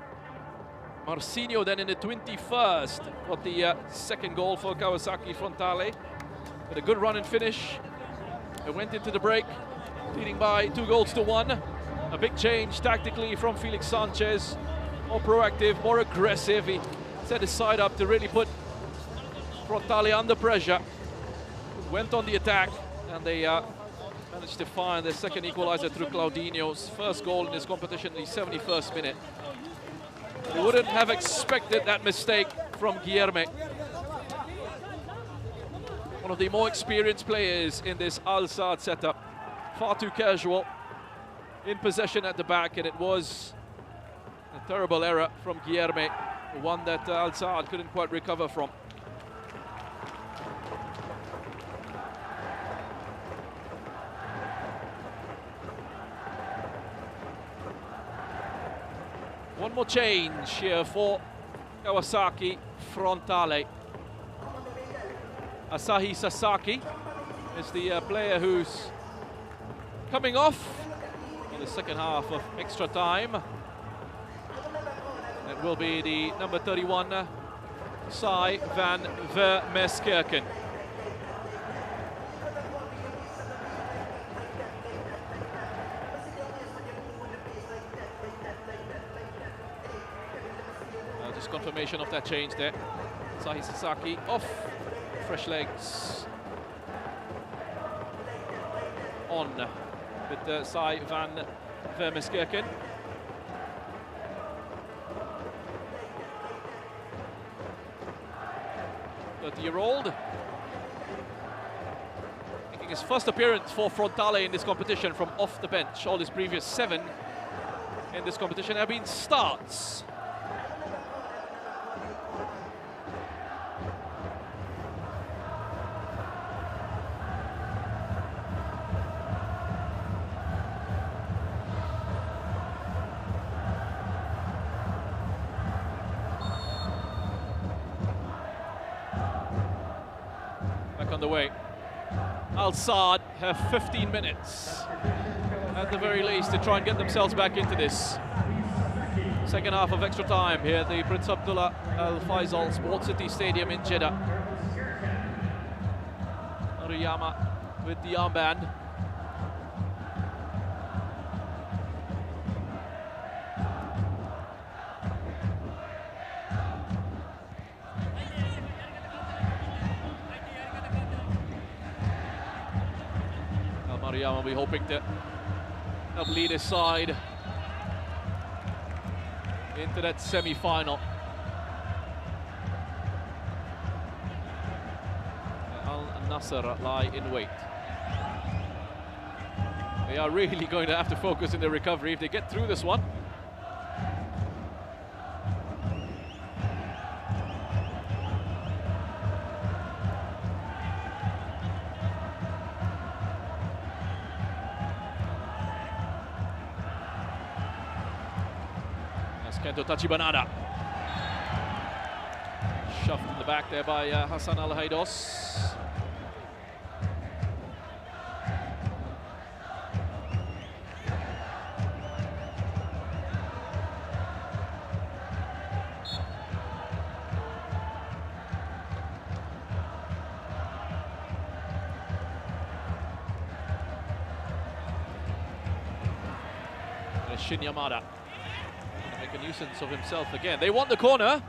Marcinho then in the 21st got the second goal for Kawasaki Frontale with a good run and finish. It went into the break, leading by 2-1. A big change tactically from Felix Sanchez. More proactive, more aggressive. He set his side up to really put Frontale under pressure. Went on the attack, and they managed to find their second equalizer through Claudinho's first goal in this competition in the 71st minute. We wouldn't have expected that mistake from Guilherme. One of the more experienced players in this Al Saad setup. Far too casual, in possession at the back, and it was a terrible error from Guilherme, one that Al Saad couldn't quite recover from. One more change here for Kawasaki Frontale. Asahi Sasaki is the player who's coming off in the second half of extra time. It will be the number 31, Sai van Vermeskirchen. Just confirmation of that change there. Asahi Sasaki off, fresh legs on with Sai van Vermeskirchen. 30-year-old. Making his first appearance for Frontale in this competition from off the bench. All his previous 7 in this competition have been starts. On the way. Al Saad have 15 minutes at the very least to try and get themselves back into this. Second half of extra time here at the Prince Abdullah Al Faisal Sports City Stadium in Jeddah. Ariyama with the armband. Mariyama will be hoping to help lead his side into that semi-final. Al Nasser lie in wait. They are really going to have to focus in their recovery if they get through this one. Kento Tachibanada. Shoved in the back there by Hassan Al-Haidos. Shin Yamada. Gonna make a nuisance of himself again. They want the corner.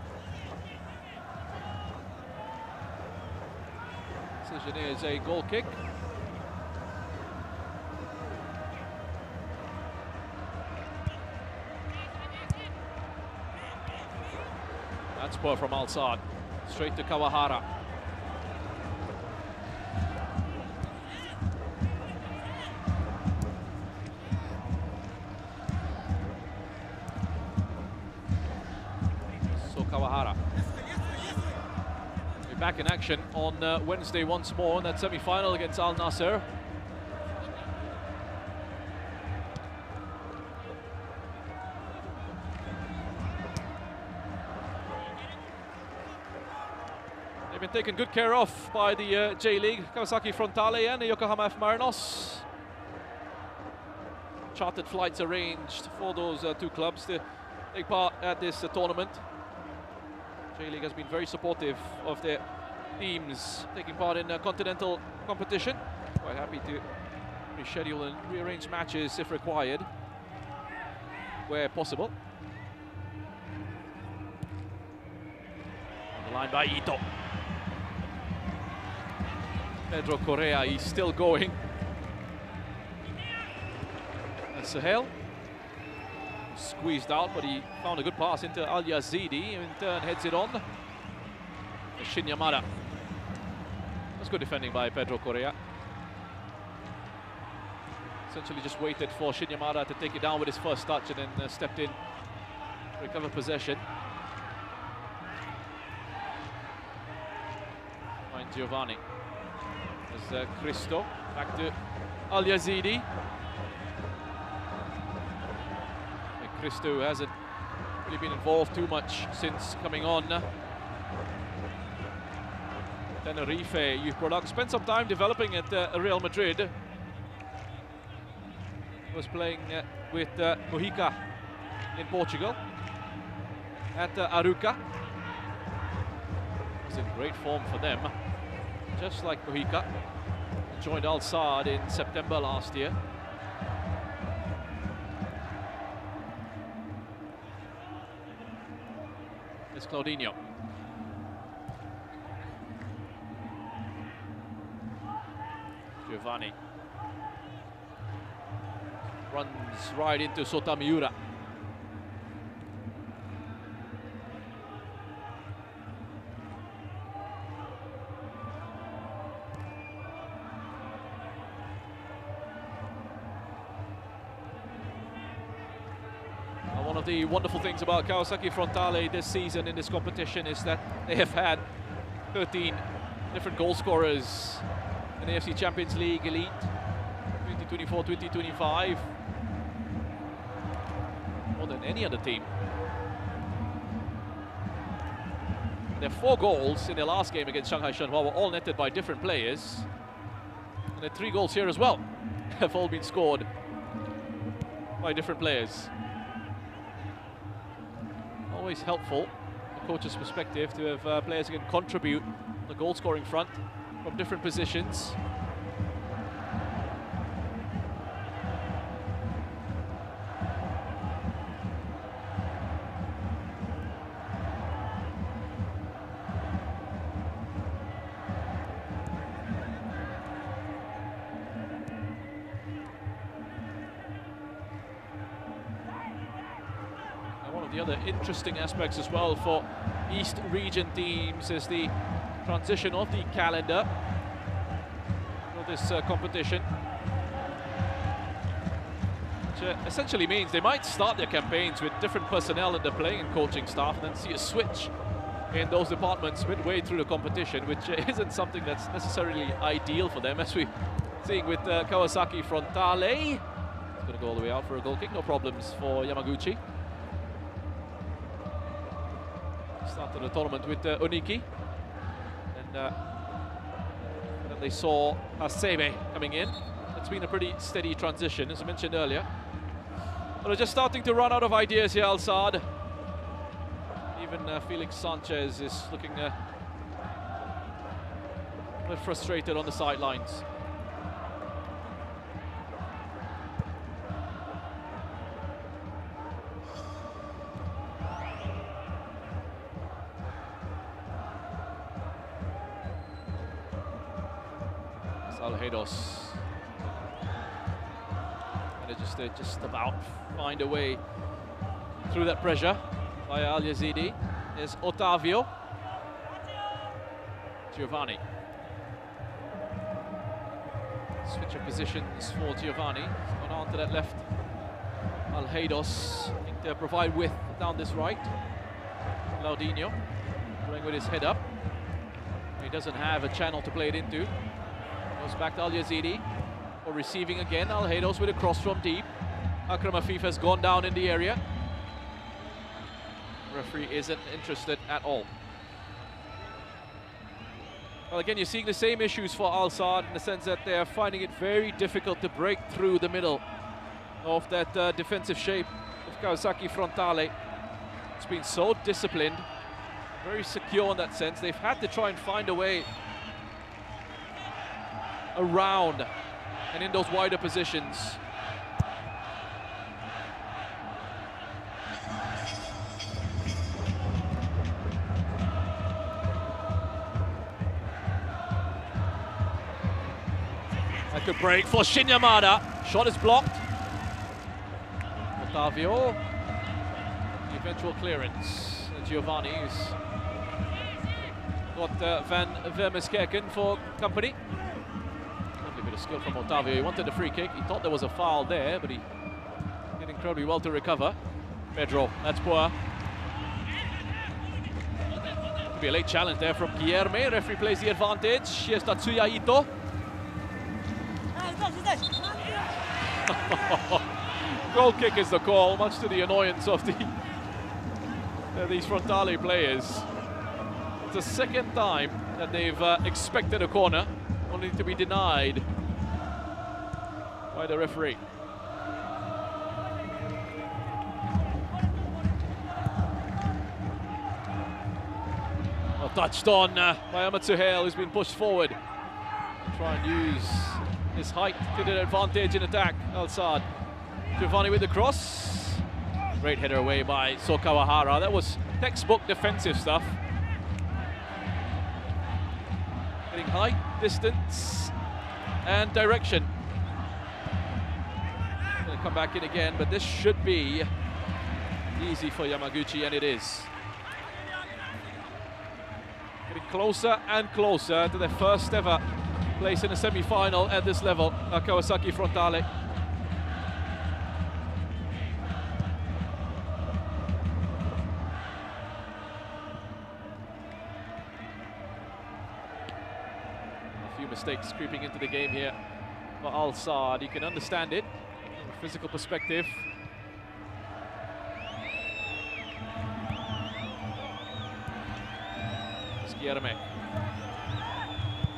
Decision is a goal kick. That's poor from Al-Saad. Straight to Kawahara. So Kawahara. We're back in action on Wednesday once more in that semi-final against Al Nassr. They've been taken good care of by the J-League, Kawasaki Frontale and the Yokohama F Marinos. Chartered flights arranged for those two clubs to take part at this tournament. J-League has been very supportive of their teams taking part in continental competition. Quite happy to reschedule and rearrange matches if required, where possible. On the line by Ito. Pedro Correa, he's still going. And Sahel squeezed out, but he found a good pass into Al Yazidi, and in turn heads it on. Shin Yamada. That's good defending by Pedro Correa. Essentially just waited for Shin Yamada to take it down with his first touch and then stepped in, recover possession. Find Giovanni. There's Cristo, back to Al Yazidi. Cristo hasn't really been involved too much since coming on. Tenerife youth product, spent some time developing at Real Madrid. Was playing with Mojica in Portugal at Aruca. Was in great form for them, just like Mojica. Joined Al-Saad in September last year. It's Claudinho. Giovanni runs right into Sotamiura. One of the wonderful things about Kawasaki Frontale this season in this competition is that they have had 13 different goal scorers in the AFC Champions League Elite 2024-2025. More than any other team. Their 4 goals in their last game against Shanghai Shenhua were all netted by different players. And their 3 goals here as well have all been scored by different players. Always helpful, from the coach's perspective, to have players who can contribute on the goal-scoring front from different positions. The other interesting aspects as well for East region teams is the transition of the calendar for this competition, which essentially means they might start their campaigns with different personnel in the playing and coaching staff, and then see a switch in those departments midway through the competition, which isn't something that's necessarily ideal for them, as we're seeing with Kawasaki Frontale. It's going to go all the way out for a goal kick, no problems for Yamaguchi. Started the tournament with Oniki, and then they saw Hasebe coming in. It's been a pretty steady transition, as I mentioned earlier. But they're just starting to run out of ideas here, Al-Saad. Even Felix Sanchez is looking a bit frustrated on the sidelines. Alheidos. And they just about find a way through that pressure by Al Yazidi. There's Otavio. Giovanni. Switch of positions for Giovanni. He's gone on to that left. Alheidos looking to provide width down this right. Laudinho playing with his head up. He doesn't have a channel to play it into. Goes back to Al Yazidi. Or receiving again. Alheidos with a cross from deep. Akram Afif has gone down in the area. Referee isn't interested at all. Well, again, you're seeing the same issues for Al Saad in the sense that they're finding it very difficult to break through the middle of that defensive shape of Kawasaki Frontale. It's been so disciplined, very secure in that sense. They've had to try and find a way around and in those wider positions. That could break for Shinyamada. Shot is blocked. Otavio. The eventual clearance. Giovanni, who's got Van Vermeerkerken for company. Lovely bit of skill from Otavio. He wanted a free kick. He thought there was a foul there, but he did incredibly well to recover. Pedro, that's poor. Could be a late challenge there from Guilherme. Referee plays the advantage. Here's Tatsuya Ito. Goal kick is the call, much to the annoyance of these Frontale players. It's the second time that they've expected a corner, only to be denied by the referee. Well, touched on by Ahmed Suhail, who's been pushed forward. Try and use his height to the advantage in attack. Al Saad. Giovanni with the cross. Great header away by Sokawahara. That was textbook defensive stuff. Getting height, distance, and direction. Gonna come back in again, but this should be easy for Yamaguchi, and it is. Getting closer and closer to their first ever place in a semi-final at this level, Kawasaki Frontale. A few mistakes creeping into the game here for Al Saad. You can understand it from a physical perspective. It's Guilherme.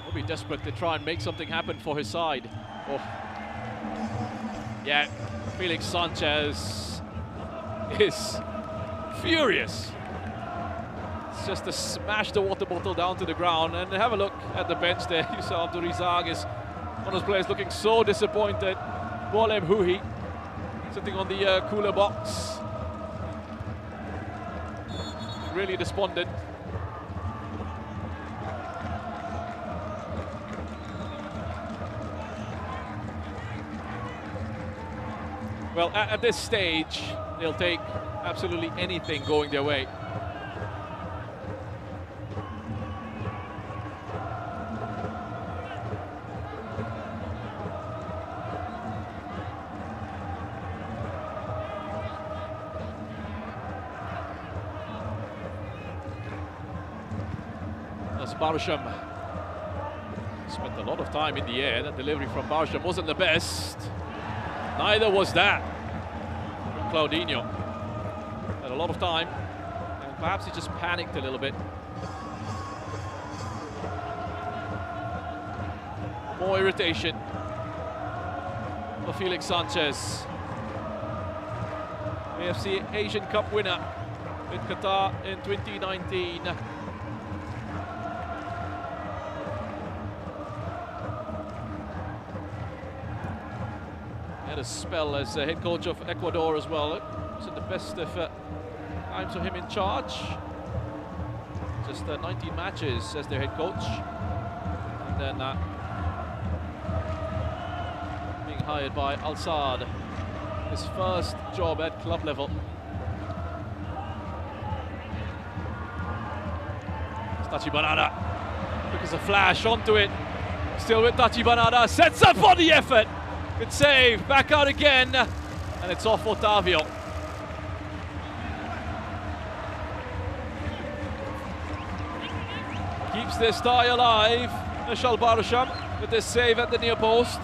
Will be desperate to try and make something happen for his side. Oh, yeah, Felix Sanchez is furious. It's just to smash the water bottle down to the ground. And have a look at the bench there. You saw Abdurizag is one of those players looking so disappointed. Bolem Huhi sitting on the cooler box, really despondent. Well, at this stage, they'll take absolutely anything going their way. That's Barsham. Spent a lot of time in the air. That delivery from Barsham wasn't the best. Neither was that from Claudinho. Had a lot of time, and perhaps he just panicked a little bit. More irritation for Felix Sanchez. AFC Asian Cup winner in Qatar in 2019. A spell as head coach of Ecuador as well. It wasn't the best of times for him in charge. Just 19 matches as their head coach. And then hired by Al Saad. His first job at club level. Tachi Banada, look as a flash onto it. Still with Tachi Banada, sets up for the effort. Good save, back out again, and it's off Otavio. Keeps this tie alive. Nishal Barasham with this save at the near post.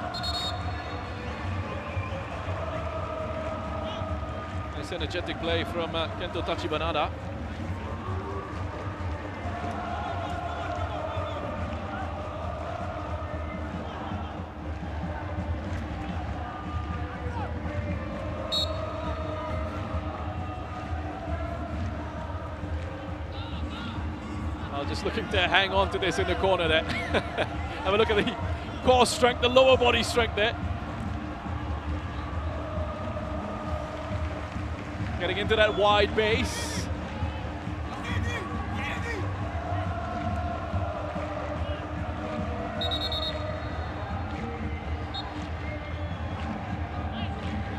Nice energetic play from Kento Tachi Banada. Just looking to hang on to this in the corner there. Have a look at the core strength, the lower body strength there. Getting into that wide base.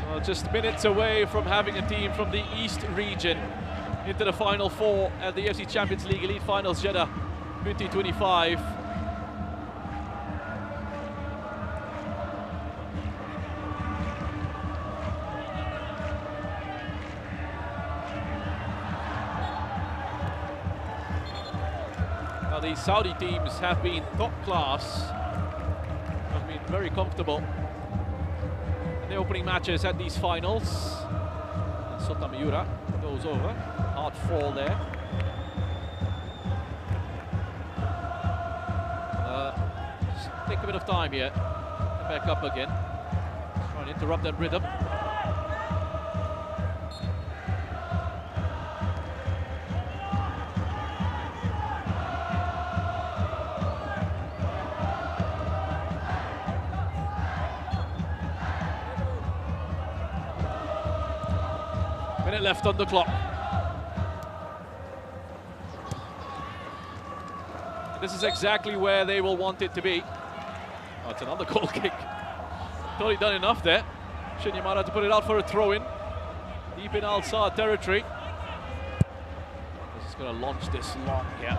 Well, just minutes away from having a team from the East region into the Final Four at the AFC Champions League Elite Finals Jeddah 2025. Now the Saudi teams have been top class, have been very comfortable in the opening matches at these finals. And Sota Miura goes over. Hard fall there. Just take a bit of time here. Back up again. Trying to interrupt that rhythm. Minute left on the clock. This is exactly where they will want it to be. Oh, it's another goal kick. Thought he'd done enough there. Shinyamara to put it out for a throw-in. Deep in Al Saad territory. He's just going to launch this long here.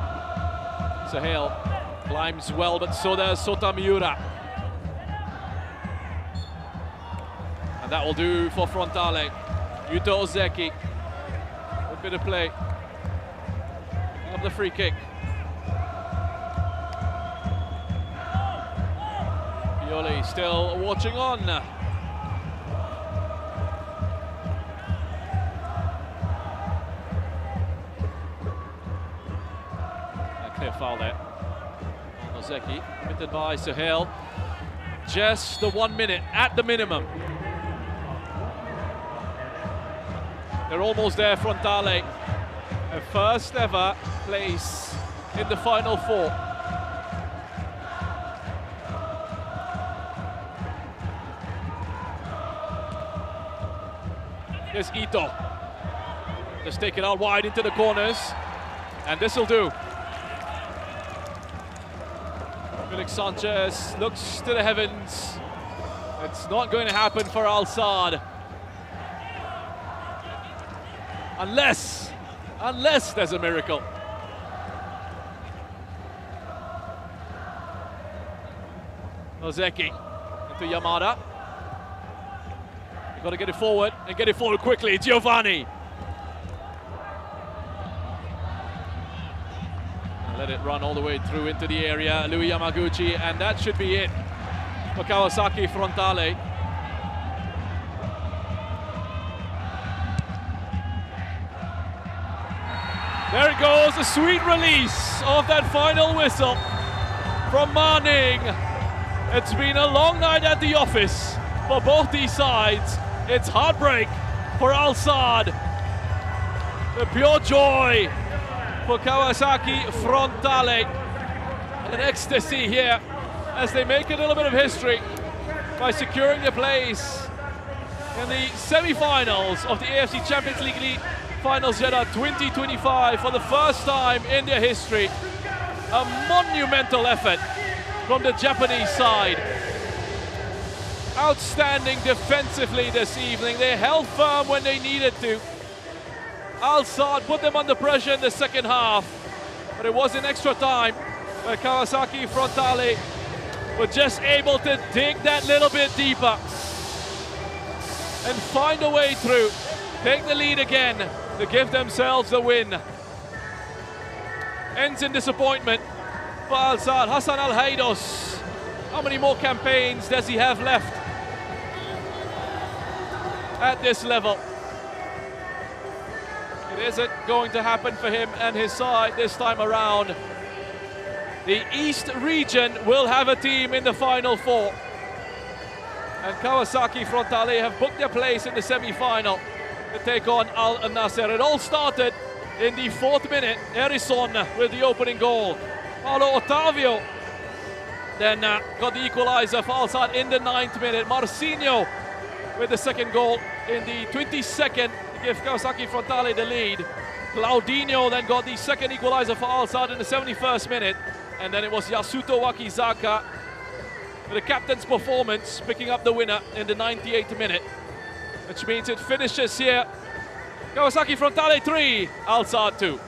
Sahel climbs well, but so does Sota Miura. And that will do for Frontale. Yuto Ozeki. A bit of play. Picking up the free kick. Pioli still watching on. A clear foul there on Ozeki, committed by Sahel. Just the 1 minute at the minimum. They're almost there, Frontale. Their first ever place in the Final Four. Here's Ito. Just take it out wide into the corners. And this will do. Felix Sanchez looks to the heavens. It's not going to happen for Al Saad. Unless there's a miracle. Ozeki into Yamada. You've got to get it forward, and get it forward quickly. Giovanni. And let it run all the way through into the area. Louis Yamaguchi, and that should be it for Kawasaki Frontale. There it goes, a sweet release of that final whistle from Manning. It's been a long night at the office for both these sides. It's heartbreak for Al Saad. The pure joy for Kawasaki Frontale. An ecstasy here as they make a little bit of history by securing a place in the semi-finals of the AFC Champions League Elite Finals Jeddah 2025 for the first time in their history. A monumental effort from the Japanese side. outstanding defensively this evening. They held firm when they needed to. Al Saad put them under pressure in the second half, but it was in extra time where Kawasaki Frontale were just able to dig that little bit deeper and find a way through, take the lead again to give themselves the win. Ends in disappointment for Al Saad. Hassan Al Haidos, how many more campaigns does he have left at this level? It isn't going to happen for him and his side this time around. The East region will have a team in the Final Four. And Kawasaki Frontale have booked their place in the semi-final to take on Al Nasser. It all started in the 4th minute. Erison with the opening goal. Paulo Otavio then got the equalizer for Al Saad in the 9th minute. Marcinho with the second goal in the 22nd to give Kawasaki Frontale the lead. Claudinho then got the second equalizer for Al Saad in the 71st minute. And then it was Yasuto Wakizaka with the captain's performance picking up the winner in the 98th minute. Which means it finishes here. Kawasaki Frontale 3, Al Saad 2.